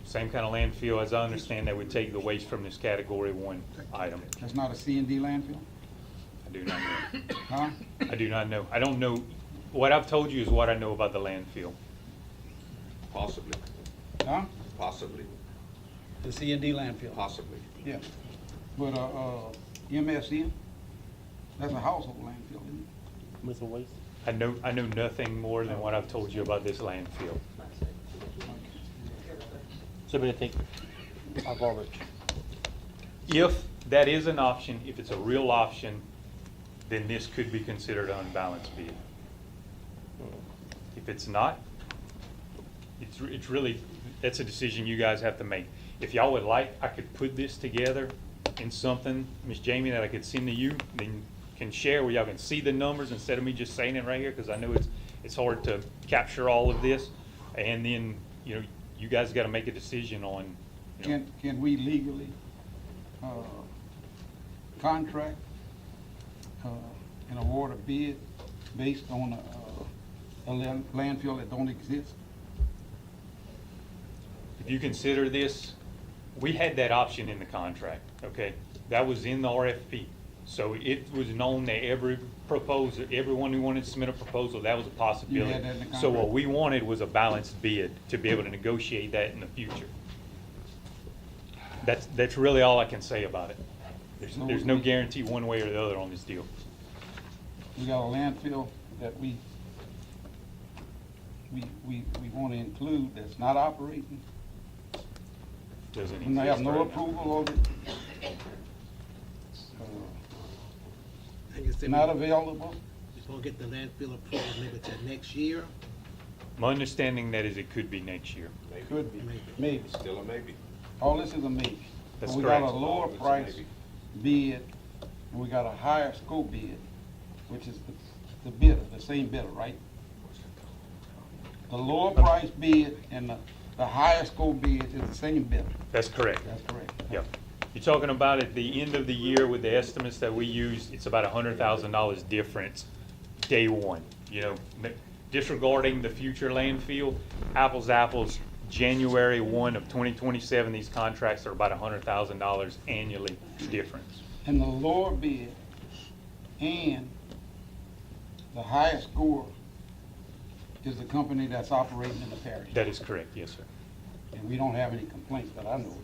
Same kind of landfill, as I understand, that would take the waste from this category 1 item. That's not a C&D landfill? I do not know. Huh? I do not know. I don't know. What I've told you is what I know about the landfill. Possibly. Huh? Possibly. The C&D landfill? Possibly. Yeah. But, MSN, that's a household landfill, isn't it? Mr. Waste? I know nothing more than what I've told you about this landfill. So we're gonna take our garbage. If that is an option, if it's a real option, then this could be considered an unbalanced bid. If it's not, it's really, that's a decision you guys have to make. If y'all would like, I could put this together in something, Ms. Jamie, that I could send to you, then can share where y'all can see the numbers instead of me just saying it right here, because I know it's hard to capture all of this. And then, you know, you guys got to make a decision on, you know. Can we legally, contract, and award a bid based on a landfill that don't exist? If you consider this, we had that option in the contract, okay? That was in the RFP. So it was known that every proposer, everyone who wanted to submit a proposal, that was a possibility. You had that in the So what contract? we wanted was a balanced bid to be able to negotiate that in the future. That's really all I can say about it. There's no guarantee one way or the other on this deal. We got a landfill that we want to include that's not operating. Doesn't And they have exist no right now. approval of it. And you said Not we- available. We're gonna get the landfill approved maybe till next year? My understanding that is it could be next year. Could be, maybe. Still a maybe. All this is a maybe. That's But we got correct. a lower It's a price maybe. bid, and we got a higher scope bid, which is the bidder, the same bidder, right? The lower price bid and the higher scope bid is the same bidder. That's correct. That's correct. Yep. You're talking about at the end of the year with the estimates that we used, it's about $100,000 difference day one. You know, disregarding the future landfill, apples, January 1 of 2027, these contracts are about $100,000 annually difference. And the lower bid and the highest score is the company that's operating in the parish. That is correct, yes, sir. And we don't have any complaints that I know of.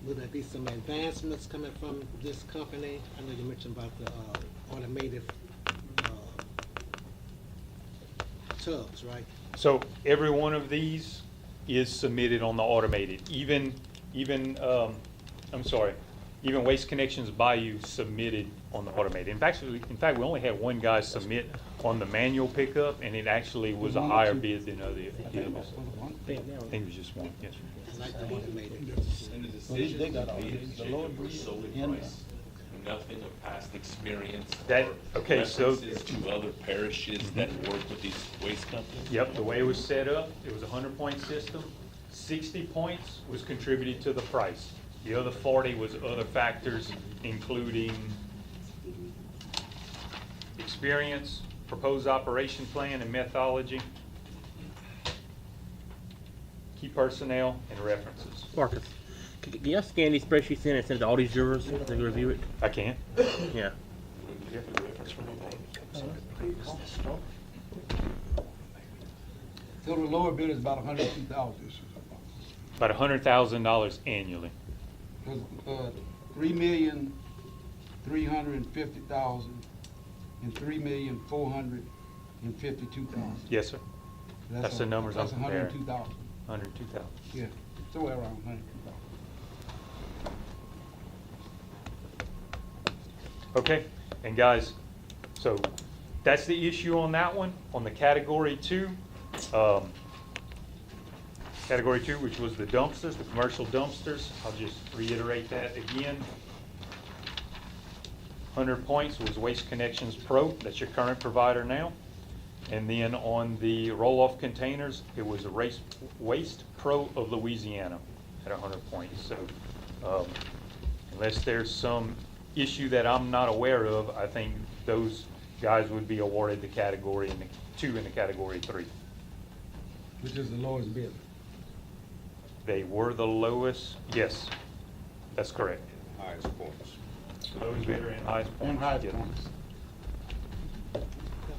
Will there be some advancements coming from this company? I know you mentioned about the automated tubs, right? So every one of these is submitted on the automated. Even Waste Connections Bayou submitted on the automated. In fact, we only had one guy submit on the manual pickup, and it actually was a higher bid than the others. I think it was just one, yes, sir. I like the automated. And the decision they got all made these. The Jacob, lower was bridge solely and, price. Nothing of past experience. That- or okay, so- references to other parishes that work with these waste companies? Yep, the way it was set up, it was a 100-point system. 60 points was contributed to the price. The other 40 was other factors, including experience, proposed operation plan and methodology, key personnel, and references. Marcus, can you scan these spreadsheets in and send it to all these jurors so they can review it? I can. Yeah. So the lower bid is about 102,000. About $100,000 annually. Cause, 3,350,000 and 3,452,000. Yes, sir. That's the numbers I'm That's comparing. 102,000. 102,000. Yeah, somewhere around 102,000. Okay, and guys, so that's the issue on that one. On the category two, which was the dumpsters, the commercial dumpsters, I'll just reiterate that again. 100 points was Waste Connections Pro, that's your current provider now. And then on the roll-off containers, it was a Waste Pro of Louisiana at 100 points. So unless there's some issue that I'm not aware of, I think those guys would be awarded the category in the 2 in the category 3. Which is the lowest bid. They were the lowest, yes, that's correct. Highest points. Lowest bidder and highest points. And highest yes. points.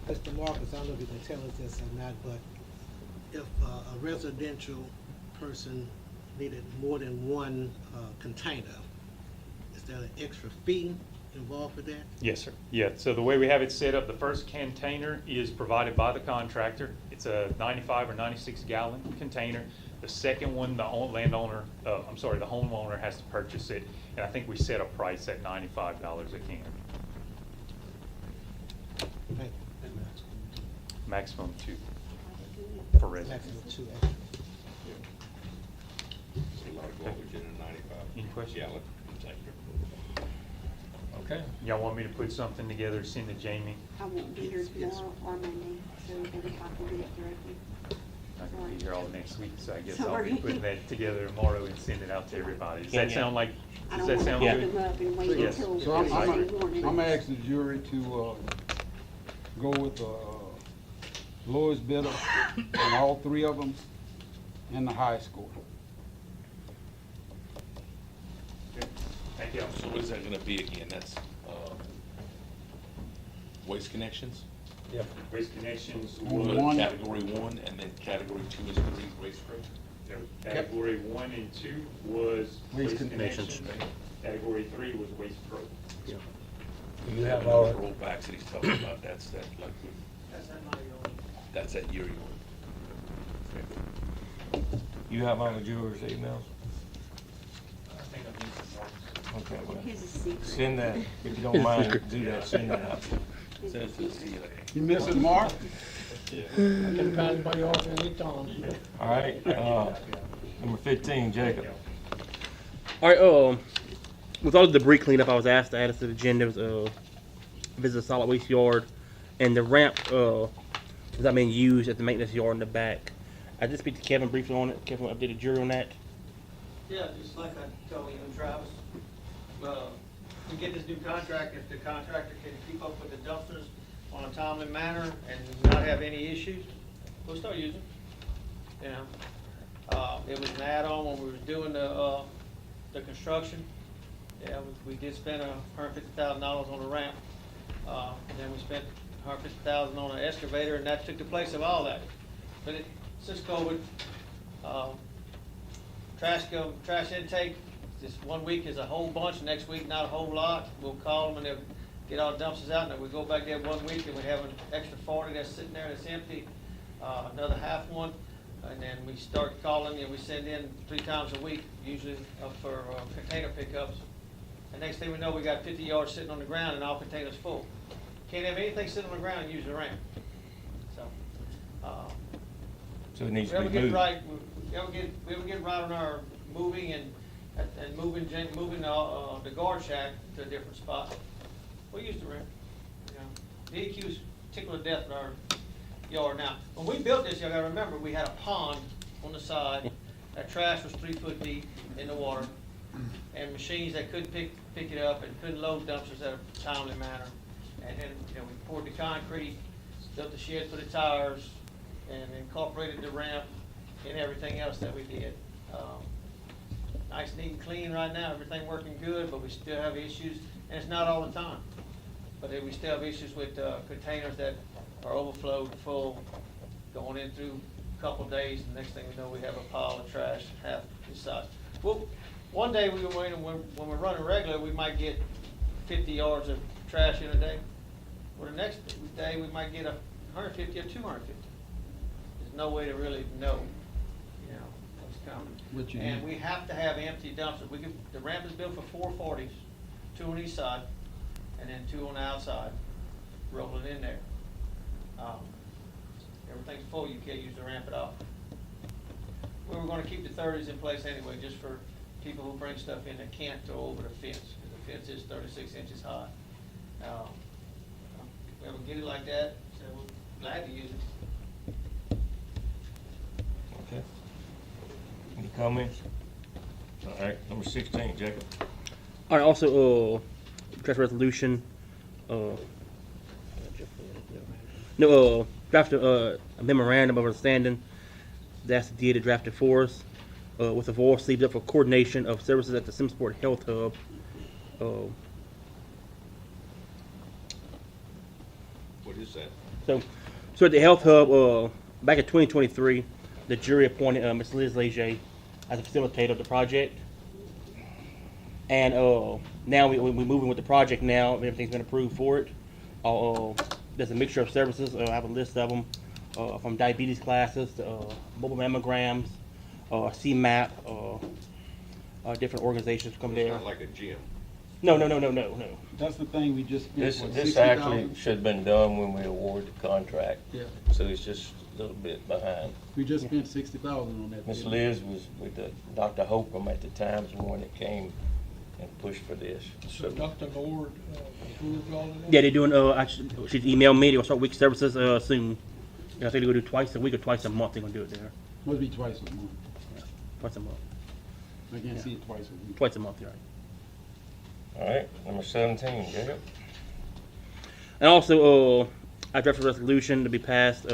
Mr. Marcus, I don't know if you can tell us this or not, but if a residential person needed more than one container, is there an extra fee involved with that? Yes, sir. Yeah, so the way we have it set up, the first container is provided by the contractor. It's a 95 or 96 gallon container. The second one, the homeowner has to purchase it, and I think we set a price at $95 a can. Right. Maximum 2 for residents. Maximum 2 extra. A lot of garbage in a 95 Any questions? gallon container. Okay. Y'all want me to put something together, send to Jamie? I won't be here tomorrow or Monday, so maybe I can do it directly. I can be here all next week, so I guess I'll Sorry. be putting that together tomorrow and send it out to everybody. Does that Yeah. sound like, I does don't that want sound to good? hold them up and wait Yes. until So I'm Thursday morning. gonna ask the jury to, go with the lowest bidder on all 3 of them and the highest score. Thank you. So what is that gonna be again? That's, Waste Connections? Yeah. Waste Connections One. was, Category 1, and then category 2 is 3 Waste Pro? category 1 and 2 was Waste Waste Connections. Connections. Category 3 was Waste Pro. You have all the rollbacks that he's talking about, that's that, like, that's that year you You have all the jurors' emails? I think I need some more. Okay, well, Here's a secret. send that, if you don't mind, do that, send that out. Send it to the CLA. You miss it, Mark? I can pass by your office anytime. All right, number 15, Jacob. All right, with all the debris cleanup, I was asked to add it to the agenda, visit the solid waste yard, and the ramp, is not being used at the maintenance yard in the back. I did speak to Kevin briefly on it. Kevin updated jury on that. Yeah, just like I told you and Travis, to get this new contract, if the contractor can keep up with the dumpsters on a timely manner and not have any issues, we'll start using them. You know, it was an add-on when we were doing the construction. Yeah, we did spend $150,000 on the ramp. And then we spent $150,000 on an excavator, and that took the place of all that. But since COVID, trash intake, this 1 week is a whole bunch, next week not a whole lot. We'll call them and they'll get all the dumpsters out, and then we go back there 1 week and we have an extra 40 that's sitting there and it's empty. another half one, and then we start calling, and we send in 3 times a week, usually for container pickups. And next thing we know, we got 50 yards sitting on the ground and all containers full. Can't have anything sitting on the ground and use the ramp. So it needs We to ever be get moved. right, we ever get right on our moving and moving the guard shack to a different spot, we use the ramp. You know, DEQ's tickler to death in our yard. Now, when we built this, you gotta remember, we had a pond on the side. That trash was 3 foot deep in the water, and machines that couldn't pick it up and couldn't load dumpsters at a timely manner. And then, you know, we poured the concrete, built the shed for the tires, and incorporated the ramp and everything else that we did. Nice, neat, and clean right now. Everything working good, but we still have issues, and it's not all the time. But then we still have issues with containers that are overflowed, full, going in through a couple of days, and next thing we know, we have a pile of trash half this size. Well, one day when we're running regular, we might get 50 yards of trash in a day. Well, the next day, we might get 150 or 250. There's no way to really know, you know, what's coming. And we have to have empty dumpsters. The ramp is built for 4 40s, 2 on each side, and then 2 on the outside, rolling in there. Everything's full, you can't use the ramp at all. We were gonna keep the 30s in place anyway, just for people who bring stuff in that can't throw over the fence, because the fence is 36 inches high. If we ever get it like that, so we're glad to use it. Okay. Any comments? All right, number 16, Jacob. All right, also, draft resolution, draft a memorandum of understanding that's the DA drafted for us, with Avoyelles sleeved up for coordination of services at the Simsport Health Hub. What is that? So at the Health Hub, back in 2023, the jury appointed Ms. Liz Leger as a facilitator of the project. And now we're moving with the project now. Everything's been approved for it. There's a mixture of services. I have a list of them, from diabetes classes to mobile mammograms, CMAP, different organizations come It's there. not like a gym. No. That's the thing we just spent, This what, this actually 60,000? should have been done when we awarded the contract. Yeah. So it's just a little bit behind. We just spent 60,000 on that. Miss bill. Liz was with Dr. Holcomb at the time, was the one that came and pushed for this. So Dr. Lord approved all of that? Yeah, they're doing. She's emailed me. They'll start week services soon. I think they're gonna do twice a week or twice a month. They're gonna do it there. Must be twice a month. Twice a month. I can't see it twice a week. Twice a month, you're right. All right, number 17, Jacob. And also, I drafted a resolution to be passed,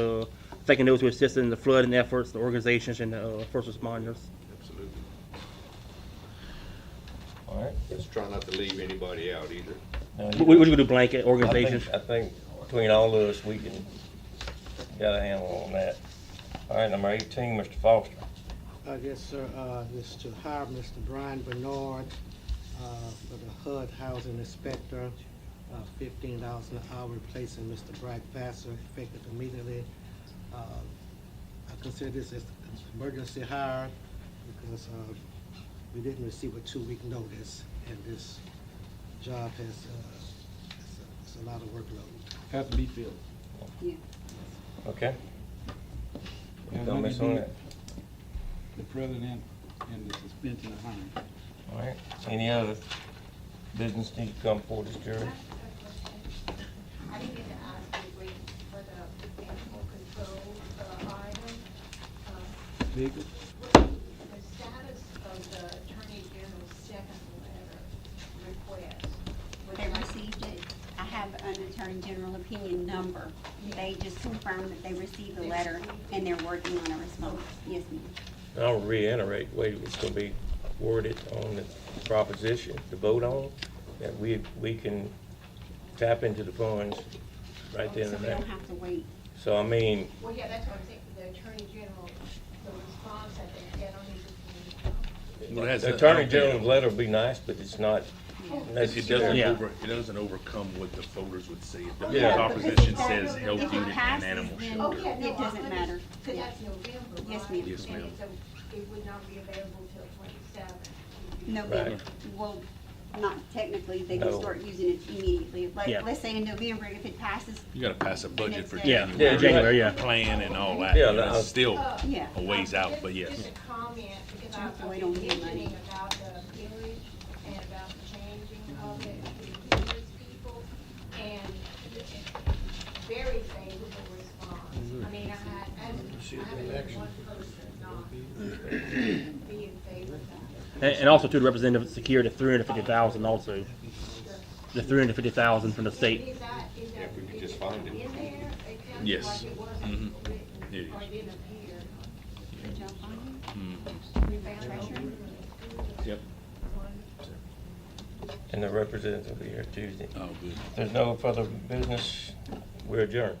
thanking those who assisted in the flooding efforts, the organizations, and the first responders. Absolutely. All right. Let's try not to leave anybody out either. We're gonna do blanket organizations. I think between all of us, we can got a handle on that. All right, number 18, Mr. Foster. Yes, sir. This is to hire Mr. Brian Bernard for the HUD housing inspector, $15 an hour, replacing Mr. Bragg Vassar, effective immediately. I consider this as an emergency hire because we didn't receive a 2-week notice, and this job has it's a lot of workload. Has to be filled. Yeah. Okay. Has Don't nothing miss to do on with that. The president and the suspension of hiring. All right, any other business need to come before this jury? I didn't get to ask you for the animal control item. Vehicle? The status of the Attorney General's second letter request. They received it. I have an Attorney General opinion number. They just confirmed that they received the letter and they're working on a response. Yes, ma'am. I'll reiterate the way it's gonna be worded on the proposition to vote on, that we can tap into the funds right then So and we there. don't have to wait. So I mean, Well, yeah, that's what I'm saying, the Attorney General, the response that they get on his opinion. the Attorney General's letter would be nice, but it's not Unless It you doesn't Yeah. it doesn't overcome what the voters would say. The Yeah. proposition says health If it unit and passes, animal then shelter. Okay, no, it doesn't matter. Because Yeah. that's November, right? Yes, ma'am. Yes, ma'am. And it would not be available till 27. No, Right. ma'am. Well, not technically, they No. can start using it immediately. Like, Yeah. let's say in November, if it passes, You gotta pass a budget for Yeah. January. Yeah, January, yeah. Plan and all that. Yeah, You know, no, it's still yeah. a ways out, but yes. Just a comment, because Have to I've wait been on the money. mentioning about the village and about the changing of it to homeless people, and very favorable response. I mean, I haven't had one person not be in favor of that. And also to the representative secured the 350,000 also. The 350,000 from the state. Is that, Yeah, if we could just find it. in there? It sounds Yes. like it wasn't Mhm. written, It is. or it didn't appear. Did y'all find it? Mhm. We found it. Yep. And the representative will be here Tuesday. Oh, good. If there's no further business, we're adjourned.